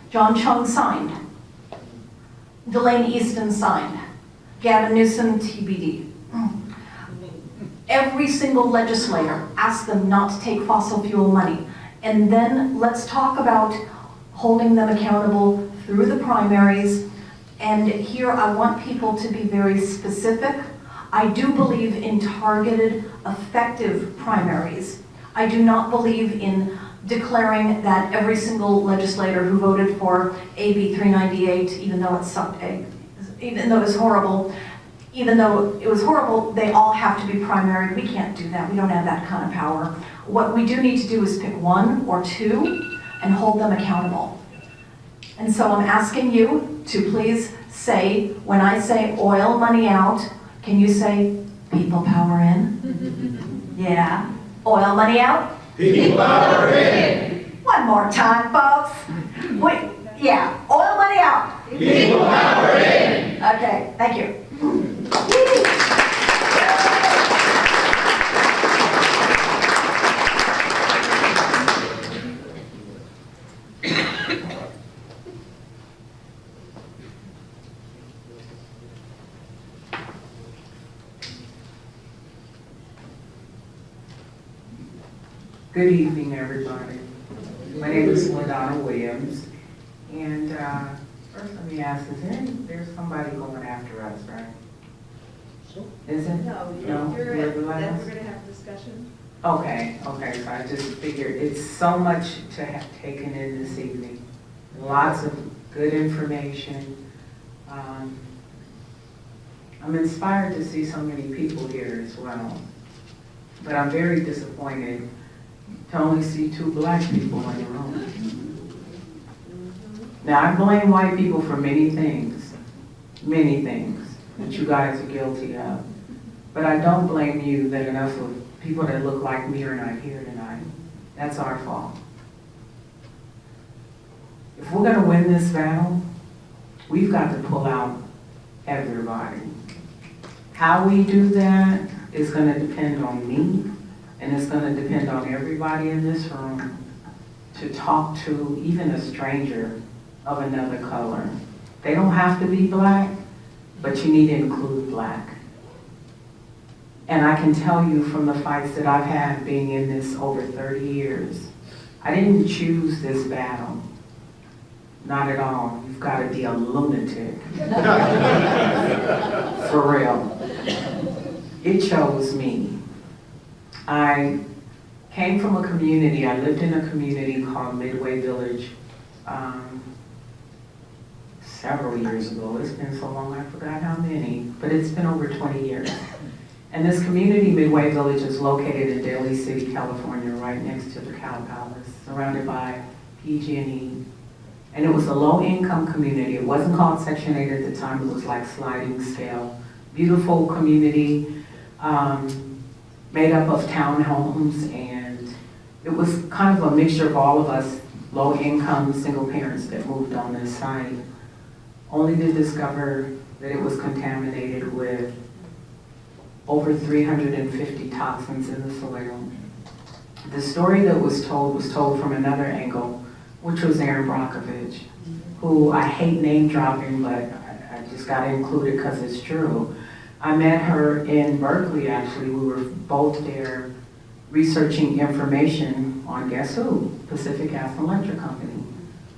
John Chung signed. Delane Easton signed. Gavin Newsom, TBD. Every single legislator asked them not to take fossil fuel money. And then let's talk about holding them accountable through the primaries. And here I want people to be very specific. I do believe in targeted, effective primaries. I do not believe in declaring that every single legislator who voted for AB 398, even though it sucked egg, even though it was horrible, they all have to be primaried. We can't do that. We don't have that kind of power. What we do need to do is pick one or two and hold them accountable. And so I'm asking you to please say, when I say oil money out, can you say people power in? Yeah. Oil money out? People power in. One more time, folks. Wait, yeah, oil money out. People power in. Okay, thank you. Good evening, everybody. My name is LaDonna Williams, and first let me ask, there's somebody going after us, right? Is it? No, No? you're We're it. the Then last? we're gonna have a discussion. Okay, so I just figured it's so much to have taken in this evening. Lots of good information. I'm inspired to see so many people here as well. But I'm very disappointed to only see 2 black people in the room. Now, I blame white people for many things that you guys are guilty of. But I don't blame you that enough of people that look like me are not here tonight. That's our fault. If we're gonna win this battle, we've got to pull out everybody. How we do that is gonna depend on me, and it's gonna depend on everybody in this room to talk to even a stranger of another color. They don't have to be black, but you need to include black. And I can tell you from the fights that I've had being in this over 30 years, I didn't choose this battle. Not at all. You've got to be a lunatic. For real. It chose me. I came from a community, I lived in a community called Midway Village several years ago. It's been so long I forgot how many, but it's been over 20 years. And this community, Midway Village, is located in Daly City, California, right next to the Cow Palace, surrounded by PG&E. And it was a low-income community. It wasn't called Section 8 at the time. It was like sliding scale. Beautiful community, made up of townhomes, and it was kind of a mixture of all of us low-income single parents that moved on this site, only to discover that it was contaminated with over 350 toxins in the soil. The story that was told from another angle, which was Erin Brockovich, who I hate name dropping, but I just got to include it because it's true. I met her in Berkeley, actually. We were both there researching information on, guess who? Pacific Gas and Electric Company.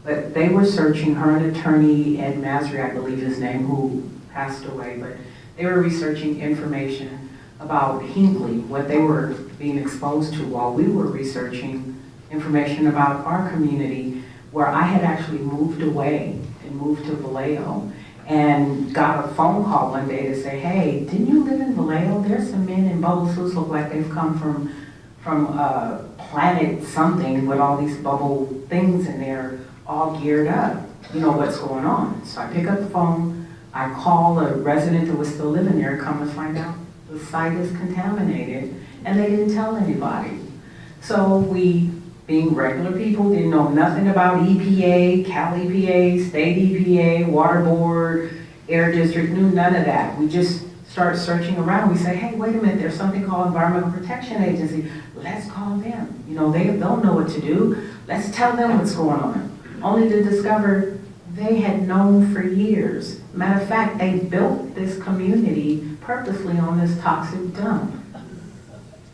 But they were searching, her and attorney Ed Masry, I believe his name, who passed away, but they were researching information about Hinckley, what they were being exposed to, while we were researching information about our community, where I had actually moved away and moved to Vallejo, and got a phone call one day to say, hey, didn't you live in Vallejo? There's some men in bubble suits look like they've come from planet something with all these bubble things in there, all geared up. You know what's going on. So I pick up the phone, I call a resident that was still living there, come to find out the site is contaminated, and they didn't tell anybody. So we, being regular people, didn't know nothing about EPA, Cal EPA, State EPA, Water Board, Air District, knew none of that. We just start searching around. We say, hey, wait a minute, there's something called Environmental Protection Agency. Let's call them. You know, they'll know what to do. Let's tell them what's going on. Only to discover they had known for years. Matter of fact, they built this community purposely on this toxic dump.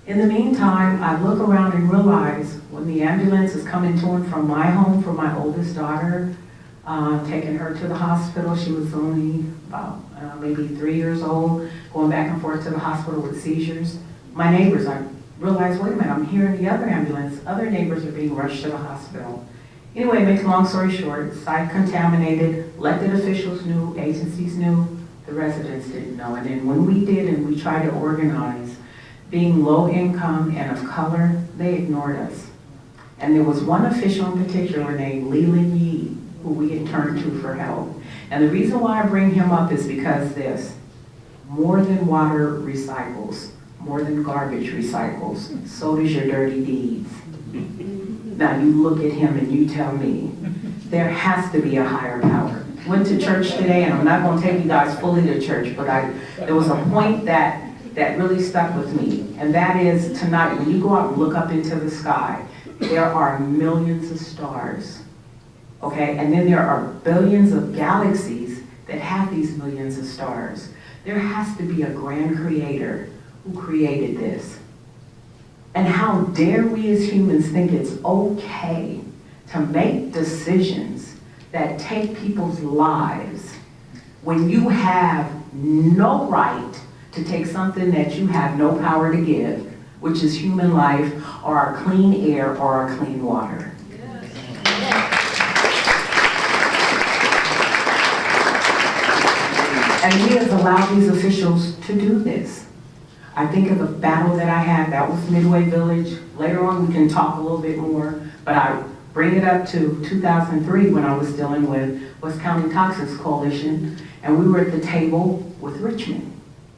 In the meantime, I look around and realize when the ambulance is coming to and from my home for my oldest daughter, taking her to the hospital, she was only about maybe 3 years old, going back and forth to the hospital with seizures. My neighbors, I realized, wait a minute, I'm hearing the other ambulance, other neighbors are being rushed to the hospital. Anyway, make a long story short, site contaminated, elected officials knew, agencies knew, the residents didn't know. And then when we did and we tried to organize, being low income and of color, they ignored us. And there was one official in particular named Leland Yee, who we had turned to for help. And the reason why I bring him up is because this, more than water recycles, more than garbage recycles, so does your dirty deeds. Now you look at him and you tell me, there has to be a higher power. Went to church today, and I'm not going to take you guys fully to church, but there was a point that really stuck with me, and that is tonight, when you go out and look up into the sky, there are millions of stars, okay? And then there are billions of galaxies that have these millions of stars. There has to be a grand creator who created this. And how dare we as humans think it's okay to make decisions that take people's lives when you have no right to take something that you have no power to give, which is human life, or our clean air, or our clean water. And he has allowed these officials to do this. I think of the battle that I had, that was Midway Village. Later on, we can talk a little bit more, but I bring it up to 2003 when I was dealing with West County Toxics Coalition, and we were at the table with Richmond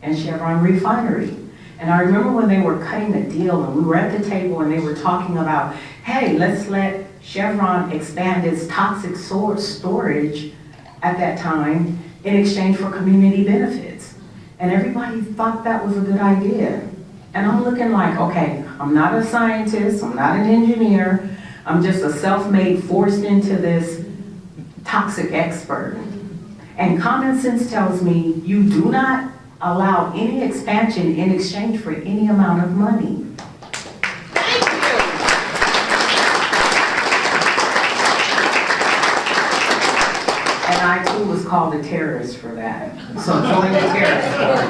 and Chevron Refinery. And I remember when they were cutting the deal and we were at the table and they were talking about, hey, let's let Chevron expand its toxic storage at that time in exchange for community benefits. And everybody thought that was a good idea. And I'm looking like, okay, I'm not a scientist, I'm not an engineer, I'm just a self-made forced into this toxic expert. And common sense tells me you do not allow any expansion in exchange for any amount of money. And I too was called a terrorist for that. So join the terrorist party.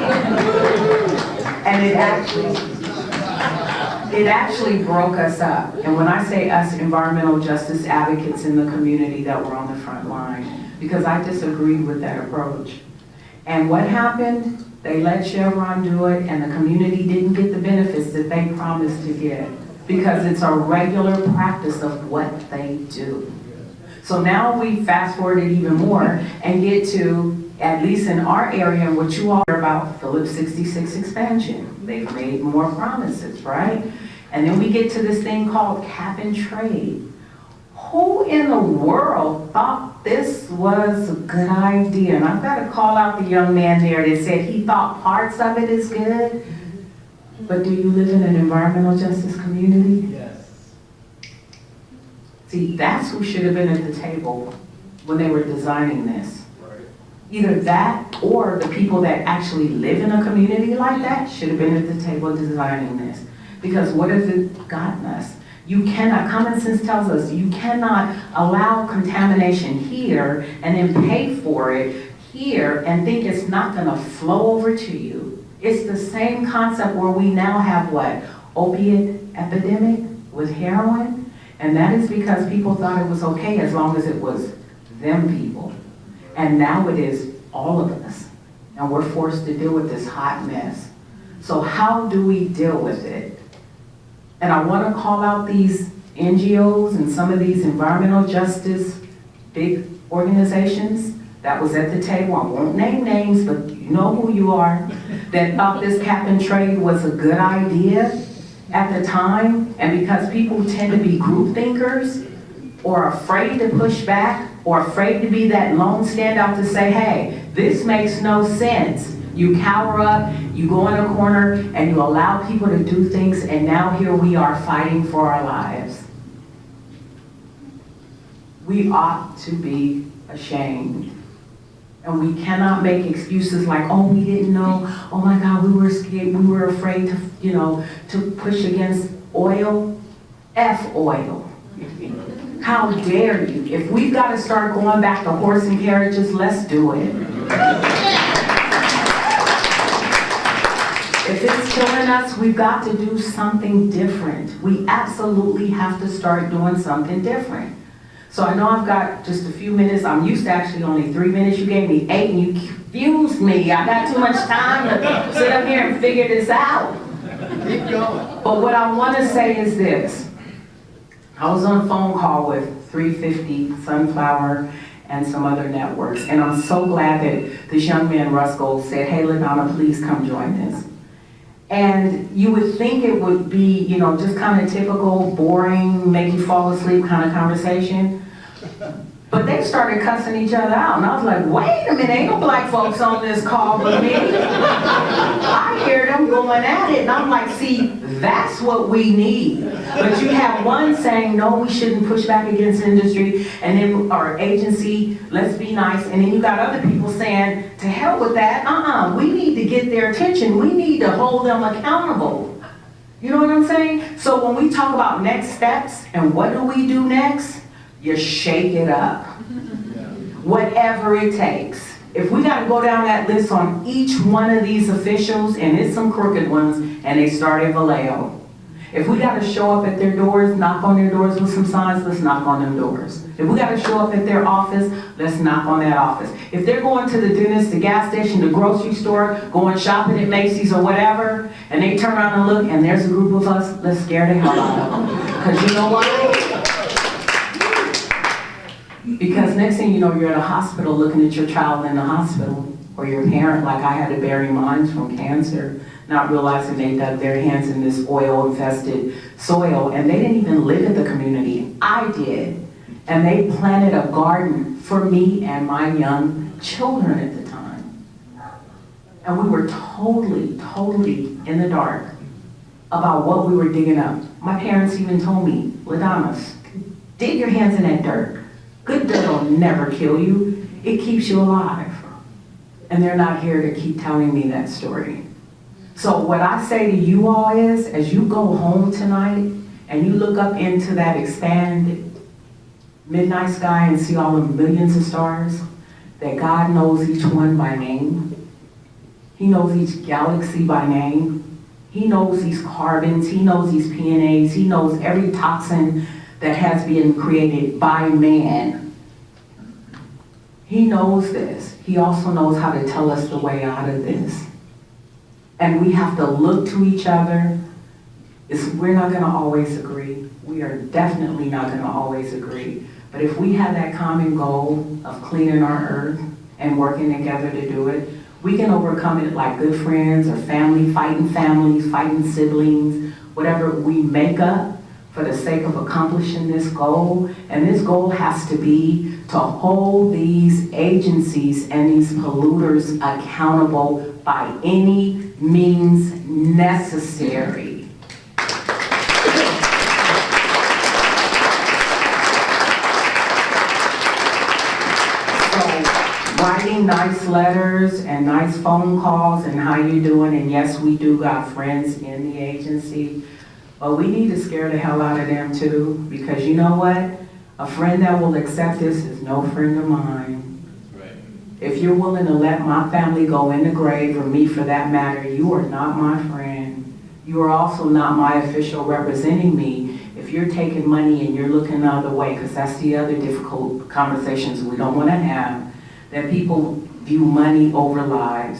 And it actually broke us up. And when I say us environmental justice advocates in the community that were on the front line, because I disagreed with that approach. And what happened? They let Chevron do it and the community didn't get the benefits that they promised to get because it's a regular practice of what they do. So now we fast forward it even more and get to, at least in our area, what you all hear about Phillips 66 expansion. They've made more promises, right? And then we get to this thing called cap and trade. Who in the world thought this was a good idea? And I've got to call out the young man there that said he thought parts of it is good. But do you live in an environmental justice community? Yes. See, that's who should have been at the table when they were designing this. Right. Either that or the people that actually live in a community like that should have been at the table designing this. Because what has it gotten us? You cannot, common sense tells us, you cannot allow contamination here and then pay for it here and think it's not gonna flow over to you. It's the same concept where we now have what? Opiate epidemic with heroin. And that is because people thought it was okay as long as it was them people. And now it is all of us. And we're forced to deal with this hot mess. So how do we deal with it? And I want to call out these NGOs and some of these environmental justice big organizations that was at the table. I won't name names, but you know who you are, that thought this cap and trade was a good idea at the time. And because people tend to be group thinkers or afraid to push back or afraid to be that lone standout to say, hey, this makes no sense. You cower up, you go in a corner, and you allow people to do things, and now here we are fighting for our lives. We ought to be ashamed. And we cannot make excuses like, oh, we didn't know, oh my God, we were scared, we were afraid to, to push against oil. F oil. How dare you? If we've got to start going back to horse and carriages, let's do it. If it's killing us, we've got to do something different. We absolutely have to start doing something different. So I know I've got just a few minutes. I'm used to actually only 3 minutes. You gave me 8 and you confused me. I got too much time to sit up here and figure this out. Keep going. But what I want to say is this. I was on a phone call with 350 Sunflower and some other networks. And I'm so glad that this young man, Russ Gold, said, hey, LaDonna, please come join this. And you would think it would be, just kind of typical, boring, make you fall asleep kind of conversation. But they started cussing each other out. And I was like, wait a minute, ain't no black folks on this call with me. I hear them going at it. And I'm like, see, that's what we need. But you have one saying, no, we shouldn't push back against industry. And then our agency, let's be nice. And then you got other people saying, to hell with that. We need to get their attention. We need to hold them accountable. You know what I'm saying? So when we talk about next steps and what do we do next? You shake it up. Whatever it takes. If we got to go down that list on each one of these officials, and it's some crooked ones, and they start in Vallejo. If we gotta show up at their doors, knock on their doors with some signs, let's knock on them doors. If we gotta show up at their office, let's knock on that office. If they're going to the dentist, the gas station, the grocery store, going shopping at Macy's or whatever, and they turn around and look, and there's a group of us, let's scare the hell out of them. Because you know why? Because next thing you know, you're at a hospital looking at your child in the hospital, or your parent, like I had to bury mine from cancer, not realizing they dug their hands in this oil-infested soil, and they didn't even live in the community. I did. And they planted a garden for me and my young children at the time. And we were totally in the dark about what we were digging up. My parents even told me, LaDonna, dig your hands in that dirt. Good dirt will never kill you. It keeps you alive. And they're not here to keep telling me that story. So what I say to you all is, as you go home tonight and you look up into that expanded midnight sky and see all the millions of stars, that God knows each one by name. He knows each galaxy by name. He knows these carbons, he knows these PNAs, he knows every toxin that has been created by man. He knows this. He also knows how to tell us the way out of this. And we have to look to each other. We're not gonna always agree. We are definitely not gonna always agree. But if we have that common goal of cleaning our earth and working together to do it, we can overcome it like good friends or families, fighting siblings, whatever we make up for the sake of accomplishing this goal. And this goal has to be to hold these agencies and these polluters accountable by any means necessary. Writing nice letters and nice phone calls and how you doing, and yes, we do got friends in the agency, but we need to scare the hell out of them too, because you know what? A friend that will accept this is no friend of mine. Right. If you're willing to let my family go in the grave, or me for that matter, you are not my friend. You are also not my official representing me if you're taking money and you're looking the other way, because that's the other difficult conversations we don't want to have. That people view money over lives.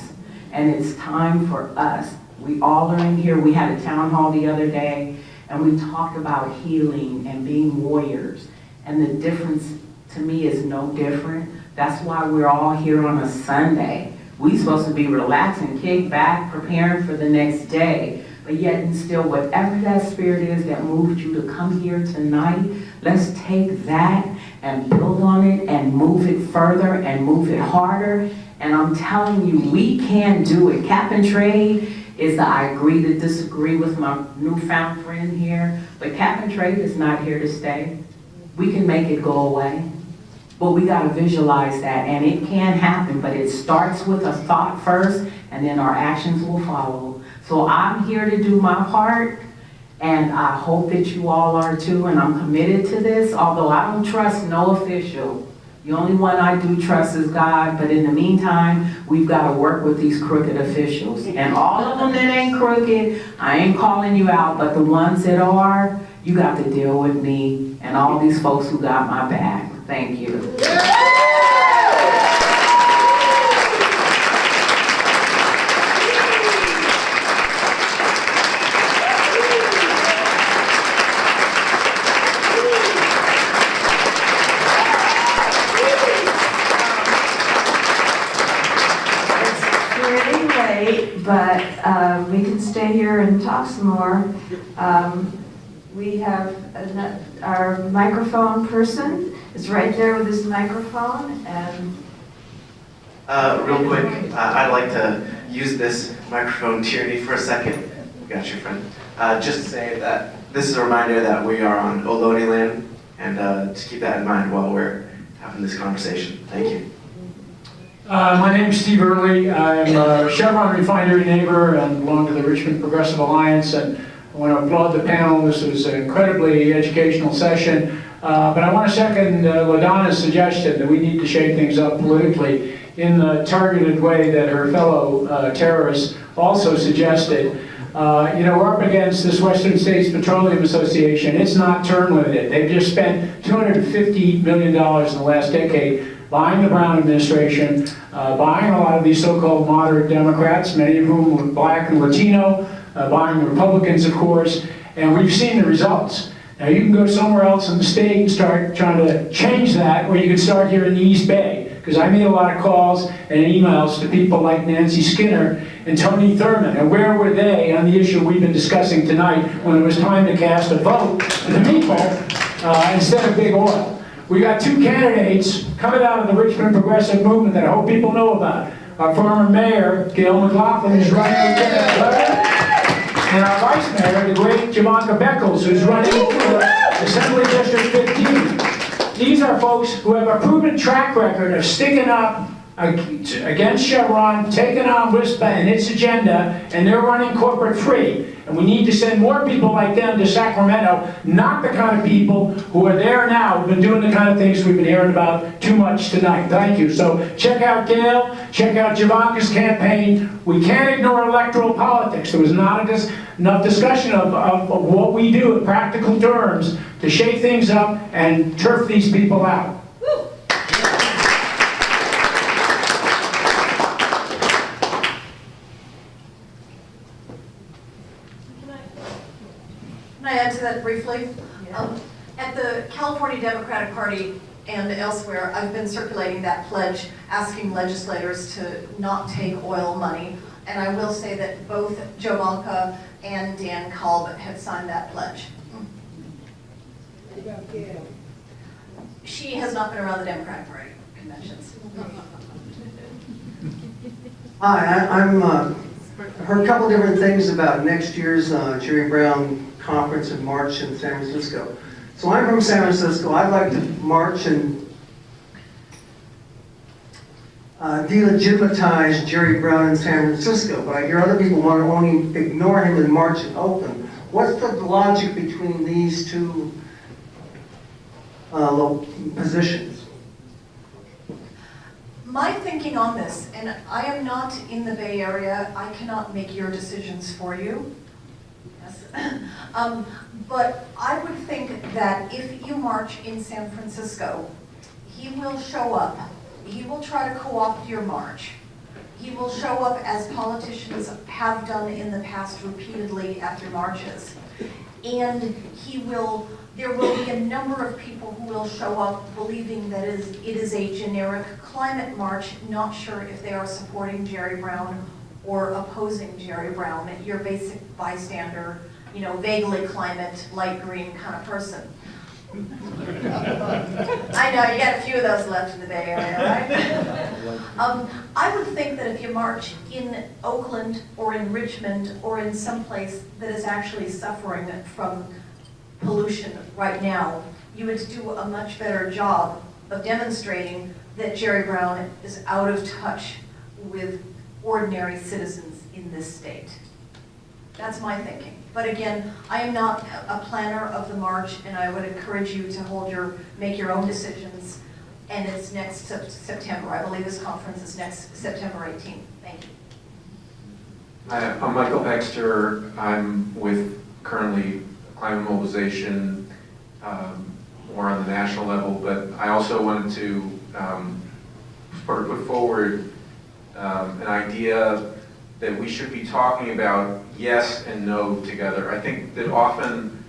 And it's time for us. We all are in here. We had a town hall the other day, and we talked about healing and being warriors. And the difference to me is no different. That's why we're all here on a Sunday. We're supposed to be relaxing, kick back, preparing for the next day. But yet and still, whatever that spirit is that moved you to come here tonight, let's take that and build on it and move it further and move it harder. And I'm telling you, we can do it. Cap and trade is the I agree to disagree with my newfound friend here. But cap and trade is not here to stay. We can make it go away. But we got to visualize that, and it can happen, but it starts with a thought first, and then our actions will follow. So I'm here to do my part, and I hope that you all are too, and I'm committed to this, although I don't trust no official. The only one I do trust is God, but in the meantime, we've got to work with these crooked officials. And all of them that ain't crooked, I ain't calling you out, but the ones that are, you got to deal with me and all these folks who got my back. Thank you. But we can stay here and talk some more. We have our microphone person is right there with his microphone, and real quick, I'd like to use this microphone tyranny for a second. Got you, friend. Just to say that this is a reminder that we are on Ohlone land, and to keep that in mind while we're having this conversation. Thank you. My name is Steve Early. I'm a Chevron refinery neighbor and belong to the Richmond Progressive Alliance. And I want to applaud the panel. This was an incredibly educational session. But I want to second LaDonna's suggestion that we need to shake things up politically in the targeted way that her fellow terrorists also suggested. We're up against this Western States Petroleum Association. It's not term limited. They've just spent $250 million in the last decade buying the Brown administration, buying a lot of these so-called moderate Democrats, many of whom were black and Latino, buying the Republicans, of course, and we've seen the results. Now, you can go somewhere else in the state and start trying to change that, or you can start here in the East Bay, because I made a lot of calls and emails to people like Nancy Skinner and Tony Thurmond, and where were they on the issue we've been discussing tonight when it was time to cast a vote for the people instead of big oil. We got two candidates coming out of the Richmond progressive movement that I hope people know about. Our former mayor, Gail McLaughlin, is running for Lieutenant and our vice mayor, the great Javanka Beckles, who's running for Assembly District 15. These are folks who have a proven track record of sticking up against Chevron, taking on WISPA and its agenda, and they're running corporate free. And we need to send more people like them to Sacramento, not the kind of people who are there now, who've been doing the kind of things we've been hearing about too much tonight. Thank you. So check out Gail, check out Javanka's campaign. We can't ignore electoral politics. There was not enough discussion of what we do in practical terms to shake things up and turf these people out. Can I add to that briefly? At the California Democratic Party and elsewhere, I've been circulating that pledge asking legislators to not take oil money. And I will say that both Javanka and Dan Kalb have signed that pledge. She has not been around the Democratic Party conventions. Hi, I'm heard a couple different things about next year's Jerry Brown conference in March in San Francisco. So I'm from San Francisco. I'd like to march and delegitimize Jerry Brown in San Francisco, but I hear other people want to only ignore him and march in Oakland. What's the logic between these two positions? My thinking on this, and I am not in the Bay Area, I cannot make your decisions for you. Yes. But I would think that if you march in San Francisco, he will show up. He will try to co-opt your march. He will show up as politicians have done in the past repeatedly at your marches. And there will be a number of people who will show up believing that it is a generic climate march, not sure if they are supporting Jerry Brown or opposing Jerry Brown, your basic bystander, vaguely climate, light green kind of person. I know, you got a few of those left in the Bay Area, right? I would think that if you march in Oakland or in Richmond or in some place that is actually suffering from pollution right now, you would do a much better job of demonstrating that Jerry Brown is out of touch with ordinary citizens in this state. That's my thinking. But again, I am not a planner of the march, and I would encourage you to make your own decisions. And it's next September. I believe this conference is next September 18th. Thank you. Hi, I'm Michael Exter. I'm with currently climate mobilization, more on the national level, but I also wanted to sort of put forward an idea that we should be talking about yes and no together. I think that often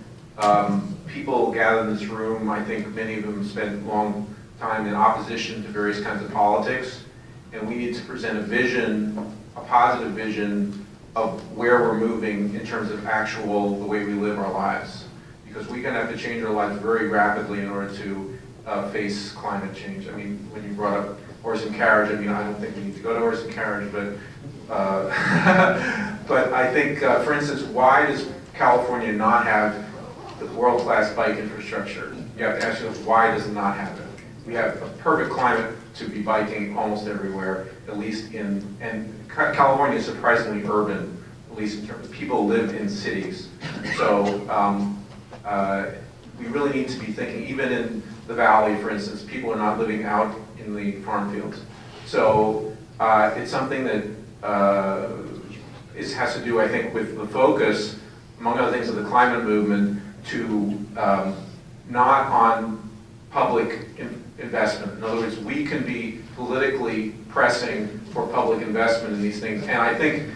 people gather in this room, I think many of them spend a long time in opposition to various kinds of politics, and we need to present a vision, a positive vision of where we're moving in terms of the way we live our lives. Because we're gonna have to change our lives very rapidly in order to face climate change. I mean, when you brought up horse and carriage, I mean, I don't think we need to go to horse and carriage, but but I think, for instance, why does California not have the world-class bike infrastructure? You have to ask yourself, why does it not have it? We have a perfect climate to be biking almost everywhere, at least and California is surprisingly urban, at least in terms of people live in cities. So we really need to be thinking, even in the valley, for instance, people are not living out in the farm fields. So it's something that has to do, I think, with the focus, among other things, of the climate movement to not on public investment. In other words, we can be politically pressing for public investment in these things. And I think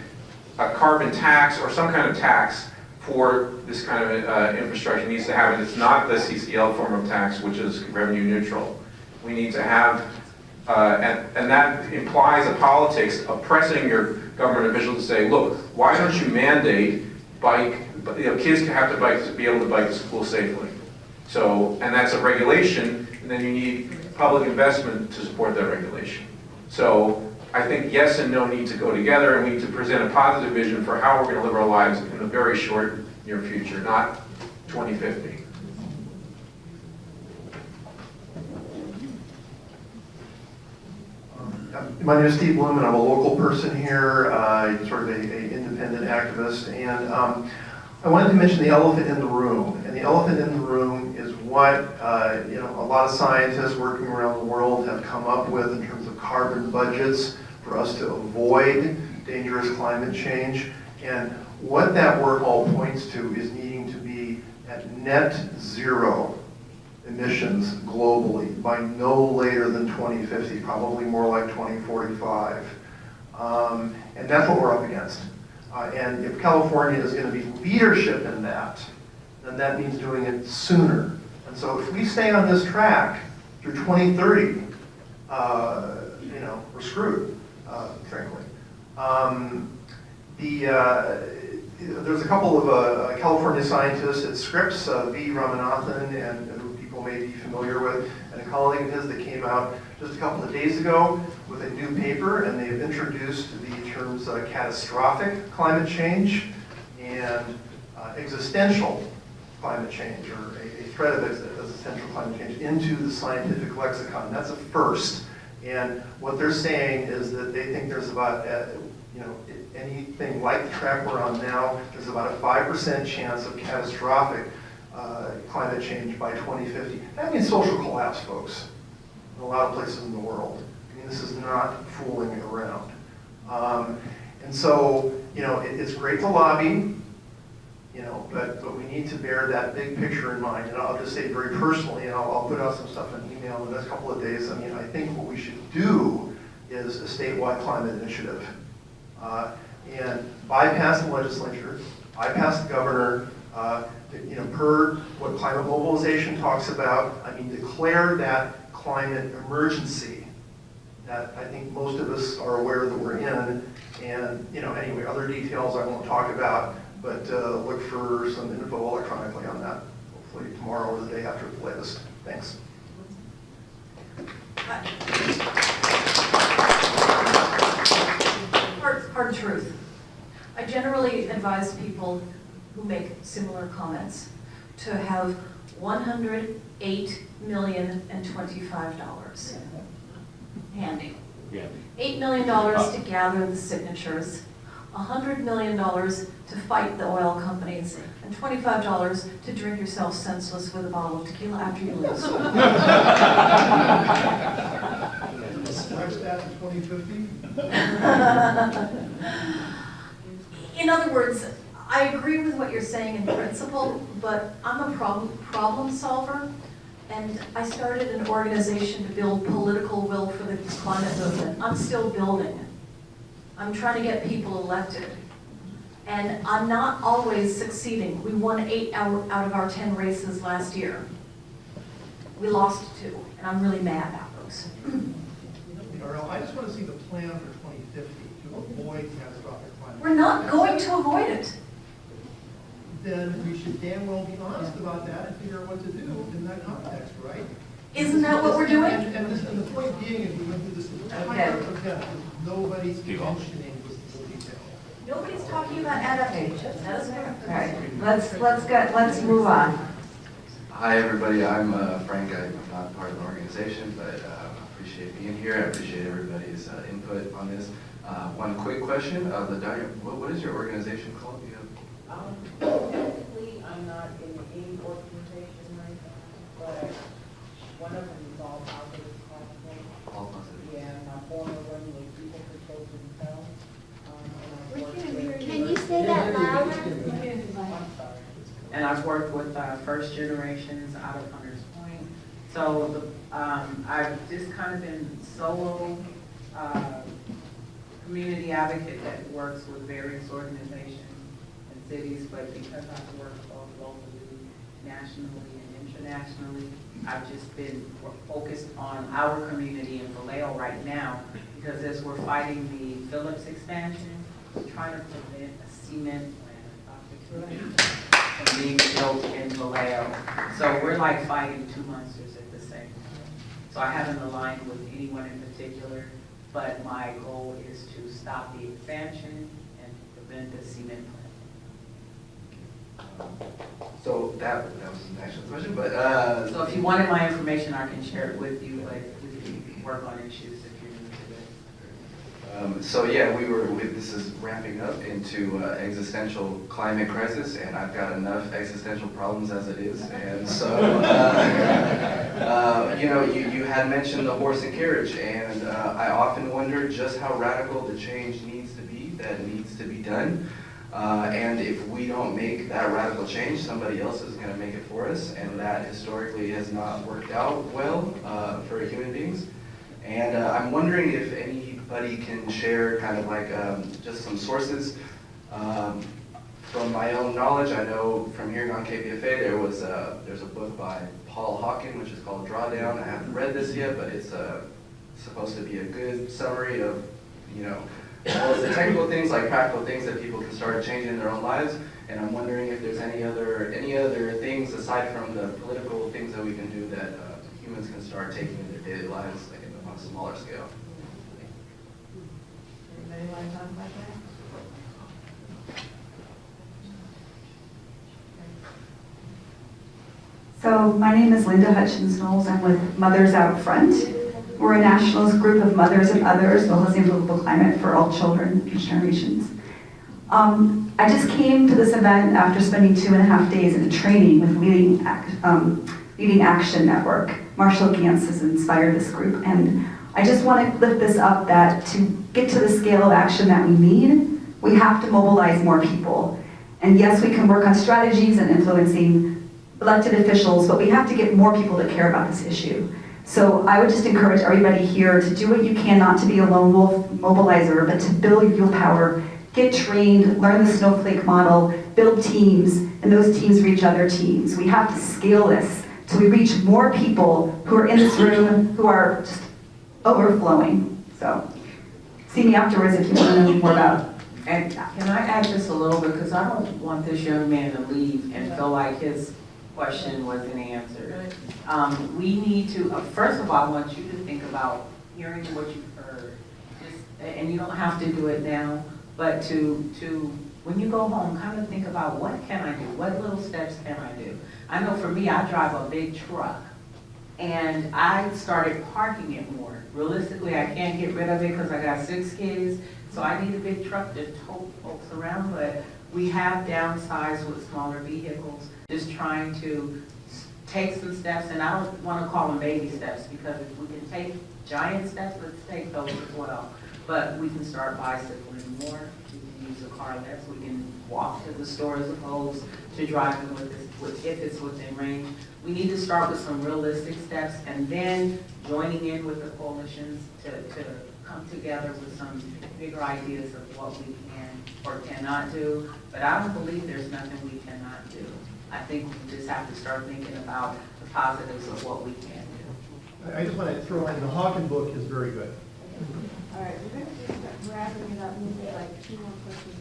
a carbon tax or some kind of tax for this kind of infrastructure needs to happen. It's not the CCL form of tax, which is revenue neutral. We need to have, and that implies a politics of pressing your government officials to say, look, why don't you mandate kids can have to bike to be able to bike to school safely. So, and that's a regulation, and then you need public investment to support that regulation. So I think yes and no need to go together, and we need to present a positive vision for how we're going to live our lives in the very short near future, not 2050. My name is Steve Bloom, and I'm a local person here, sort of a independent activist, and I wanted to mention the elephant in the room. And the elephant in the room is what a lot of scientists working around the world have come up with in terms of carbon budgets for us to avoid dangerous climate change. And what that work all points to is needing to be at net zero emissions globally by no later than 2050, probably more like 2045. And that's what we're up against. And if California is going to be leadership in that, then that means doing it sooner. And so if we stay on this track through 2030, we're screwed, frankly. There's a couple of California scientists at Scripps, V. Ramanathan, and who people may be familiar with, and a colleague of his that came out just a couple of days ago with a new paper, and they've introduced the terms catastrophic climate change and existential climate change, or a threat of existential climate change into the scientific lexicon. That's a first. And what they're saying is that they think there's about, anything like the track we're on now, there's about a 5% chance of catastrophic climate change by 2050. That means social collapse, folks, in a lot of places in the world. I mean, this is not fooling around. And so, it's great to lobby, but we need to bear that big picture in mind. And I'll just say very personally, and I'll put out some stuff in email in the next couple of days. I mean, I think what we should do is a statewide climate initiative. And bypass the legislature, bypass the governor, per what climate mobilization talks about. I mean, declare that climate emergency that I think most of us are aware that we're in. And, anyway, other details I won't talk about, but look for some info electronically on that, hopefully tomorrow or the day after the latest. Thanks. Hard truth. I generally advise people who make similar comments to have $108,025,000 handy. Yeah. $8 million to gather the signatures, $100 million to fight the oil companies, and $25 to drink yourself senseless with a bottle of tequila after you lose. Stretch that to 2050? In other words, I agree with what you're saying in principle, but I'm a problem solver, and I started an organization to build political will for the climate movement. I'm still building it. I'm trying to get people elected, and I'm not always succeeding. We won 8 out of our 10 races last year. We lost 2, and I'm really mad about those. I just want to see the plan for 2050 to avoid catastrophic climate. We're not going to avoid it. Then we should damn well be honest about that and figure out what to do in that context, right? Isn't that what we're doing? And the point being is we went through this nobody's mentioning this detail. Nobody's talking about adaptation. That is correct. All right, let's move on. Hi everybody, I'm Frank. I'm not part of the organization, but I appreciate being here. I appreciate everybody's input on this. One quick question: what is your organization called? Technically, I'm not in any organization right now, but one of them is all positive climate. All positive. Yeah, and I'm born to run with people for children's health. We can't hear you. Can I've worked with first generations out of Hunters Point. So I've just kind of been solo community advocate that works with various organizations and cities, but because I've worked both locally, nationally, and internationally, I've just been focused on our community in Vallejo right now, because as we're fighting the Phillips expansion, we're trying to prevent a cement plant from being built in Vallejo. So we're like fighting two monsters at the same time. So I haven't aligned with anyone in particular, but my goal is to stop the expansion and prevent the cement plant. So that was an actual question, but So if you wanted my information, I can share it with you, but we can work on issues if you're new to this. So yeah, this is ramping up into existential climate crisis, and I've got enough existential problems as it is. And so, you had mentioned the horse and carriage, and I often wonder just how radical the change needs to be that needs to be done. And if we don't make that radical change, somebody else is going to make it for us, and that historically has not worked out well for human beings. And I'm wondering if anybody can share kind of like just some sources. From my own knowledge, I know from hearing on KPFA there's a book by Paul Hawken, which is called Drawdown. I haven't read this yet, but it's supposed to be a good summary of, all the technical things like practical things that people can start changing in their own lives. And I'm wondering if there's any other things aside from the political things that we can do that humans can start taking in their daily lives, like on a smaller scale. Anybody want to talk about that? So my name is Linda Hutchins-Knowles. I'm with Mothers Out Front. We're a nationalist group of mothers and others opposing global climate for all children and future generations. I just came to this event after spending 2.5 days in a training with Leading Action Network. Marshall Gantz has inspired this group, and I just want to lift this up that to get to the scale of action that we need, we have to mobilize more people. And yes, we can work on strategies and influencing elected officials, but we have to get more people to care about this issue. So I would just encourage everybody here to do what you can, not to be a lone wolf mobilizer, but to build your power, get trained, learn the snowflake model, build teams, and those teams reach other teams. We have to scale this so we reach more people who are in this room who are just overflowing. So see me afterwards if you want to know more about it. And can I add just a little bit, because I don't want this young man to leave and feel like his question wasn't answered. We need to, first of all, I want you to think about hearing what you've heard. And you don't have to do it now, but to when you go home, kind of think about what can I do? What little steps can I do? I know for me, I drive a big truck, and I started parking it more. Realistically, I can't get rid of it because I got 6 kids, so I need a big truck to tow folks around, but we have downsized with smaller vehicles, just trying to take some steps, and I don't want to call them baby steps, because if we can take giant steps, let's take those as well. But we can start bicycling more, we can use a car less, we can walk to the store as opposed to driving if it's within range. We need to start with some realistic steps, and then joining in with the coalitions to come together with some bigger ideas of what we can or cannot do. But I don't believe there's nothing we cannot do. I think we just have to start thinking about the positives of what we can do. I just want to throw in, the Hawken book is very good. All right, we're going to just start wrapping it up, maybe like 2 more questions.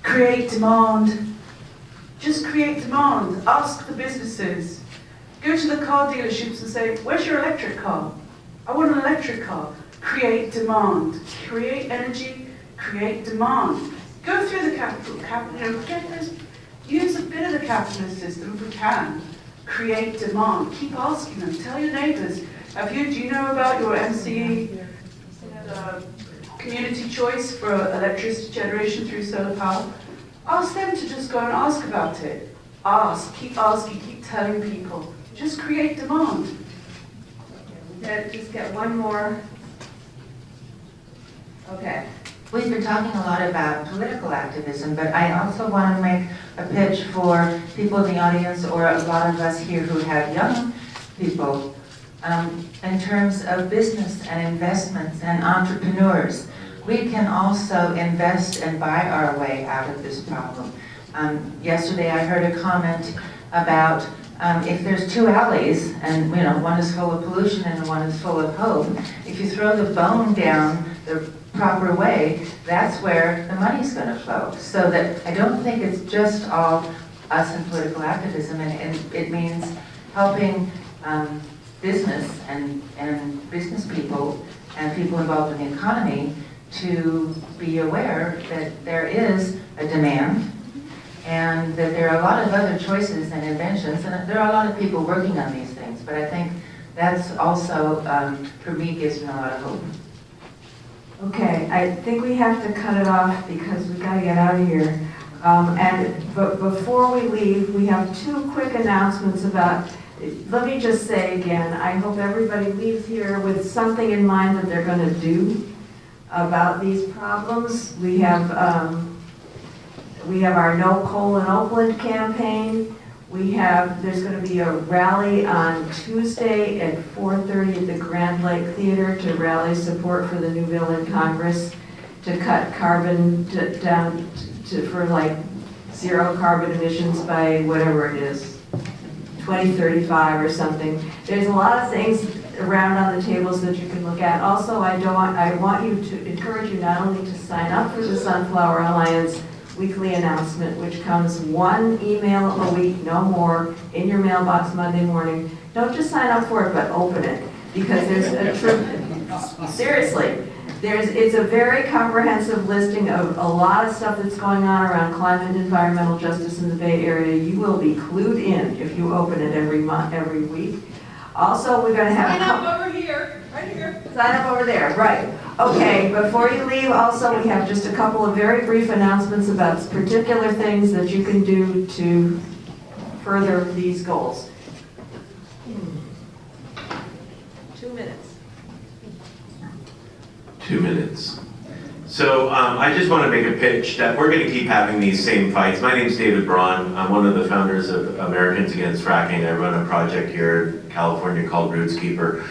Create demand. Just create demand. Ask the businesses. Go to the car dealerships and say, where's your electric car? I want an electric car. Create demand. Create energy, create demand. Go through the use a bit of the capitalist system if we can. Create demand. Keep asking them. Tell your neighbors. Do you know about your MCE community choice for electricity generation through solar power? Ask them to just go and ask about it. Ask, keep telling people. Just create demand. Just get one more Okay. We've been talking a lot about political activism, but I also want to make a pitch for people in the audience or a lot of us here who have young people in terms of business and investments and entrepreneurs. We can also invest and buy our way out of this problem. Yesterday I heard a comment about if there's two alleys and one is full of pollution and one is full of hope, if you throw the bone down the proper way, that's where the money's going to flow. So that I don't think it's just all us in political activism, and it means helping business and business people and people involved in the economy to be aware that there is a demand and that there are a lot of other choices and inventions, and there are a lot of people working on these things, but I think that's also, for me, gives me a lot of hope. Okay, I think we have to cut it off because we got to get out of here. But before we leave, we have two quick announcements about, let me just say again, I hope everybody leaves here with something in mind that they're going to do about these problems. We have our No Coal in Oakland campaign. There's going to be a rally on Tuesday at 4:30 at the Grand Lake Theater to rally support for the new bill in Congress to cut carbon down for like zero carbon emissions by whatever it is, 2035 or something. There's a lot of things around on the tables that you can look at. Also, I want you to encourage you not only to sign up for the Sunflower Alliance weekly announcement, which comes one email a week, no more, in your mailbox Monday morning. Don't just sign up for it, but open it, because there's seriously, it's a very comprehensive listing of a lot of stuff that's going on around climate and environmental justice in the Bay Area. You will be clued in if you open it every week. Also, we're going to have Sign up over here, right here. Sign up over there, right. Okay, before you leave, also, we have just a couple of very brief announcements about particular things that you can do to further these goals. 2 minutes. 2 minutes. So I just want to make a pitch that we're going to keep having these same fights. My name is David Braun. I'm one of the founders of Americans Against Fracking. I run a project here in California called Rootskeeper.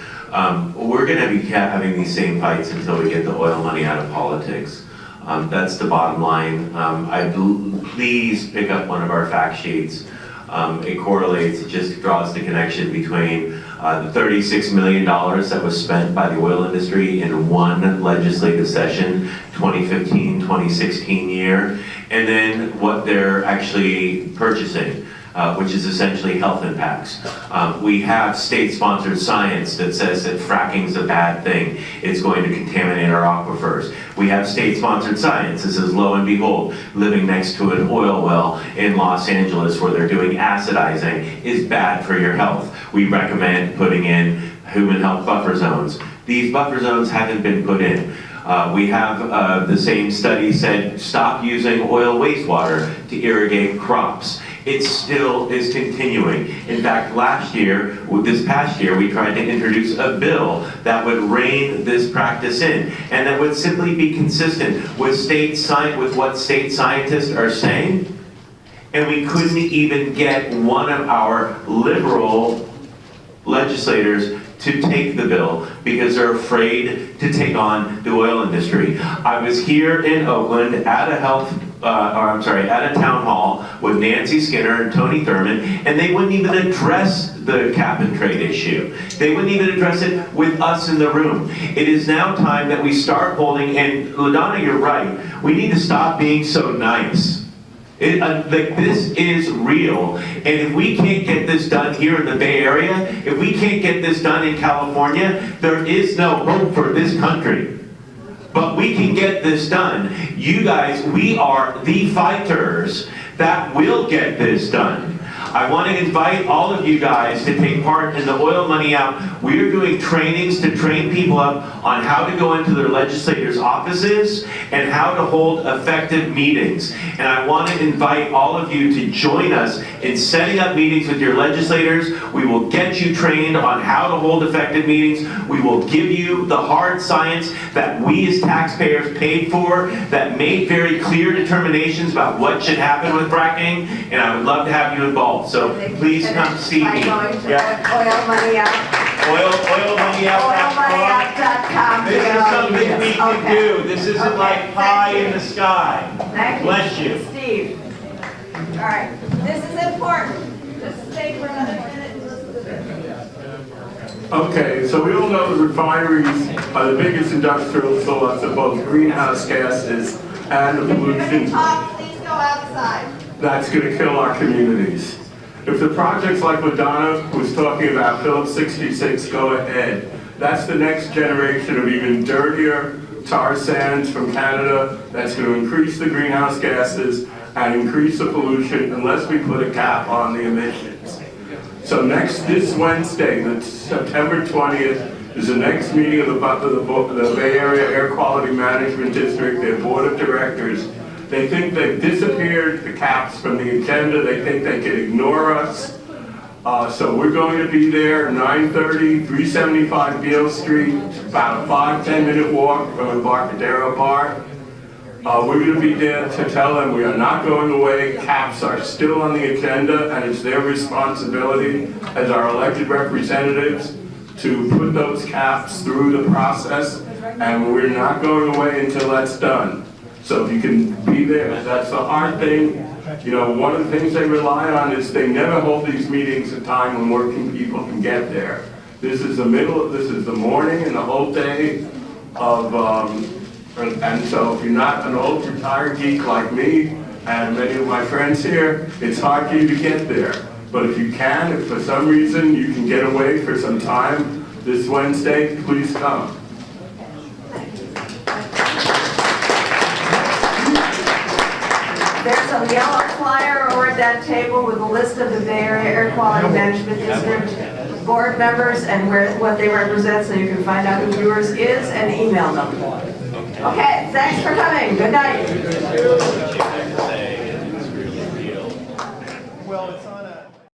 We're going to be having these same fights until we get the oil money out of politics. That's the bottom line. Please pick up one of our fact sheets. It correlates, it just draws the connection between the $36 million that was spent by the oil industry in one legislative session, 2015-2016 year, and then what they're actually purchasing, which is essentially health impacts. We have state-sponsored science that says that fracking is a bad thing. It's going to contaminate our aquifers. We have state-sponsored science that says, lo and behold, living next to an oil well in Los Angeles where they're doing acidizing is bad for your health. We recommend putting in human health buffer zones. These buffer zones haven't been put in. We have the same study said, stop using oil wastewater to irrigate crops. It still is continuing. In fact, this past year, we tried to introduce a bill that would rein this practice in, and that would simply be consistent with what state scientists are saying, and we couldn't even get one of our liberal legislators to take the bill because they're afraid to take on the oil industry. I was here in Oakland at a town hall with Nancy Skinner and Tony Thurman, and they wouldn't even address the cap and trade issue. They wouldn't even address it with us in the room. It is now time that we start holding, and LaDonna, you're right, we need to stop being so nice. This is real, and if we can't get this done here in the Bay Area, if we can't get this done in California, there is no hope for this country. But we can get this done. You guys, we are the fighters that will get this done. I want to invite all of you guys to take part in the Oil Money Out. We are doing trainings to train people up on how to go into their legislators' offices and how to hold effective meetings. And I want to invite all of you to join us in setting up meetings with your legislators. We will get you trained on how to hold effective meetings. We will give you the hard science that we as taxpayers paid for, that made very clear determinations about what should happen with fracking, and I would love to have you involved. So please come see me. Oil Money Out. Oilmoneyout.com. Oilmoneyout.com. This is something we can do. This isn't like pie in the sky. Thank you. Bless you. Steve. All right, this is important. Just stay for another minute and listen to this. Okay, so we all know the refineries are the biggest industrial source of both greenhouse gases and the If you're going pollution to talk, please go outside. that's going to kill our communities. If the projects like LaDonna was talking about, Phillips 66, go ahead. That's the next generation of even dirtier tar sands from Canada that's going to increase the greenhouse gases and increase the pollution unless we put a cap on the emissions. So this Wednesday, the September 20th, is the next meeting of the Bay Area Air Quality Management District, their board of directors. They think they've disappeared the caps from the agenda. They think they can ignore us. So we're going to be there, 9:30, 375 Beale Street, about a 5-10 minute walk from the Embarcadero Bar. We're going to be there to tell them we are not going away. Caps are still on the agenda, and it's their responsibility as our elected representatives to put those caps through the process, and we're not going away until that's done. So if you can be there, that's the hard thing. You know, one of the things they rely on is they never hold these meetings at a time when working people can get there. This is the morning and the whole day of, and so if you're not an old retired geek like me and many of my friends here, it's hard for you to get there. But if you can, if for some reason you can get away for some time this Wednesday, please come. There's a yellow flyer over at that table with a list of the Bay Area Air Quality Management District board members and what they represent, so you can find out who yours is and email them. Okay, thanks for coming. Good night. Well, it's on